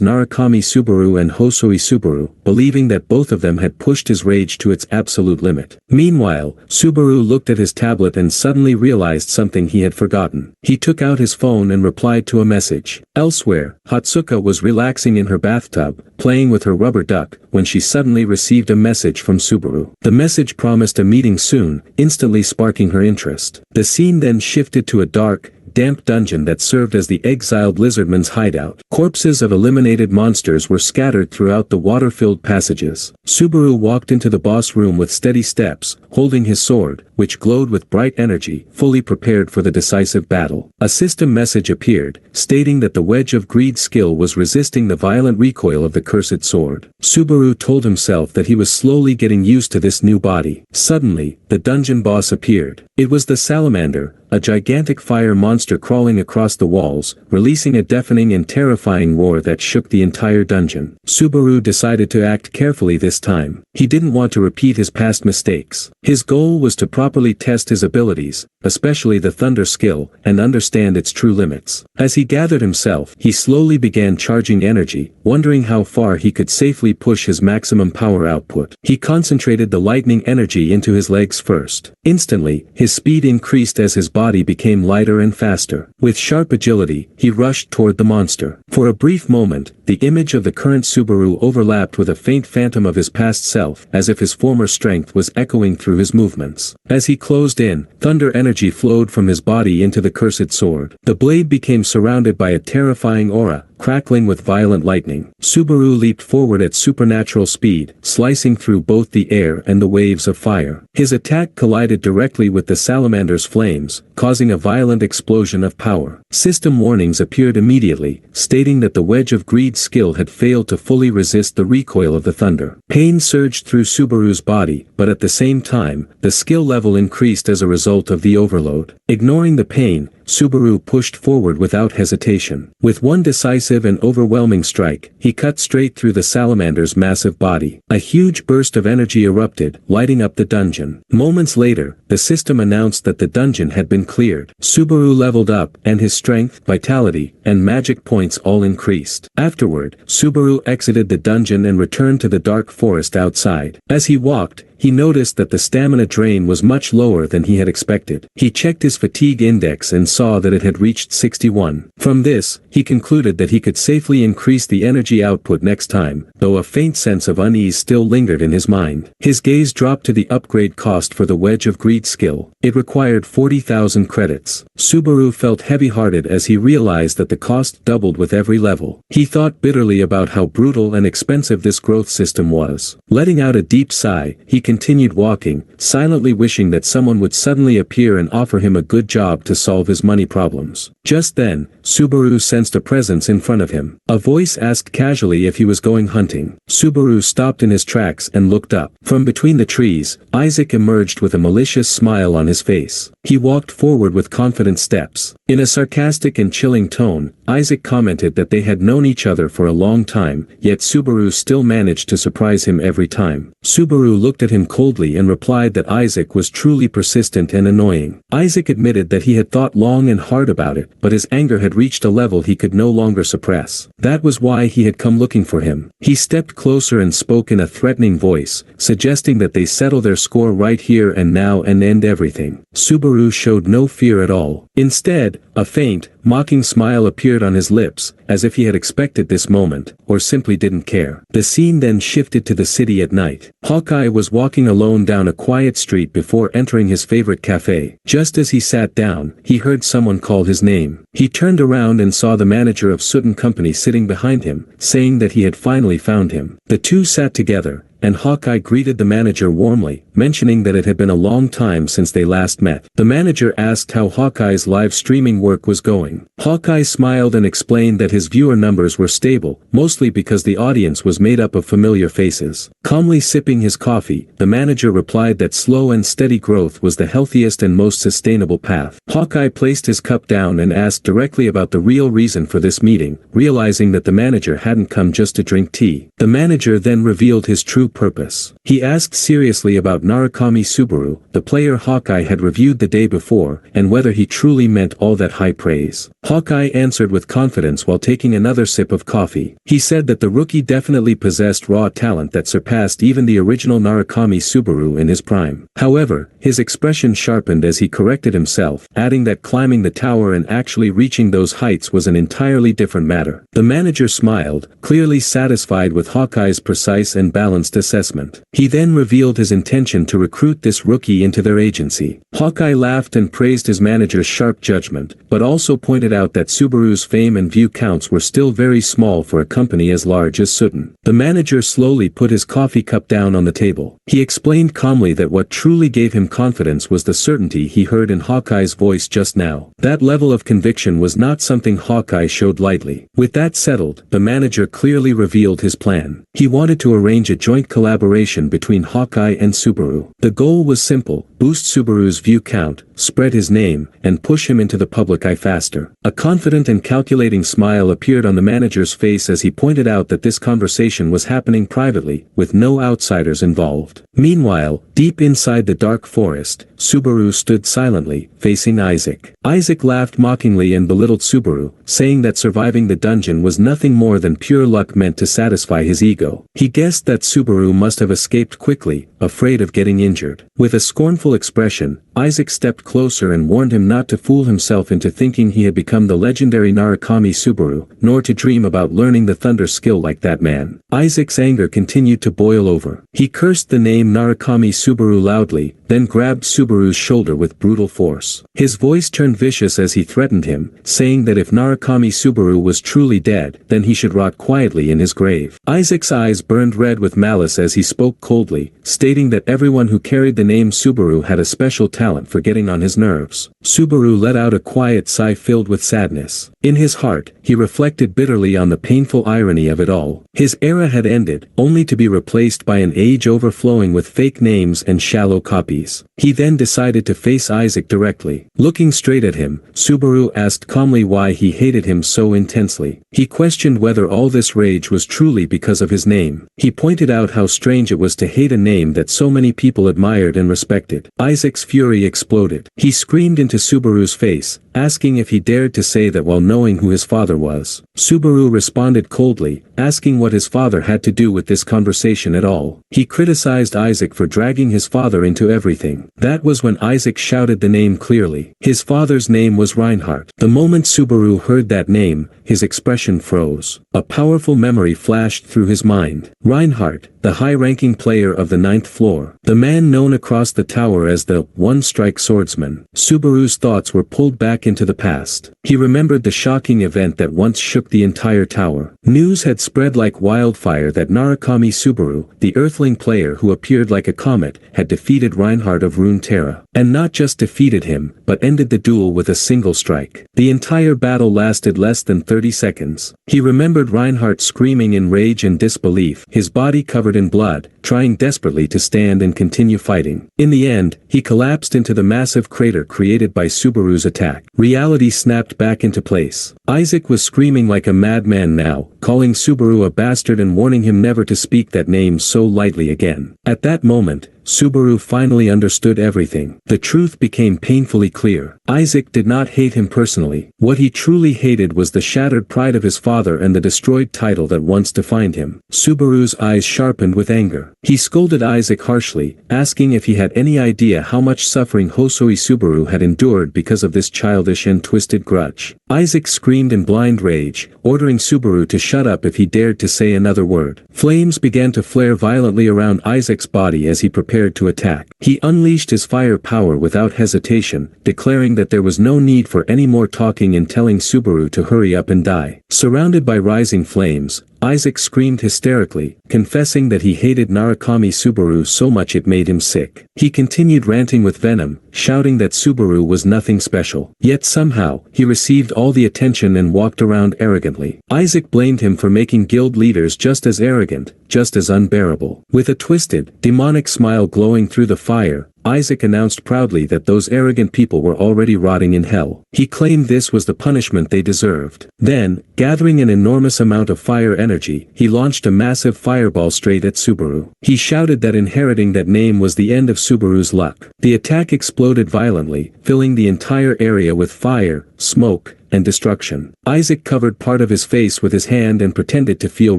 Narukami Subaru and Hosoi Subaru, believing that both of them had pushed his rage to its absolute limit. Meanwhile, Subaru looked at his tablet and suddenly realized something he had forgotten. He took out his phone and replied to a message. Elsewhere, Hatsuka was relaxing in her bathtub, playing with her rubber duck, when she suddenly received a message from Subaru. The message promised a meeting soon, instantly sparking her interest. The scene then shifted to a dark, damp dungeon that served as the exiled lizardman's hideout. Corpses of eliminated monsters were scattered throughout the water-filled passages. Subaru walked into the boss room with steady steps, holding his sword, which glowed with bright energy, fully prepared for the decisive battle. A system message appeared, stating that the Wedge of Greed skill was resisting the violent recoil of the cursed sword. Subaru told himself that he was slowly getting used to this new body. Suddenly, the dungeon boss appeared. It was the Salamander, a gigantic fire monster crawling across the walls, releasing a deafening and terrifying roar that shook the entire dungeon. Subaru decided to act carefully this time. He didn't want to repeat his past mistakes. His goal was to properly test his abilities, especially the thunder skill, and understand its true limits. As he gathered himself, he slowly began charging energy, wondering how far he could safely push his maximum power output. He concentrated the lightning energy into his legs first. Instantly, his speed increased as his body became lighter and faster. With sharp agility, he rushed toward the monster. For a brief moment, the image of the current Subaru overlapped with a faint phantom of his past self, as if his former strength was echoing through his movements. As he closed in, thunder energy flowed from his body into the cursed sword. The blade became surrounded by a terrifying aura, crackling with violent lightning. Subaru leaped forward at supernatural speed, slicing through both the air and the waves of fire. His attack collided directly with the salamander's flames, causing a violent explosion of power. System warnings appeared immediately, stating that the Wedge of Greed skill had failed to fully resist the recoil of the thunder. Pain surged through Subaru's body, but at the same time, the skill level increased as a result of the overload. Ignoring the pain, Subaru pushed forward without hesitation. With one decisive and overwhelming strike, he cut straight through the salamander's massive body. A huge burst of energy erupted, lighting up the dungeon. Moments later, the system announced that the dungeon had been cleared. Subaru leveled up, and his strength, vitality, and magic points all increased. Afterward, Subaru exited the dungeon and returned to the dark forest outside. As he walked, he noticed that the stamina drain was much lower than he had expected. He checked his fatigue index and saw that it had reached 61. From this, he concluded that he could safely increase the energy output next time, though a faint sense of unease still lingered in his mind. His gaze dropped to the upgrade cost for the Wedge of Greed skill. It required 40,000 credits. Subaru felt heavy-hearted as he realized that the cost doubled with every level. He thought bitterly about how brutal and expensive this growth system was. Letting out a deep sigh, he continued walking, silently wishing that someone would suddenly appear and offer him a good job to solve his money problems. Just then, Subaru sensed a presence in front of him. A voice asked casually if he was going hunting. Subaru stopped in his tracks and looked up. From between the trees, Isaac emerged with a malicious smile on his face. He walked forward with confident steps. In a sarcastic and chilling tone, Isaac commented that they had known each other for a long time, yet Subaru still managed to surprise him every time. Subaru looked at him coldly and replied that Isaac was truly persistent and annoying. Isaac admitted that he had thought long and hard about it, but his anger had reached a level he could no longer suppress. That was why he had come looking for him. He stepped closer and spoke in a threatening voice, suggesting that they settle their score right here and now and end everything. Subaru showed no fear at all. Instead, a faint, mocking smile appeared on his lips, as if he had expected this moment, or simply didn't care. The scene then shifted to the city at night. Hawkeye was walking alone down a quiet street before entering his favorite cafe. Just as he sat down, he heard someone call his name. He turned around and saw the manager of Sutton Company sitting behind him, saying that he had finally found him. The two sat together, and Hawkeye greeted the manager warmly, mentioning that it had been a long time since they last met. The manager asked how Hawkeye's live streaming work was going. Hawkeye smiled and explained that his viewer numbers were stable, mostly because the audience was made up of familiar faces. Calmly sipping his coffee, the manager replied that slow and steady growth was the healthiest and most sustainable path. Hawkeye placed his cup down and asked directly about the real reason for this meeting, realizing that the manager hadn't come just to drink tea. The manager then revealed his true purpose. He asked seriously about Narukami Subaru, the player Hawkeye had reviewed the day before, and whether he truly meant all that high praise. Hawkeye answered with confidence while taking another sip of coffee. He said that the rookie definitely possessed raw talent that surpassed even the original Narukami Subaru in his prime. However, his expression sharpened as he corrected himself, adding that climbing the tower and actually reaching those heights was an entirely different matter. The manager smiled, clearly satisfied with Hawkeye's precise and balanced assessment. He then revealed his intention to recruit this rookie into their agency. Hawkeye laughed and praised his manager's sharp judgment, but also pointed out that Subaru's fame and view counts were still very small for a company as large as Sutton. The manager slowly put his coffee cup down on the table. He explained calmly that what truly gave him confidence was the certainty he heard in Hawkeye's voice just now. That level of conviction was not something Hawkeye showed lightly. With that settled, the manager clearly revealed his plan. He wanted to arrange a joint collaboration between Hawkeye and Subaru. The goal was simple: boost Subaru's view count, spread his name, and push him into the public eye faster. A confident and calculating smile appeared on the manager's face as he pointed out that this conversation was happening privately, with no outsiders involved. Meanwhile, deep inside the dark forest, Subaru stood silently, facing Isaac. Isaac laughed mockingly and belittled Subaru, saying that surviving the dungeon was nothing more than pure luck meant to satisfy his ego. He guessed that Subaru must have escaped quickly, afraid of getting injured. With a scornful expression, Isaac stepped closer and warned him not to fool himself into thinking he had become the legendary Narukami Subaru, nor to dream about learning the thunder skill like that man. Isaac's anger continued to boil over. He cursed the name Narukami Subaru loudly, then grabbed Subaru's shoulder with brutal force. His voice turned vicious as he threatened him, saying that if Narukami Subaru was truly dead, then he should rot quietly in his grave. Isaac's eyes burned red with malice as he spoke coldly, stating that everyone who carried the name Subaru had a special talent for getting on his nerves. Subaru let out a quiet sigh filled with sadness. In his heart, he reflected bitterly on the painful irony of it all. His era had ended, only to be replaced by an age overflowing with fake names and shallow copies. He then decided to face Isaac directly. Looking straight at him, Subaru asked calmly why he hated him so intensely. He questioned whether all this rage was truly because of his name. He pointed out how strange it was to hate a name that so many people admired and respected. Isaac's fury exploded. He screamed into Subaru's face, asking if he dared to say that while knowing who his father was. Subaru responded coldly, asking what his father had to do with this conversation at all. He criticized Isaac for dragging his father into everything. That was when Isaac shouted the name clearly. His father's name was Reinhardt. The moment Subaru heard that name, his expression froze. A powerful memory flashed through his mind. Reinhardt, the high-ranking player of the 9th floor. The man known across the tower as the one-strike swordsman. Subaru's thoughts were pulled back into the past. He remembered the shocking event that once shook the entire tower. News had spread like wildfire that Narukami Subaru, the Earthling player who appeared like a comet, had defeated Reinhardt of Runeterra. And not just defeated him, but ended the duel with a single strike. The entire battle lasted less than 30 seconds. He remembered Reinhardt screaming in rage and disbelief, his body covered in blood, trying desperately to stand and continue fighting. In the end, he collapsed into the massive crater created by Subaru's attack. Reality snapped back into place. Isaac was screaming like a madman now, calling Subaru a bastard and warning him never to speak that name so lightly again. At that moment, Subaru finally understood everything. The truth became painfully clear. Isaac did not hate him personally. What he truly hated was the shattered pride of his father and the destroyed title that once defined him. Subaru's eyes sharpened with anger. He scolded Isaac harshly, asking if he had any idea how much suffering Hosoi Subaru had endured because of this childish and twisted grudge. Isaac screamed in blind rage, ordering Subaru to shut up if he dared to say another word. Flames began to flare violently around Isaac's body as he prepared to attack. He unleashed his fire power without hesitation, declaring that there was no need for any more talking and telling Subaru to hurry up and die. Surrounded by rising flames, Isaac screamed hysterically, confessing that he hated Narukami Subaru so much it made him sick. He continued ranting with venom, shouting that Subaru was nothing special. Yet somehow, he received all the attention and walked around arrogantly. Isaac blamed him for making guild leaders just as arrogant, just as unbearable. With a twisted, demonic smile glowing through the fire, Isaac announced proudly that those arrogant people were already rotting in hell. He claimed this was the punishment they deserved. Then, gathering an enormous amount of fire energy, he launched a massive fireball straight at Subaru. He shouted that inheriting that name was the end of Subaru's luck. The attack exploded violently, filling the entire area with fire, smoke, and destruction. Isaac covered part of his face with his hand and pretended to feel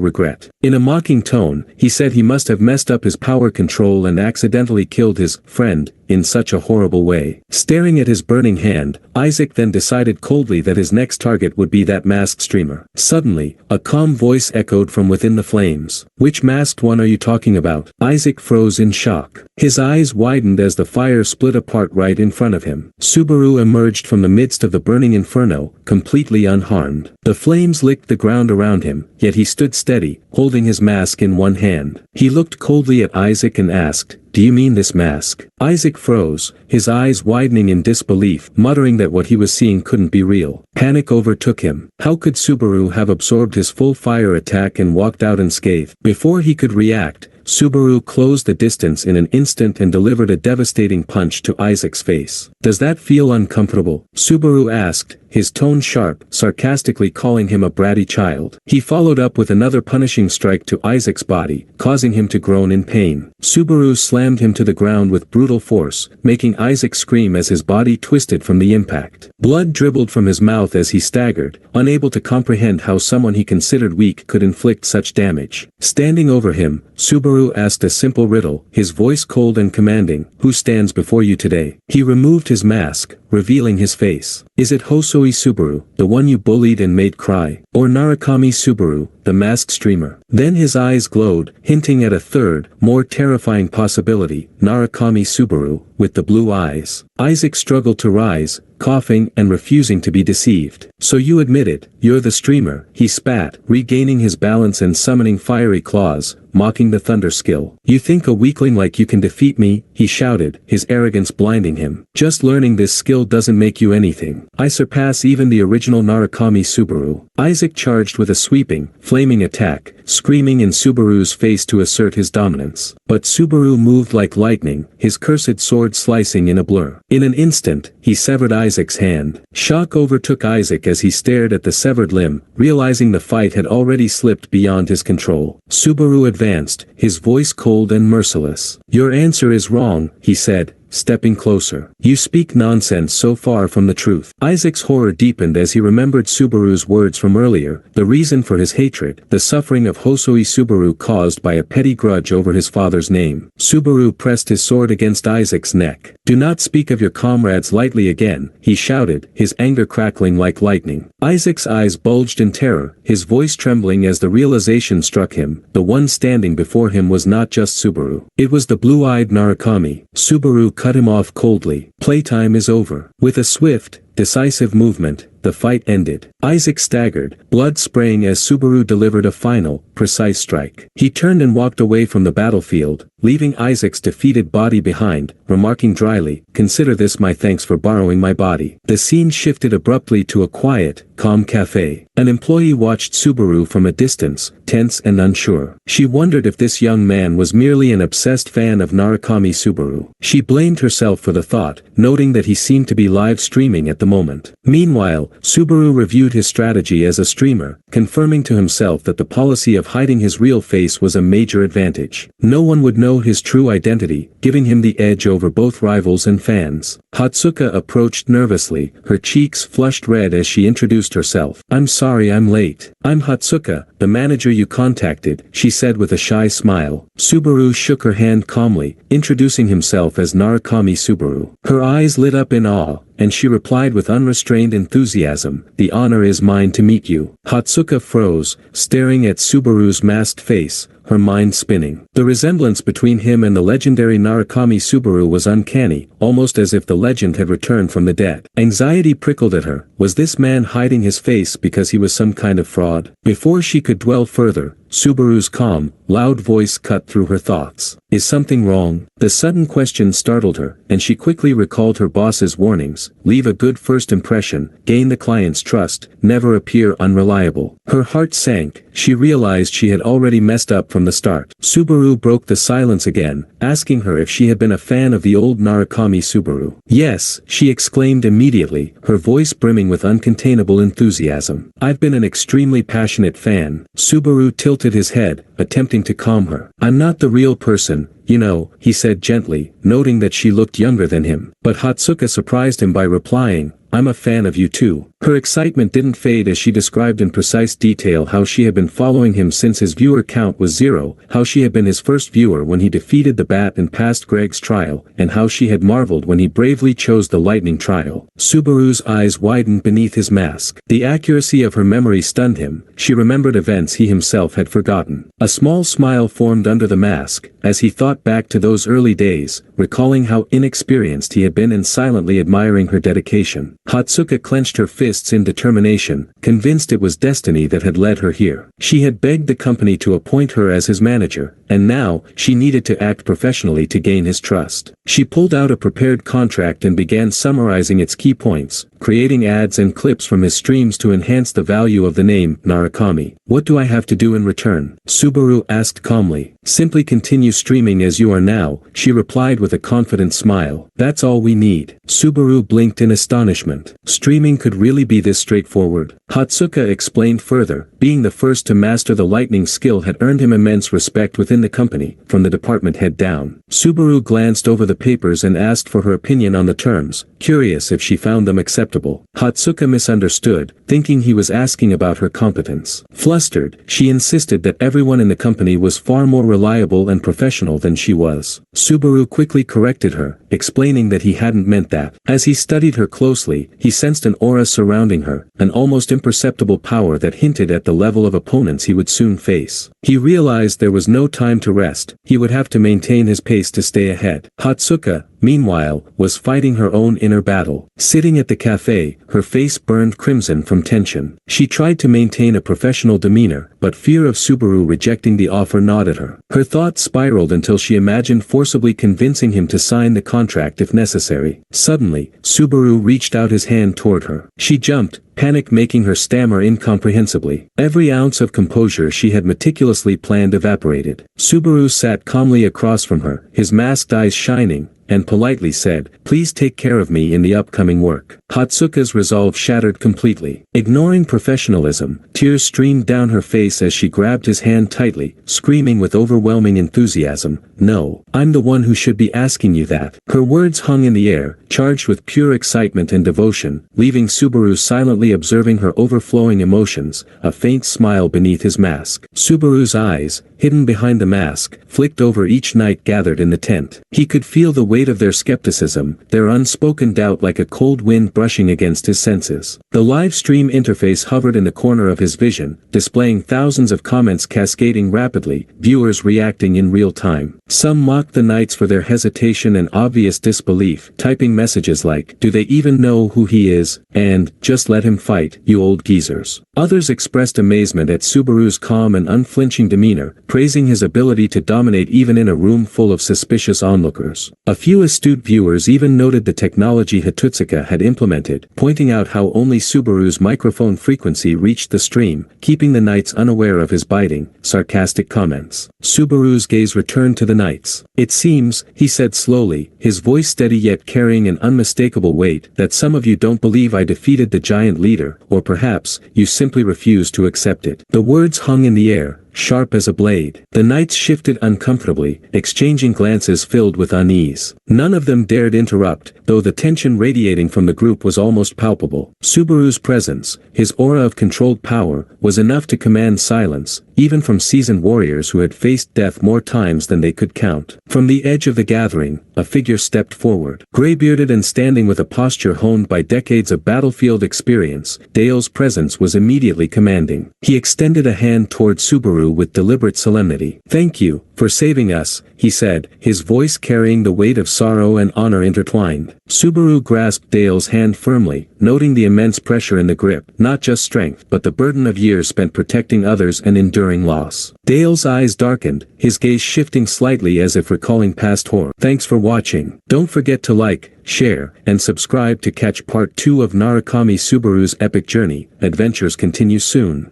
regret. In a mocking tone, he said he must have messed up his power control and accidentally killed his friend in such a horrible way. Staring at his burning hand, Isaac then decided coldly that his next target would be that masked streamer. Suddenly, a calm voice echoed from within the flames. "Which masked one are you talking about?" Isaac froze in shock. His eyes widened as the fire split apart right in front of him. Subaru emerged from the midst of the burning inferno, completely unharmed. The flames licked the ground around him, yet he stood steady, holding his mask in one hand. He looked coldly at Isaac and asked, "Do you mean this mask?" Isaac froze, his eyes widening in disbelief, muttering that what he was seeing couldn't be real. Panic overtook him. How could Subaru have absorbed his full fire attack and walked out unscathed? Before he could react, Subaru closed the distance in an instant and delivered a devastating punch to Isaac's face. "Does that feel uncomfortable?" Subaru asked, his tone sharp, sarcastically calling him a bratty child. He followed up with another punishing strike to Isaac's body, causing him to groan in pain. Subaru slammed him to the ground with brutal force, making Isaac scream as his body twisted from the impact. Blood dribbled from his mouth as he staggered, unable to comprehend how someone he considered weak could inflict such damage. Standing over him, Subaru asked a simple riddle, his voice cold and commanding, "Who stands before you today?" He removed his mask, revealing his face. "Is it Hosoi Subaru, the one you bullied and made cry? Or Narukami Subaru, the masked streamer?" Then his eyes glowed, hinting at a third, more terrifying possibility, Narukami Subaru, with the blue eyes. Isaac struggled to rise, coughing and refusing to be deceived. "So you admit it, you're the streamer," he spat, regaining his balance and summoning fiery claws, mocking the thunder skill. "You think a weakling like you can defeat me?" he shouted, his arrogance blinding him. "Just learning this skill doesn't make you anything. I surpass even the original Narukami Subaru." Isaac charged with a sweeping, flaming attack, screaming in Subaru's face to assert his dominance. But Subaru moved like lightning, his cursed sword slicing in a blur. In an instant, he severed Isaac's hand. Shock overtook Isaac as he stared at the severed limb, realizing the fight had already slipped beyond his control. Subaru advanced, his voice cold and merciless. "Your answer is wrong," he said, stepping closer. You speak nonsense so far from the truth. Isaac's horror deepened as he remembered Subaru's words from earlier, the reason for his hatred, the suffering of Hosoi Subaru caused by a petty grudge over his father's name. Subaru pressed his sword against Isaac's neck. Do not speak of your comrades lightly again, he shouted, his anger crackling like lightning. Isaac's eyes bulged in terror, his voice trembling as the realization struck him, the one standing before him was not just Subaru. It was the blue-eyed Narukami. Subaru cut him off coldly. Playtime is over. With a swift, decisive movement, the fight ended. Isaac staggered, blood spraying as Subaru delivered a final, precise strike. He turned and walked away from the battlefield, leaving Isaac's defeated body behind, remarking dryly, "Consider this my thanks for borrowing my body." The scene shifted abruptly to a quiet, calm cafe. An employee watched Subaru from a distance, tense and unsure. She wondered if this young man was merely an obsessed fan of Narukami Subaru. She blamed herself for the thought, noting that he seemed to be live streaming at the moment. Meanwhile, Subaru reviewed his strategy as a streamer, confirming to himself that the policy of hiding his real face was a major advantage. No one would know his true identity, giving him the edge over both rivals and fans. Hatsuka approached nervously, her cheeks flushed red as she introduced herself. "I'm sorry I'm late. I'm Hatsuka, the manager you contacted," she said with a shy smile. Subaru shook her hand calmly, introducing himself as Narukami Subaru. Her eyes lit up in awe, and she replied with unrestrained enthusiasm, "The honor is mine to meet you." Hatsuka froze, staring at Subaru's masked face, her mind spinning. The resemblance between him and the legendary Narukami Subaru was uncanny, almost as if the legend had returned from the dead. Anxiety prickled at her. Was this man hiding his face because he was some kind of fraud? Before she could dwell further, Subaru's calm, loud voice cut through her thoughts. "Is something wrong?" The sudden question startled her, and she quickly recalled her boss's warnings: leave a good first impression, gain the client's trust, never appear unreliable. Her heart sank, she realized she had already messed up from the start. Subaru broke the silence again, asking her if she had been a fan of the old Narukami Subaru. "Yes," she exclaimed immediately, her voice brimming with uncontainable enthusiasm. "I've been an extremely passionate fan." Subaru tilted his head, attempting to calm her. "I'm not the real person, you know," he said gently, noting that she looked younger than him. But Hatsuka surprised him by replying, "I'm a fan of you too." Her excitement didn't fade as she described in precise detail how she had been following him since his viewer count was 0, how she had been his first viewer when he defeated the Bat and passed Greg's trial, and how she had marveled when he bravely chose the lightning trial. Subaru's eyes widened beneath his mask. The accuracy of her memory stunned him. She remembered events he himself had forgotten. A small smile formed under the mask, as he thought back to those early days, recalling how inexperienced he had been and silently admiring her dedication. Hatsuka clenched her fists in determination, convinced it was destiny that had led her here. She had begged the company to appoint her as his manager, and now, she needed to act professionally to gain his trust. She pulled out a prepared contract and began summarizing its key points, creating ads and clips from his streams to enhance the value of the name, Narukami. "What do I have to do in return?" Subaru asked calmly. "Simply continue streaming as you are now," she replied with a confident smile. "That's all we need." Subaru blinked in astonishment. Streaming could really be this straightforward. Hatsuka explained further, being the first to master the lightning skill had earned him immense respect within the company, from the department head down. Subaru glanced over the papers and asked for her opinion on the terms, curious if she found them acceptable. Hatsuka misunderstood, thinking he was asking about her competence. Flustered, she insisted that everyone in the company was far more reliable and professional than she was. Subaru quickly corrected her, explaining that he hadn't meant that. As he studied her closely, he sensed an aura surrounding her, an almost imperceptible power that hinted at the level of opponents he would soon face. He realized there was no time to rest, he would have to maintain his pace to stay ahead. Hatsuka, meanwhile, was fighting her own inner battle. Sitting at the cafe, her face burned crimson from tension. She tried to maintain a professional demeanor, but fear of Subaru rejecting the offer gnawed at her. Her thoughts spiraled until she imagined forcibly convincing him to sign the contract if necessary. Suddenly, Subaru reached out his hand toward her. She jumped, panic making her stammer incomprehensibly. Every ounce of composure she had meticulously planned evaporated. Subaru sat calmly across from her, his masked eyes shining, and politely said, "Please take care of me in the upcoming work." Hatsuka's resolve shattered completely. Ignoring professionalism, tears streamed down her face as she grabbed his hand tightly, screaming with overwhelming enthusiasm, "No, I'm the one who should be asking you that." Her words hung in the air, charged with pure excitement and devotion, leaving Subaru silently observing her overflowing emotions, a faint smile beneath his mask. Subaru's eyes, hidden behind the mask, flicked over each knight gathered in the tent. He could feel the weight of their skepticism, their unspoken doubt like a cold wind brushing against his senses. The live stream interface hovered in the corner of his vision, displaying thousands of comments cascading rapidly, viewers reacting in real time. Some mocked the knights for their hesitation and obvious disbelief, typing messages like, "Do they even know who he is?" and "Just let him fight, you old geezers." Others expressed amazement at Subaru's calm and unflinching demeanor, praising his ability to dominate even in a room full of suspicious onlookers. A few astute viewers even noted the technology Hatsuka had implemented, pointing out how only Subaru's microphone frequency reached the stream, keeping the knights unaware of his biting, sarcastic comments. Subaru's gaze returned to the knights. "It seems," he said slowly, his voice steady yet carrying an unmistakable weight, "that some of you don't believe I defeated the giant leader, or perhaps, you simply refuse to accept it." The words hung in the air, sharp as a blade. The knights shifted uncomfortably, exchanging glances filled with unease. None of them dared interrupt, though the tension radiating from the group was almost palpable. Subaru's presence, his aura of controlled power, was enough to command silence, even from seasoned warriors who had faced death more times than they could count. From the edge of the gathering, a figure stepped forward. Gray-bearded and standing with a posture honed by decades of battlefield experience, Dale's presence was immediately commanding. He extended a hand toward Subaru with deliberate solemnity. "Thank you, for saving us," he said, his voice carrying the weight of sorrow and honor intertwined. Subaru grasped Dale's hand firmly, noting the immense pressure in the grip, not just strength, but the burden of years spent protecting others and enduring loss. Dale's eyes darkened, his gaze shifting slightly as if recalling past horror. Thanks for watching. Don't forget to like, share, and subscribe to catch part 2 of Narukami Subaru's epic journey. Adventures continue soon.